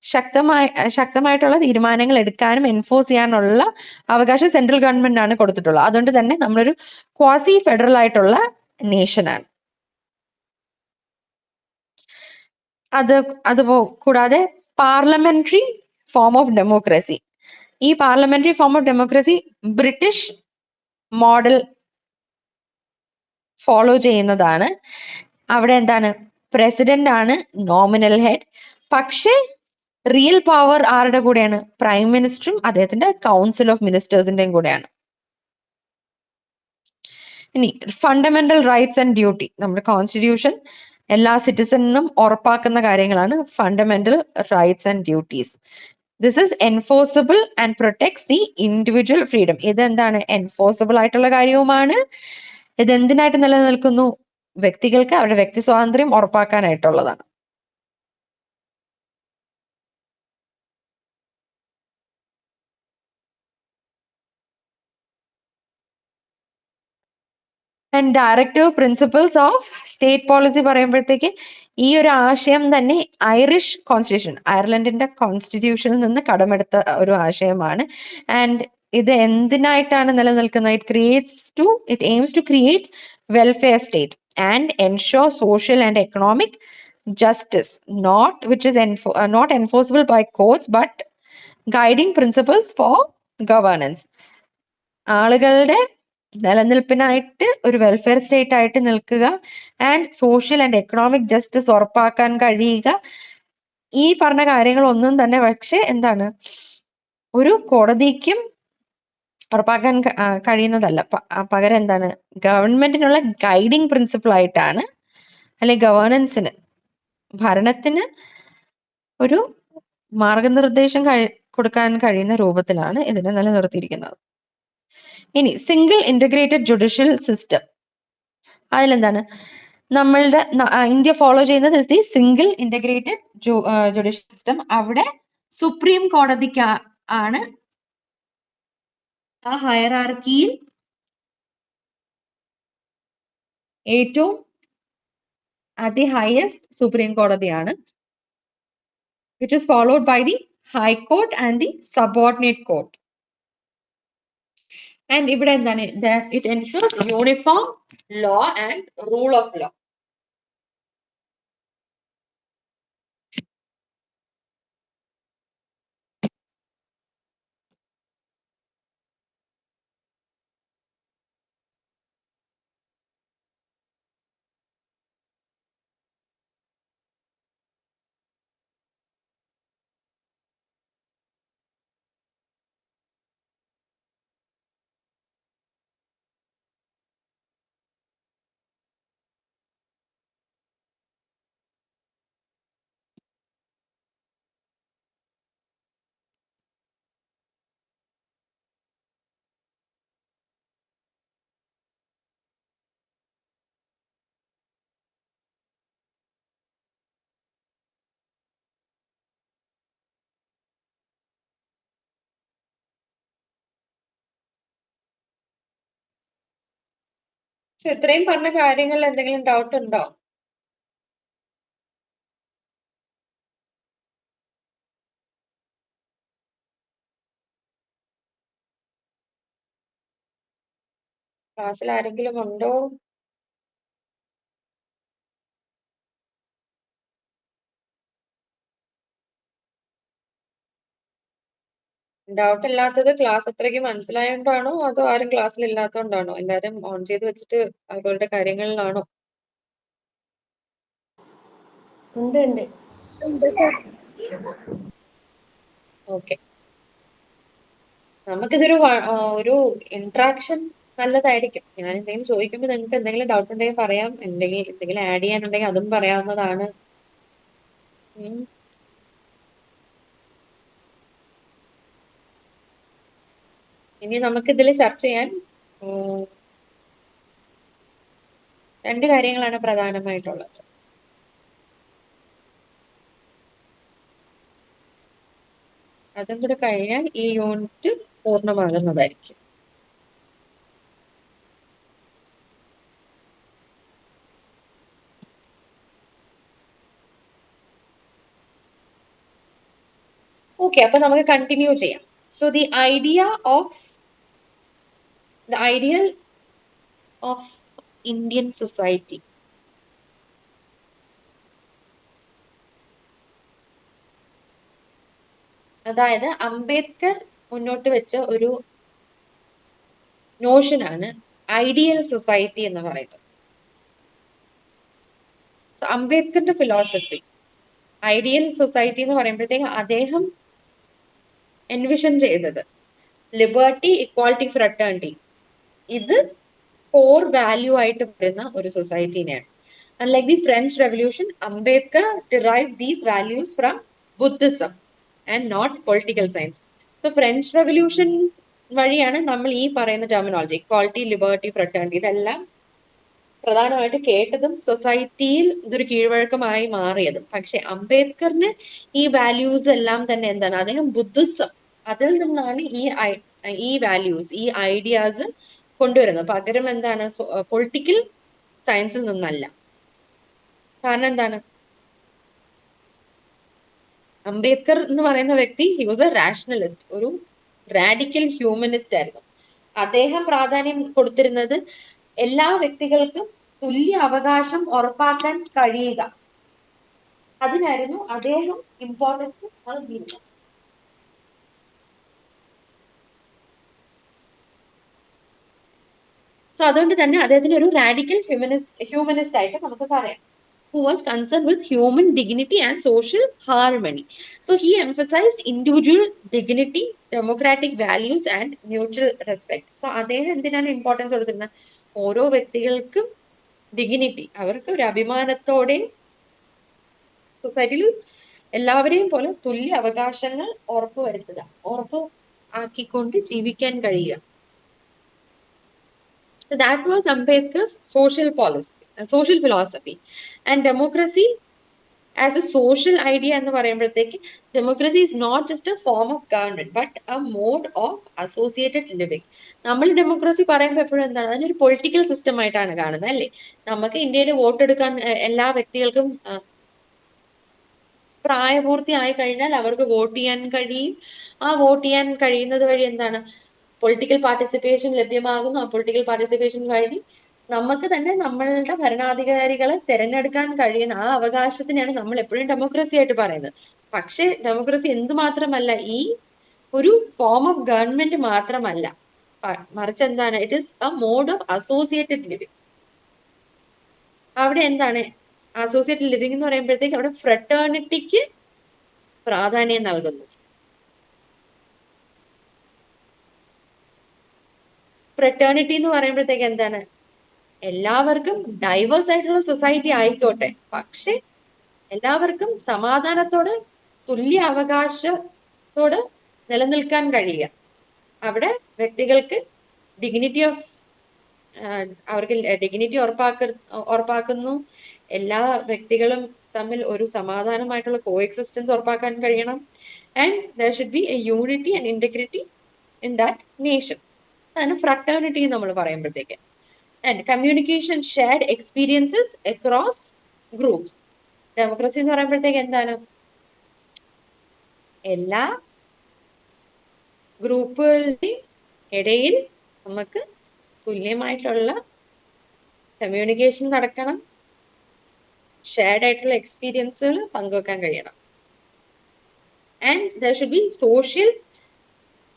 ശക്തമായിട്ടുള്ള തീരുമാനങ്ങൾ എടുക്കാനും എൻഫോഴ്സ് ചെയ്യാനുള്ള അവകാശം സെൻട്രൽ ഗവൺമെന്റ് ആണ് കൊടുത്തിട്ടുള്ളത്. അതുകൊണ്ട് തന്നെ നമ്മളൊരു ക്വാസി ഫെഡറൽ ആയിട്ടുള്ള നേഷനാണ്. അത് കൂടാതെ പാർലമെന്ററി ഫോം ഓഫ് ഡെമോക്രസി. ഈ parliamentary form of democracy British model follow ചെയ്യുന്നതാണ്. അവിടെ എന്താണ്? പ്രസിഡന്റ് ആണ് നോമിനൽ ഹെഡ്, പക്ഷേ റിയൽ പവർ ആരുടെ കൂടെയാണ്? പ്രൈം മിനിസ്റ്ററും അദ്ദേഹത്തിന്റെ കൗൺസിൽ ഓഫ് മിനിസ്റ്റേഴ്സിന്റെയും കൂടെയാണ്. ഇനി ഫണ്ടമെന്റൽ റൈറ്റ്സ് ആൻഡ് ഡ്യൂട്ടി. നമ്മുടെ കോൺസ്റ്റിറ്റ്യൂഷൻ എല്ലാ സിറ്റിസണിനും ഉറപ്പാക്കുന്ന കാര്യങ്ങളാണ് fundamental rights and duties. This is enforceable and protects the individual freedom. ഇത് എന്താണ്? എൻഫോഴ്സിബിൾ ആയിട്ടുള്ള കാര്യവുമാണ്. ഇത് എന്തിനായിട്ട് നിലനിൽക്കുന്നു? വ്യക്തികൾക്ക് അവരുടെ വ്യക്തി സ്വാതന്ത്ര്യം ഉറപ്പാക്കാനായിട്ടുള്ളതാണ്. And directive principles of state policy പറയുമ്പോഴത്തേക്ക് ഈ ഒരു ആശയം തന്നെ ഐറിഷ് കോൺസ്റ്റിറ്റ്യൂഷൻ, അയർലൻഡിന്റെ കോൺസ്റ്റിറ്റ്യൂഷനിൽ നിന്ന് കടമെടുത്ത ഒരു ആശയമാണ്. ആൻഡ് ഇത് എന്തിനായിട്ടാണ് നിലനിൽക്കുന്നത്? It aims to create welfare state and ensure social and economic justice, which is not enforceable by courts but guiding principles for governance. ആളുകളുടെ നിലനിൽപ്പിനായിട്ട് ഒരു വെൽഫെയർ സ്റ്റേറ്റ് ആയിട്ട് നിൽക്കുക and social and economic justice ഉറപ്പാക്കാൻ കഴിയുക. ഈ പറഞ്ഞ കാര്യങ്ങളൊന്നും തന്നെ പക്ഷെ എന്താണ് ഒരു കോടതിക്കും ഉറപ്പാക്കാൻ കഴിയുന്നതല്ല. പകരം എന്താണ് ഗവൺമെന്റിനുള്ള ഗൈഡിങ് പ്രിൻസിപ്പിൾ ആയിട്ടാണ്, അല്ലെങ്കിൽ ഗവേണൻസിന്, ഭരണത്തിന് ഒരു മാർഗനിർദ്ദേശം കൊടുക്കാൻ കഴിയുന്ന രൂപത്തിലാണ് ഇതിനെ നിലനിർത്തിയിരിക്കുന്നത്. ഇനി സിംഗിൾ ഇന്റഗ്രേറ്റഡ് ജുഡീഷ്യൽ സിസ്റ്റം, അതിലെന്താണ് നമ്മളുടെ ഇന്ത്യ ഫോളോ ചെയ്യുന്നത്? Is the single integrated judicial system. അവിടെ സുപ്രീം കോടതിക്ക് ആണ് ആ ഹയറാർക്കിയിൽ ഏറ്റവും ഹയസ്റ്റ് സുപ്രീം കോടതിയാണ്, which is followed by the High Court and the subordinate court. And ഇവിടെ എന്താണ്? That it ensures uniform law and rule of law. ഇത്രയും പറഞ്ഞ കാര്യങ്ങളിൽ എന്തെങ്കിലും ഡൗട്ട് ഉണ്ടോ? ക്ലാസ്സിൽ ആരെങ്കിലും ഉണ്ടോ? ഡൗട്ട് ഇല്ലാത്തത് ക്ലാസ് അത്രയ്ക്ക് മനസ്സിലായോണ്ടാണോ അതോ ആരും ക്ലാസ്സിൽ ഇല്ലാത്തോണ്ടാണോ? എല്ലാരും ഓൺ ചെയ്ത് വെച്ചിട്ട് അവരുടെ കാര്യങ്ങളിലാണോ? ഉണ്ട്. ഓക്കെ, നമുക്കിതൊരു ഒരു ഇന്ററാക്ഷൻ നല്ലതായിരിക്കും. ഞാൻ എന്തെങ്കിലും ചോദിക്കുമ്പോൾ നിങ്ങൾക്ക് എന്തെങ്കിലും ഡൗട്ട് ഉണ്ടെങ്കിൽ പറയാം, എന്തെങ്കിലും ആഡ് ചെയ്യാനുണ്ടെങ്കിൽ അതും പറയാവുന്നതാണ്. ഇനി നമുക്കിതിൽ ചർച്ച ചെയ്യാൻ 2 കാര്യങ്ങളാണ് പ്രധാനമായിട്ടുള്ളത്. അതും കൂടെ കഴിഞ്ഞാൽ ഈ യൂണിറ്റ് പൂർണ്ണമാകുന്നതായിരിക്കും. ഓക്കെ, അപ്പൊ നമുക്ക് കണ്ടിന്യൂ ചെയ്യാം. So the ideal of Indian society, അതായത് അംബേദ്കർ മുന്നോട്ട് വെച്ച ഒരു നോഷനാണ് ഐഡിയൽ സൊസൈറ്റി എന്ന് പറയുന്നത്. സോ അംബേദ്കറിന്റെ ഫിലോസഫി ഐഡിയൽ സൊസൈറ്റി എന്ന് പറയുമ്പോഴത്തേക്ക് അദ്ദേഹം എൻവിഷൻ ചെയ്തത് ലിബർട്ടി, ഇക്വാളിറ്റി, ഫ്രട്ടേണിറ്റി, ഇത് കോർ വാല്യൂ ആയിട്ട് വരുന്ന ഒരു സൊസൈറ്റിനെയാണ്. Unlike the French Revolution, Ambedkar derived these values from Buddhism and not political science. So French Revolution വഴിയാണ് നമ്മൾ ഈ പറയുന്ന ടെർമിനോളജി ഇക്വാളിറ്റി, ലിബർട്ടി, ഫ്രട്ടേണിറ്റി ഇതെല്ലാം പ്രധാനമായിട്ട് കേട്ടതും സൊസൈറ്റിയിൽ ഇതൊരു കീഴ്വഴക്കമായി മാറിയതും. പക്ഷെ അംബേദ്കറിന് ഈ വാല്യൂസ് എല്ലാം തന്നെ എന്താണ്, അദ്ദേഹം ബുദ്ധിസം അതിൽ നിന്നാണ് ഈ വാല്യൂസ്, ഈ ഐഡിയാസ് കൊണ്ടുവരുന്നത്. പകരം എന്താണ്, പൊളിറ്റിക്കൽ സയൻസിൽ നിന്നല്ല. കാരണം എന്താണ്, അംബേദ്കർ എന്ന് പറയുന്ന വ്യക്തി ഹി വാസ് എ റാഷണലിസ്റ്റ്, ഒരു റാഡിക്കൽ ഹ്യൂമനിസ്റ്റ് ആയിരുന്നു. അദ്ദേഹം പ്രാധാന്യം കൊടുത്തിരുന്നത് എല്ലാ വ്യക്തികൾക്കും തുല്യ അവകാശം ഉറപ്പാക്കാൻ കഴിയുക, അതിനായിരുന്നു അദ്ദേഹം ഇമ്പോർട്ടൻസ് നൽകിയിരുന്നത്. സോ അതുകൊണ്ട് തന്നെ അദ്ദേഹത്തിന് ഒരു റാഡിക്കൽ ഹ്യൂമനിസ്റ്റ് ആയിട്ട് നമുക്ക് പറയാം, who was concerned with human dignity and social harmony. So he emphasized individual dignity, democratic values and mutual respect. So അദ്ദേഹം എന്തിനാണ് ഇമ്പോർട്ടൻസ് കൊടുത്തിരുന്നത്, ഓരോ വ്യക്തികൾക്കും ഡിഗ്നിറ്റി, അവർക്ക് ഒരു അഭിമാനത്തോടെ സൊസൈറ്റിയിൽ എല്ലാവരെയും പോലെ തുല്യ അവകാശങ്ങൾ ഉറപ്പ് ആക്കിക്കൊണ്ട് ജീവിക്കാൻ കഴിയുക. So that was Ambedkar's social philosophy. And democracy as a social idea എന്ന് പറയുമ്പോഴത്തേക്ക് democracy is not just a form of government but a mode of associated living. നമ്മൾ ഡെമോക്രസി പറയുമ്പോൾ എപ്പോഴും എന്താണ്, അതിനൊരു പൊളിറ്റിക്കൽ സിസ്റ്റം ആയിട്ടാണ് കാണുന്നത് അല്ലേ. നമുക്ക് ഇന്ത്യയിൽ വോട്ടെടുക്കാൻ എല്ലാ വ്യക്തികൾക്കും പ്രായപൂർത്തിയായി കഴിഞ്ഞാൽ അവർക്ക് വോട്ട് ചെയ്യാൻ കഴിയും. ആ വോട്ട് ചെയ്യാൻ കഴിയുന്നത് വഴി എന്താണ്, പൊളിറ്റിക്കൽ പാർട്ടിസിപ്പേഷൻ ലഭ്യമാകുന്നു. ആ പൊളിറ്റിക്കൽ പാർട്ടിസിപ്പേഷൻ വഴി നമുക്ക് തന്നെ നമ്മളുടെ ഭരണാധികാരികളെ തിരഞ്ഞെടുക്കാൻ കഴിയുന്ന ആ അവകാശത്തിനെയാണ് നമ്മൾ എപ്പോഴും ഡെമോക്രസി ആയിട്ട് പറയുന്നത്. പക്ഷെ ഡെമോക്രസി എന്തുമാത്രമല്ല, ഈ ഒരു ഫോം ഓഫ് ഗവൺമെന്റ് മാത്രമല്ല, മറിച്ച് എന്താണ്, it is a mode of associated living. അവിടെ എന്താണ് അസോസിയേറ്റഡ് ലിവിങ് എന്ന് പറയുമ്പോഴത്തേക്ക് അവിടെ ഫ്രട്ടേണിറ്റിക്ക് പ്രാധാന്യം നൽകുന്നു. ഫ്രട്ടേണിറ്റി എന്ന് പറയുമ്പോഴത്തേക്ക് എന്താണ്, എല്ലാവർക്കും ഡൈവേഴ്സ് ആയിട്ടുള്ള സൊസൈറ്റി ആയിക്കോട്ടെ, പക്ഷെ എല്ലാവർക്കും സമാധാനത്തോട് തുല്യ അവകാശത്തോട് നിലനിൽക്കാൻ കഴിയുക. അവിടെ വ്യക്തികൾക്ക് അവർക്ക് ഡിഗ്നിറ്റി ഉറപ്പാക്കുന്നു. എല്ലാ വ്യക്തികളും തമ്മിൽ ഒരു സമാധാനമായിട്ടുള്ള കോ എക്സിസ്റ്റൻസ് ഉറപ്പാക്കാൻ കഴിയണം. And there should B A unity and integrity in that nation. അതാണ് ഫ്രട്ടേണിറ്റി നമ്മൾ പറയുമ്പോഴത്തേക്ക്. And communication, shared experiences across groups. Democracy എന്ന് പറയുമ്പോഴത്തേക്ക് എന്താണ്, എല്ലാ ഗ്രൂപ്പുകളുടെയും ഇടയിൽ നമുക്ക് തുല്യമായിട്ടുള്ള കമ്മ്യൂണിക്കേഷൻ നടക്കണം, ഷെയർഡ് ആയിട്ടുള്ള എക്സ്പീരിയൻസുകൾ പങ്കുവെക്കാൻ കഴിയണം. And there should be social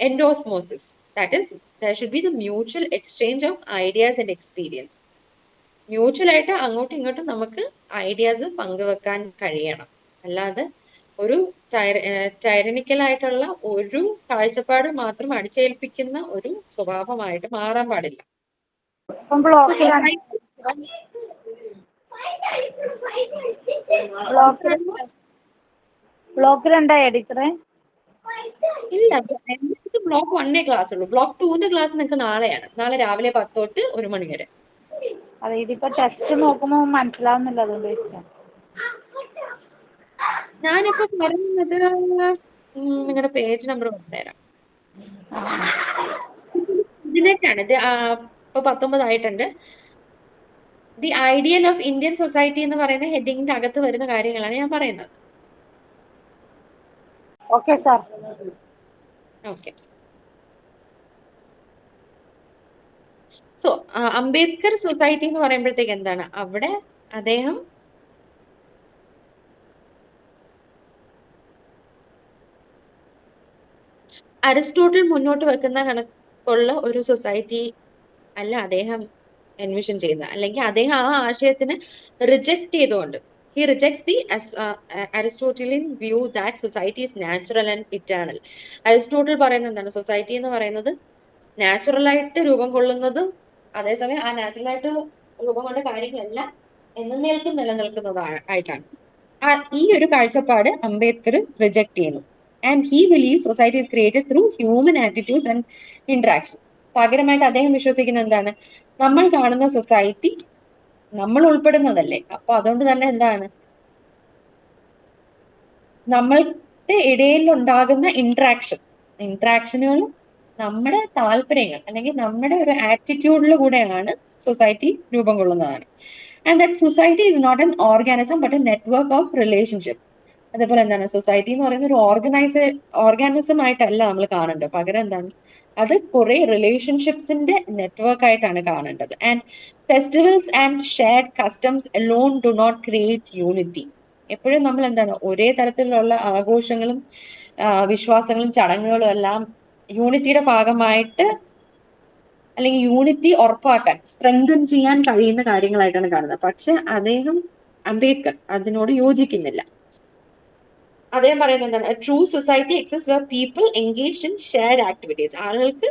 endosmosis, that is there should be the mutual exchange of ideas and experience. Mutual ആയിട്ട് അങ്ങോട്ടും ഇങ്ങോട്ടും നമുക്ക് ഐഡിയാസ് പങ്കുവെക്കാൻ കഴിയണം. അല്ലാതെ ഒരു ടൈറനിക്കൽ ആയിട്ടുള്ള ഒരു കാഴ്ചപ്പാട് മാത്രം അടിച്ചേൽപ്പിക്കുന്ന ഒരു സ്വഭാവമായിട്ട് മാറാൻ പാടില്ല. ബ്ലോക്ക് 2 ടീച്ചറെ? ഇല്ല, ബ്ലോക്ക് 1 ക്ലാസ് ഉള്ളൂ. ബ്ലോക്ക് 2 ക്ലാസ് നിങ്ങൾക്ക് നാളെയാണ്. നാളെ രാവിലെ 10 തൊട്ട് 1 മണി വരെ. അതെ, ഇതിപ്പോ ടെസ്റ്റ് നോക്കുമ്പോൾ മനസ്സിലാവുന്നില്ല, അതുകൊണ്ട് ചോദിച്ചാ. ഞാനിപ്പോ പറയുന്നത് നിങ്ങളുടെ പേജ് നമ്പർ പറഞ്ഞുതരാം. 18 ഇത് ഇപ്പൊ 19 ആയിട്ടുണ്ട്. The ideal of Indian society എന്ന് പറയുന്ന ഹെഡിങ്ങിന്റെ അകത്ത് വരുന്ന കാര്യങ്ങളാണ് ഞാൻ പറയുന്നത്. Okay sir. Okay. So Ambedkar society എന്ന് പറയുമ്പോഴത്തേക്ക് എന്താണ്, അവിടെ അദ്ദേഹം അരിസ്റ്റോട്ടിൽ മുന്നോട്ട് വെക്കുന്ന കണക്കുള്ള ഒരു സൊസൈറ്റി അല്ല അദ്ദേഹം എൻവിഷൻ ചെയ്യുന്നത്. അല്ലെങ്കിൽ അദ്ദേഹം ആ ആശയത്തിന് റിജക്ട് ചെയ്തുകൊണ്ട് he rejects the Aristotelian view that society is natural and eternal. Aristotle പറയുന്നത് എന്താണ്, സൊസൈറ്റി എന്ന് പറയുന്നത് നാച്ചുറൽ ആയിട്ട് രൂപം കൊള്ളുന്നതും അതേസമയം ആ നാച്ചുറൽ ആയിട്ട് രൂപം കൊണ്ട കാര്യങ്ങളെല്ലാം എന്നേൽക്കും നിലനിൽക്കുന്നതായിട്ടാണ്. ഈ ഒരു കാഴ്ചപ്പാട് അംബേദ്കർ റിജക്ട് ചെയ്യുന്നു. And he believes society is created through human attitudes and interaction. പകരമായിട്ട് അദ്ദേഹം വിശ്വസിക്കുന്നത് എന്താണ്? നമ്മൾ കാണുന്ന സൊസൈറ്റി നമ്മൾ ഉൾപ്പെടുന്നതല്ലേ. അപ്പൊ അതുകൊണ്ട് തന്നെ എന്താണ്, നമ്മളുടെ ഇടയിൽ ഉണ്ടാകുന്ന ഇന്ററാക്ഷനുകളും നമ്മുടെ താല്പര്യങ്ങൾ അല്ലെങ്കിൽ നമ്മുടെ ഒരു ആറ്റിറ്റ്യൂഡിൽ കൂടെയാണ് സൊസൈറ്റി രൂപം കൊള്ളുന്നതാണ്. And that society is not an organism but a network of relationship. അതേപോലെ എന്താണ്, സൊസൈറ്റി എന്ന് പറയുന്ന ഒരു ഓർഗാനിസം ആയിട്ടല്ല നമ്മൾ കാണേണ്ടത്. പകരം എന്താണ്, അത് കുറെ റിലേഷൻഷിപ്സിന്റെ നെറ്റ്വർക്ക് ആയിട്ടാണ് കാണേണ്ടത്. And festivals and shared customs alone do not create unity. എപ്പോഴും നമ്മൾ എന്താണ്, ഒരേ തരത്തിലുള്ള ആഘോഷങ്ങളും വിശ്വാസങ്ങളും ചടങ്ങുകളും എല്ലാം യൂണിറ്റിയുടെ ഭാഗമായിട്ട് അല്ലെങ്കിൽ യൂണിറ്റി ഉറപ്പാക്കാൻ സ്ട്രെങ്തൻ ചെയ്യാൻ കഴിയുന്ന കാര്യങ്ങളായിട്ടാണ് കാണുന്നത്. പക്ഷെ അംബേദ്കർ അതിനോട് യോജിക്കുന്നില്ല. അദ്ദേഹം പറയുന്നത് എന്താണ്, A true society exist wear people engaged in shared activities. ആളുകൾക്ക്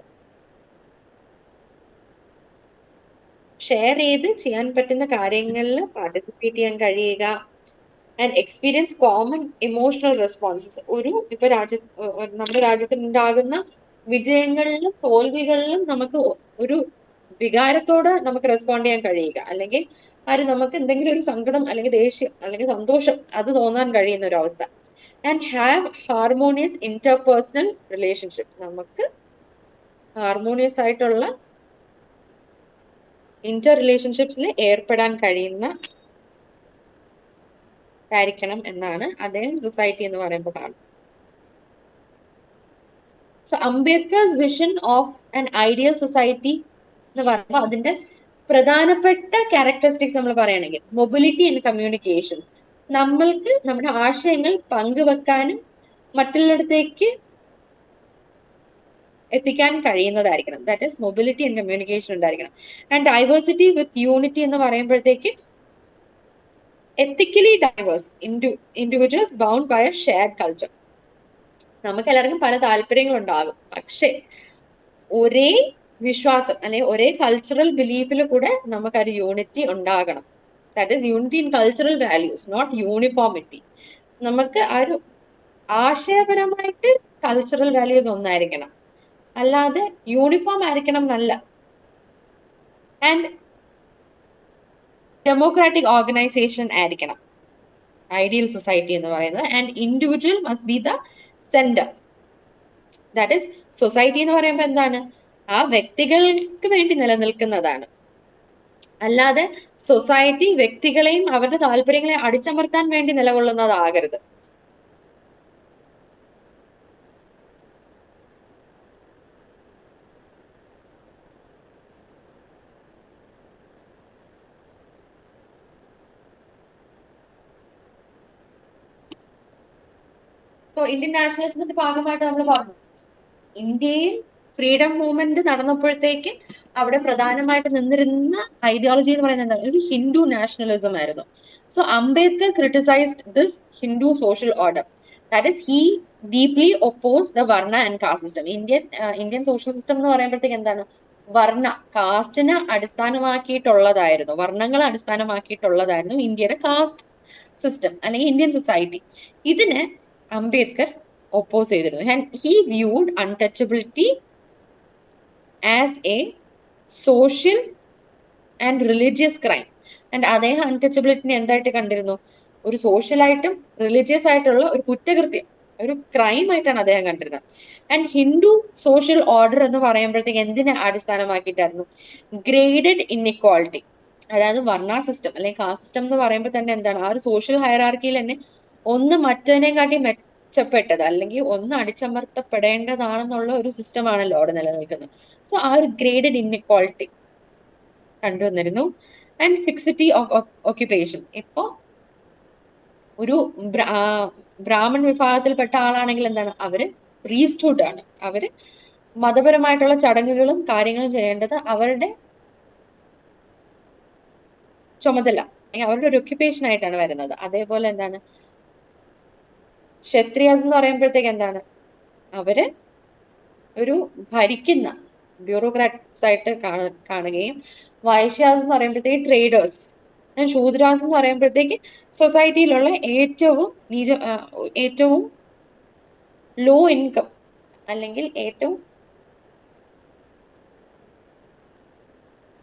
ഷെയർ ചെയ്ത് ചെയ്യാൻ പറ്റുന്ന കാര്യങ്ങളിൽ പാർട്ടിസിപ്പേറ്റ് ചെയ്യാൻ കഴിയുക and experience common emotional responses. ഇപ്പൊ നമ്മുടെ രാജ്യത്തിൽ ഉണ്ടാകുന്ന വിജയങ്ങളിലും തോൽവികളിലും നമുക്ക് ഒരു വികാരത്തോട് നമുക്ക് റെസ്പോണ്ട് ചെയ്യാൻ കഴിയുക, അല്ലെങ്കിൽ നമുക്ക് എന്തെങ്കിലും ഒരു സങ്കടം അല്ലെങ്കിൽ ദേഷ്യം അല്ലെങ്കിൽ സന്തോഷം അത് തോന്നാൻ കഴിയുന്ന ഒരു അവസ്ഥ. And have harmonious interpersonal relationship. നമുക്ക് ഹാർമോണിയസ് ആയിട്ടുള്ള ഇന്റർ റിലേഷൻഷിപ്സിൽ ഏർപ്പെടാൻ കഴിയുന്ന ആയിരിക്കണം എന്നാണ് അദ്ദേഹം സൊസൈറ്റി എന്ന് പറയുമ്പോൾ കാണുന്നത്. So Ambedkar's vision of an ideal society എന്ന് പറയുമ്പോൾ അതിന്റെ പ്രധാനപ്പെട്ട ക്യാരക്ടറിസ്റ്റിക്സ് നമ്മൾ പറയുകയാണെങ്കിൽ മൊബിലിറ്റി ആൻഡ് കമ്മ്യൂണിക്കേഷൻസ്. നമ്മൾക്ക് നമ്മുടെ ആശയങ്ങൾ പങ്കുവെക്കാനും മറ്റുള്ളിടത്തേക്ക് എത്തിക്കാൻ കഴിയുന്നതായിരിക്കണം. That is mobility and communication ഉണ്ടായിരിക്കണം. ആൻഡ് ഡൈവേഴ്സിറ്റി വിത്ത് യൂണിറ്റി എന്ന് പറയുമ്പോഴത്തേക്ക് ethically diverse individuals bound by a shared culture. നമുക്ക് എല്ലാവർക്കും പല താല്പര്യങ്ങളുണ്ടാകും, പക്ഷെ ഒരേ വിശ്വാസം അല്ലെങ്കിൽ ഒരേ കൾച്ചറൽ ബിലീഫിൽ കൂടെ നമുക്ക് ഒരു യൂണിറ്റി ഉണ്ടാകണം. That is unity in cultural values, not uniformity. നമുക്ക് ആ ഒരു ആശയപരമായിട്ട് കൾച്ചറൽ വാല്യൂസ് ഒന്നായിരിക്കണം, അല്ലാതെ യൂണിഫോം ആയിരിക്കണം എന്നല്ല. ആൻഡ് ഡെമോക്രാറ്റിക് ഓർഗനൈസേഷൻ ആയിരിക്കണം ഐഡിയൽ സൊസൈറ്റി എന്ന് പറയുന്നത്. And individual must be the centre. That is society എന്ന് പറയുമ്പോൾ എന്താണ്, ആ വ്യക്തികൾക്ക് വേണ്ടി നിലനിൽക്കുന്നതാണ്, അല്ലാതെ സൊസൈറ്റി വ്യക്തികളെയും അവരുടെ താല്പര്യങ്ങളെയും അടിച്ചമർത്താൻ വേണ്ടി നിലകൊള്ളുന്നതാകരുത്. സോ ഇന്ത്യൻ നാഷണലിസത്തിന്റെ ഭാഗമായിട്ട് നമ്മൾ പറഞ്ഞു, ഇന്ത്യയിൽ ഫ്രീഡം മൂവ്മെന്റ് നടന്നപ്പോഴത്തേക്ക് അവിടെ പ്രധാനമായിട്ട് നിന്നിരുന്ന ഐഡിയോളജി എന്ന് പറയുന്നത് എന്താണ്, ഒരു ഹിന്ദു നാഷണലിസം ആയിരുന്നു. So Ambedkar criticised this Hindu social order. That is he deeply oppose the varna and caste system. Indian social system എന്ന് പറയുമ്പോഴത്തേക്ക് എന്താണ്, കാസ്റ്റിനെ അടിസ്ഥാനമാക്കിയിട്ടുള്ളതായിരുന്നു, വർണ്ണങ്ങളെ അടിസ്ഥാനമാക്കിയിട്ടുള്ളതായിരുന്നു ഇന്ത്യയുടെ കാസ്റ്റ് സിസ്റ്റം അല്ലെങ്കിൽ ഇന്ത്യൻ സൊസൈറ്റി. ഇതിന് അംബേദ്കർ oppose ചെയ്തിരുന്നു. And he viewed untouchability as a social and religious crime. And അദ്ദേഹം അൺടച്ചബിലിറ്റിനെ എന്തായിട്ട് കണ്ടിരുന്നു, ഒരു സോഷ്യലായിട്ടും റിലീജിയസ് ആയിട്ടുള്ള ഒരു കുറ്റകൃത്യം, ഒരു ക്രൈം ആയിട്ടാണ് അദ്ദേഹം കണ്ടിരുന്നത്. ആൻഡ് ഹിന്ദു സോഷ്യൽ ഓർഡർ എന്ന് പറയുമ്പോഴത്തേക്ക് എന്തിനെ അടിസ്ഥാനമാക്കിയിട്ടായിരുന്നു, ഗ്രേഡഡ് ഇൻഇക്വാളിറ്റി. അതായത് വർണ്ണ സിസ്റ്റം അല്ലെങ്കിൽ കാസ്റ്റ് സിസ്റ്റം എന്ന് പറയുമ്പോൾ തന്നെ എന്താണ്, ആ ഒരു സോഷ്യൽ ഹയറാർക്കിയിൽ തന്നെ ഒന്ന് മറ്റതിനെക്കാട്ടി മെച്ചപ്പെട്ടത് അല്ലെങ്കിൽ ഒന്ന് അടിച്ചമർത്തപ്പെടേണ്ടതാണെന്നുള്ള ഒരു സിസ്റ്റം ആണല്ലോ അവിടെ നിലനിൽക്കുന്നത്. സോ ആ ഒരു ഗ്രേഡഡ് ഇൻഇക്വാളിറ്റി കണ്ടുവന്നിരുന്നു. And fixity of occupation. ഇപ്പോ ഒരു ബ്രാഹ്മൺ വിഭാഗത്തിൽപ്പെട്ട ആളാണെങ്കിൽ എന്താണ്, അവര് പ്രീസ്റ്റ്ഹുഡ് ആണ്, അവര് മതപരമായിട്ടുള്ള ചടങ്ങുകളും കാര്യങ്ങളും ചെയ്യേണ്ടത് അവരുടെ ചുമതല അല്ലെങ്കിൽ അവരുടെ ഒരു ഒക്യുപ്പേഷൻ ആയിട്ടാണ് വരുന്നത്. അതേപോലെ എന്താണ്, ക്ഷത്രിയാസ് എന്ന് പറയുമ്പോഴത്തേക്ക് എന്താണ്, അവര് ഒരു ഭരിക്കുന്ന ബ്യൂറോക്രാറ്റ്സ് ആയിട്ട് കാണുകയും, വൈശ്യാസ് എന്ന് പറയുമ്പോഴത്തേക്ക് ട്രേഡേഴ്സ് ശൂദ്രാസ് എന്ന് പറയുമ്പോഴത്തേക്ക് സൊസൈറ്റിയിലുള്ള ഏറ്റവും ലോ ഇൻകം അല്ലെങ്കിൽ ഏറ്റവും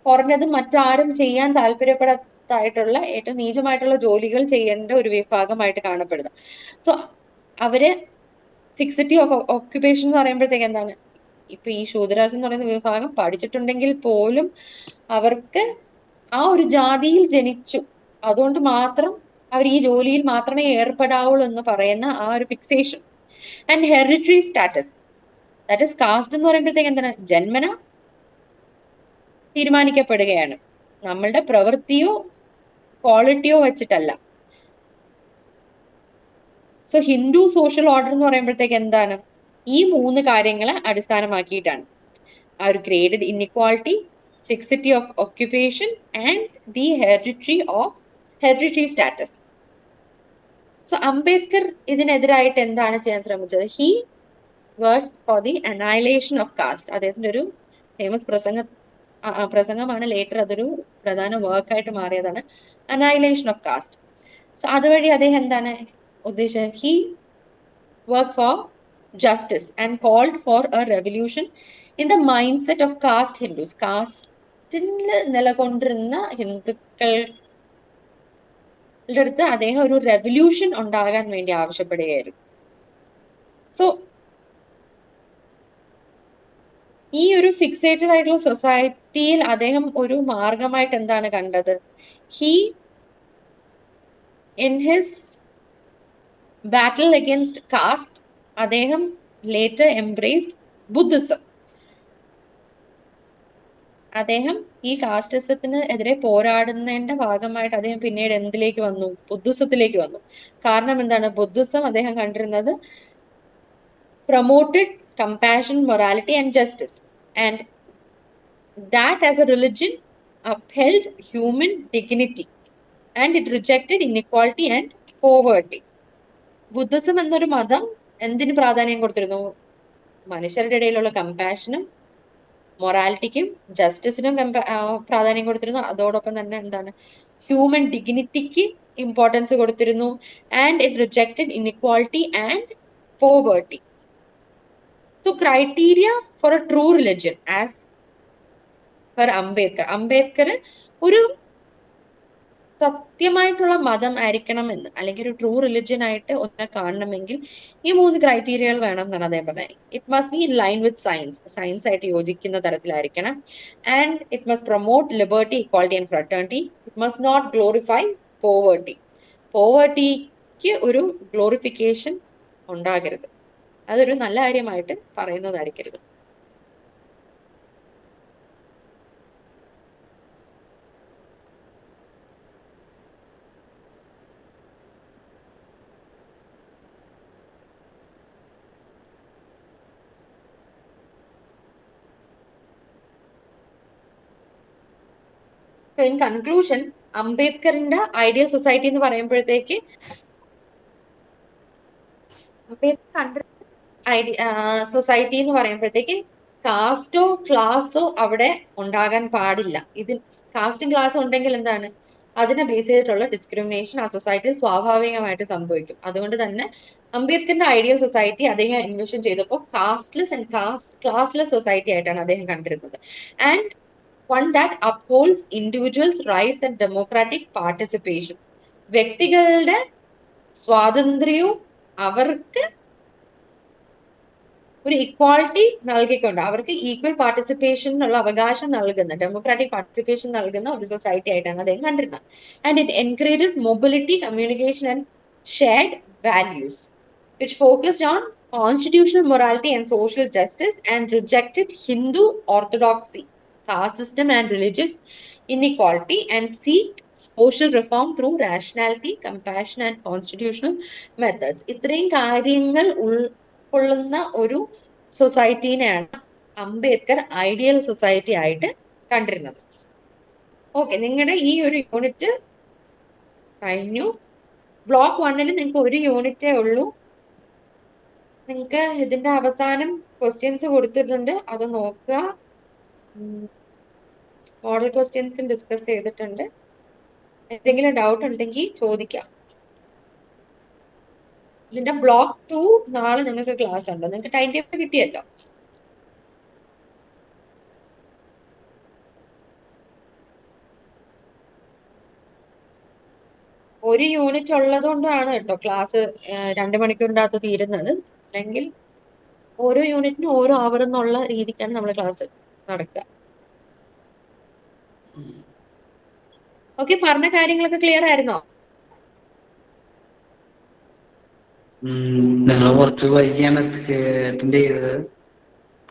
കുറഞ്ഞത് മറ്റാരും ചെയ്യാൻ താല്പര്യപ്പെടാത്തായിട്ടുള്ള ഏറ്റവും നീചമായിട്ടുള്ള ജോലികൾ ചെയ്യേണ്ട ഒരു വിഭാഗമായിട്ട് കാണപ്പെടുന്നത്. സോ അവര് ഫിക്സിറ്റി ഓഫ് ഓക്യുപ്പേഷൻ എന്ന് പറയുമ്പോഴത്തേക്ക് എന്താണ്, ഇപ്പൊ ഈ ശൂദ്രാസ് എന്ന് പറയുന്ന വിഭാഗം പഠിച്ചിട്ടുണ്ടെങ്കിൽ പോലും അവർക്ക് ആ ഒരു ജാതിയിൽ ജനിച്ചു, അതുകൊണ്ട് മാത്രം അവർ ഈ ജോലിയിൽ മാത്രമേ ഏർപ്പെടാവുള്ളൂ എന്ന് പറയുന്ന ആ ഒരു fixation. And hereditary status, that is caste എന്ന് പറയുമ്പോഴത്തേക്ക് എന്താണ്, ജന്മന തീരുമാനിക്കപ്പെടുകയാണ്, നമ്മളുടെ പ്രവൃത്തിയോ ക്വാളിറ്റിയോ വെച്ചിട്ടല്ല. സോ ഹിന്ദു സോഷ്യൽ ഓർഡർ എന്ന് പറയുമ്പോഴത്തേക്ക് എന്താണ്, ഈ 3 കാര്യങ്ങളെ അടിസ്ഥാനമാക്കിയിട്ടാണ്. ആ ഒരു graded inequality, fixity of occupation and the hereditary status. So Ambedkar ഇതിനെതിരായിട്ട് എന്താണ് ചെയ്യാൻ ശ്രമിച്ചത്? He work for the annihilation of caste. അദ്ദേഹത്തിന്റെ ഒരു ഫേമസ് പ്രസംഗമാണ്, ലേറ്റർ അതൊരു പ്രധാന വർക്കായിട്ട് മാറിയതാണ്, അനൈലേഷൻ ഓഫ് കാസ്റ്റ്. സോ അതുവഴി അദ്ദേഹം എന്താണ് ഉദ്ദേശിച്ചത്? He work for justice and called for a revolution in the mindset of caste Hindus. കാസ്റ്റിൽ നിലകൊണ്ടിരുന്ന ഹിന്ദുക്കളുടെ അടുത്ത് അദ്ദേഹം ഒരു റെവല്യൂഷൻ ഉണ്ടാകാൻ വേണ്ടി ആവശ്യപ്പെടുകയായിരുന്നു. സോ ഈ ഒരു ഫിക്സേറ്റഡ് ആയിട്ടുള്ള സൊസൈറ്റിയിൽ അദ്ദേഹം ഒരു മാർഗമായിട്ട് എന്താണ് കണ്ടത്? He in his battle against caste അദ്ദേഹം ലേറ്റർ എംബ്രേസ്ഡ് ബുദ്ധിസം. അദ്ദേഹം ഈ കാസ്റ്റിസത്തിന് എതിരെ പോരാടുന്നതിന്റെ ഭാഗമായിട്ട് അദ്ദേഹം പിന്നീട് എന്തിലേക്ക് വന്നു? ബുദ്ധിസത്തിലേക്ക് വന്നു. കാരണം എന്താണ്? ബുദ്ധിസം അദ്ദേഹം കണ്ടിരുന്നത് promoted compassion, morality and justice, and that as a religion upheld human dignity and it rejected inequality and poverty. Buddhism എന്നൊരു മതം എന്തിനു പ്രാധാന്യം കൊടുത്തിരുന്നു? മനുഷ്യരുടെ ഇടയിലുള്ള കമ്പാഷനും മൊറാലിറ്റിക്കും ജസ്റ്റിസിനും പ്രാധാന്യം കൊടുത്തിരുന്നു. അതോടൊപ്പം തന്നെ എന്താണ്, ഹ്യൂമൻ ഡിഗ്നിറ്റിക്ക് ഇമ്പോർട്ടൻസ് കൊടുത്തിരുന്നു. And it rejected inequality and poverty. So criteria for a true religion as per Ambedkar ഒരു സത്യമായിട്ടുള്ള മതം ആയിരിക്കണമെന്ന്, അല്ലെങ്കിൽ ഒരു ട്രൂ റിലിജ്യൻ ആയിട്ട് ഒന്നിനെ കാണണമെങ്കിൽ ഈ 3 ക്രൈറ്റീരിയകൾ വേണം എന്നാണ് അദ്ദേഹം പറഞ്ഞത്. It must be in line with science ആയിട്ട് യോജിക്കുന്ന തരത്തിലായിരിക്കണം. And it must promote liberty, equality and fraternity. It must not glorify പോവേർട്ടിക്ക് ഒരു ഗ്ലോറിഫിക്കേഷൻ ഉണ്ടാകരുത്. അതൊരു നല്ല കാര്യമായിട്ട് പറയുന്നതായിരിക്കരുത്. ഇൻ കൺക്ലൂഷൻ, അംബേദ്കറിന്റെ ഐഡിയൽ സൊസൈറ്റി എന്ന് പറയുമ്പോഴത്തേക്ക് സൊസൈറ്റി എന്ന് പറയുമ്പോഴത്തേക്ക് കാസ്റ്റോ ക്ലാസോ അവിടെ ഉണ്ടാകാൻ പാടില്ല. ഇതിൽ കാസ്റ്റും ക്ലാസ്സും ഉണ്ടെങ്കിൽ എന്താണ്, അതിനെ ബേസ് ചെയ്തിട്ടുള്ള ഡിസ്ക്രിമിനേഷൻ ആ സൊസൈറ്റിയിൽ സ്വാഭാവികമായിട്ട് സംഭവിക്കും. അതുകൊണ്ട് തന്നെ അംബേദ്കറിന്റെ ഐഡിയൽ സൊസൈറ്റി അദ്ദേഹം എൻവിഷൻ ചെയ്തപ്പോൾ കാസ്റ്റ്ലെസ് ആൻഡ് ക്ലാസ്ലെസ് സൊസൈറ്റി ആയിട്ടാണ് അദ്ദേഹം കണ്ടിരുന്നത്. And one that upholds individuals rights and democratic participation. വ്യക്തികളുടെ സ്വാതന്ത്ര്യവും അവർക്ക് ഒരു ഇക്വാളിറ്റി നൽകിക്കൊണ്ട് അവർക്ക് ഈക്വൽ പാർട്ടിസിപ്പേഷനുള്ള അവകാശം നൽകുന്ന, ഡെമോക്രാറ്റിക് പാർട്ടിസിപ്പേഷൻ നൽകുന്ന ഒരു സൊസൈറ്റി ആയിട്ടാണ് അദ്ദേഹം കണ്ടിരുന്നത്. And it encourages mobility, communication and shared values which focused on constitutional morality and social justice and rejected Hindu orthodoxy, caste system and religious inequality, and seeked social reform through rationality, compassion and constitutional methods. ഇത്രയും കാര്യങ്ങൾ ഉൾക്കൊള്ളുന്ന ഒരു സൊസൈറ്റിനെയാണ് Ambedkar ideal society ആയിട്ട് കണ്ടിരുന്നത്. Okay, നിങ്ങളുടെ ഈ ഒരു unit കഴിഞ്ഞു. ബ്ലോക്ക് 1-ൽ നിങ്ങൾക്ക് ഒരു യൂണിറ്റേ ഉള്ളൂ. നിങ്ങൾക്ക് ഇതിന്റെ അവസാനം ക്വസ്റ്റ്യൻസ് കൊടുത്തിട്ടുണ്ട്, അത് നോക്കുക. മോഡൽ ക്വസ്റ്റ്യൻസും ഡിസ്കസ് ചെയ്തിട്ടുണ്ട്. എന്തെങ്കിലും ഡൗട്ട് ഉണ്ടെങ്കിൽ ചോദിക്കാം. ഇതിന്റെ ബ്ലോക്ക് 2 നാളെ നിങ്ങൾക്ക് ക്ലാസ് ഉണ്ടോ? നിങ്ങൾക്ക് ടൈം ടേബിൾ കിട്ടിയല്ലോ. ഒരു യൂണിറ്റ് ഉള്ളത് കൊണ്ടാണ് കേട്ടോ ക്ലാസ് 2 മണിക്കൂറിന്റെ അകത്ത് തീരുന്നത്. അല്ലെങ്കിൽ ഓരോ യൂണിറ്റിനും ഓരോ അവർ എന്നുള്ള രീതിക്കാണ് നമ്മൾ ക്ലാസ് നടക്കുക. ഓക്കെ, പറഞ്ഞ കാര്യങ്ങളൊക്കെ ക്ലിയർ ആയിരുന്നോ? നിങ്ങൾ കുറച്ച് വൈകിയാണ് അറ്റൻഡ് ചെയ്തത്.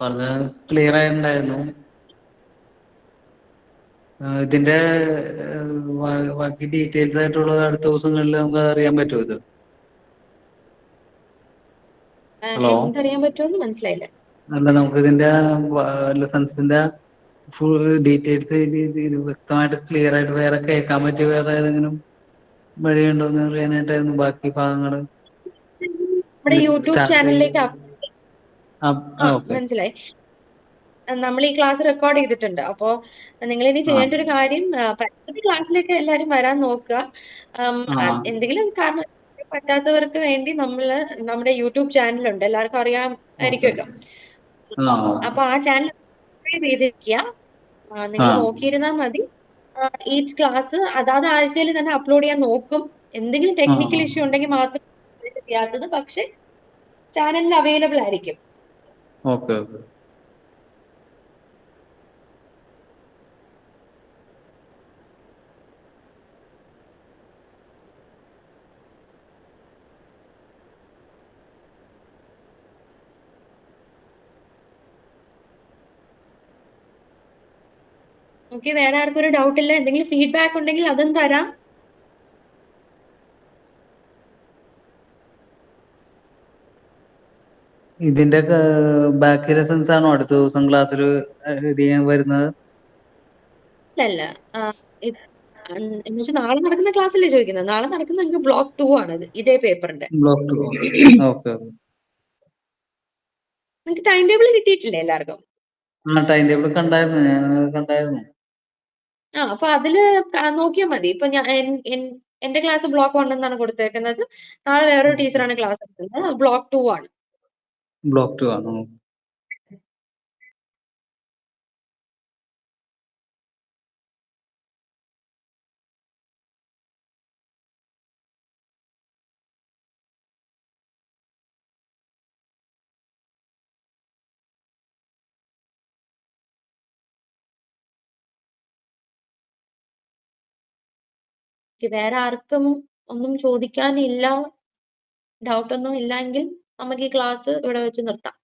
പറഞ്ഞ ക്ലിയർ ആയിട്ടുണ്ടായിരുന്നു. ഇതിന്റെ ബാക്കി ഡീറ്റെയിൽസ് ആയിട്ടുള്ളത് അടുത്ത ദിവസങ്ങളിൽ നമുക്ക് അറിയാൻ പറ്റുമോ ഇത്? ഹലോ, എന്തറിയാൻ പറ്റുമെന്ന് മനസ്സിലായില്ല. അല്ല, നമുക്ക് ഇതിന്റെ ലെസൺസിന്റെ ഫുൾ ഡീറ്റെയിൽസ് വ്യക്തമായിട്ട് ക്ലിയർ ആയിട്ട് വേറെ കേൾക്കാൻ പറ്റിയ വേറെ ഏതെങ്കിലും വഴിയുണ്ടോ എന്ന് അറിയാനായിട്ടായിരുന്നു ബാക്കി ഭാഗങ്ങള്. നമ്മുടെ യൂട്യൂബ് ചാനലിലേക്ക് ഓക്കെ. മനസ്സിലായി. നമ്മൾ ഈ ക്ലാസ് റെക്കോർഡ് ചെയ്തിട്ടുണ്ട്. അപ്പോ നിങ്ങൾ ഇനി ചെയ്യേണ്ട ഒരു കാര്യം, പ്രൈവറ്റ് ക്ലാസ്സിലേക്ക് എല്ലാവരും വരാൻ നോക്കുക. എന്തെങ്കിലും കാരണം പറ്റാത്തവർക്ക് വേണ്ടി നമ്മുടെ യൂട്യൂബ് ചാനലുണ്ട്, എല്ലാവർക്കും അറിയാമായിരിക്കുമല്ലോ. അപ്പൊ ആ ചാനൽ സബ്സ്ക്രൈബ് ചെയ്തിരിക്കുക. നിങ്ങൾ നോക്കിയിരുന്നാൽ മതി. ഈച്ച് ക്ലാസ് അതാത് ആഴ്ചയിൽ തന്നെ അപ്ലോഡ് ചെയ്യാൻ നോക്കും. എന്തെങ്കിലും ടെക്നിക്കൽ ഇഷ്യൂ ഉണ്ടെങ്കിൽ മാത്രം ചെയ്യാത്തത്, പക്ഷെ ചാനലിൽ അവൈലബിൾ ആയിരിക്കും. Okay okay. ഓക്കെ, വേറെ ആർക്കും ഒരു ഡൗട്ട് ഇല്ല? എന്തെങ്കിലും ഫീഡ്ബാക്ക് ഉണ്ടെങ്കിൽ അതും തരാം. ഇതിന്റെ ബാക്കി ലെസൺസ് ആണോ അടുത്ത ദിവസം ക്ലാസ്സിൽ വരുന്നത്? അല്ല, എന്നുവെച്ചാൽ നാളെ നടക്കുന്ന ക്ലാസ്സല്ലേ ചോദിക്കുന്നത്? നാളെ നടക്കുന്ന നിങ്ങൾക്ക് ബ്ലോക്ക് 2 ആണ് ഇതേ പേപ്പറിന്റെ. ബ്ലോക്ക് 2. ഓക്കെ. നിങ്ങൾക്ക് ടൈം ടേബിൾ കിട്ടിയിട്ടില്ലേ എല്ലാവർക്കും? ടൈം ടേബിൾ കണ്ടായിരുന്നു. അപ്പൊ അതില് നോക്കിയാൽ മതി. ഇപ്പൊ എന്റെ ക്ലാസ് ബ്ലോക്ക് 1 എന്നാണ് കൊടുത്തേക്കുന്നത്. നാളെ വേറൊരു ടീച്ചറാണ് ക്ലാസ് എടുക്കുന്നത്, ബ്ലോക്ക് 2 ആണ്. ബ്ലോക്ക് 2 ആണ്. വേറെ ആർക്കും ഒന്നും ചോദിക്കാനില്ല, ഡൗട്ട് ഒന്നും ഇല്ലെങ്കിൽ നമുക്ക് ഈ ക്ലാസ് ഇവിടെ വെച്ച് നിർത്താം.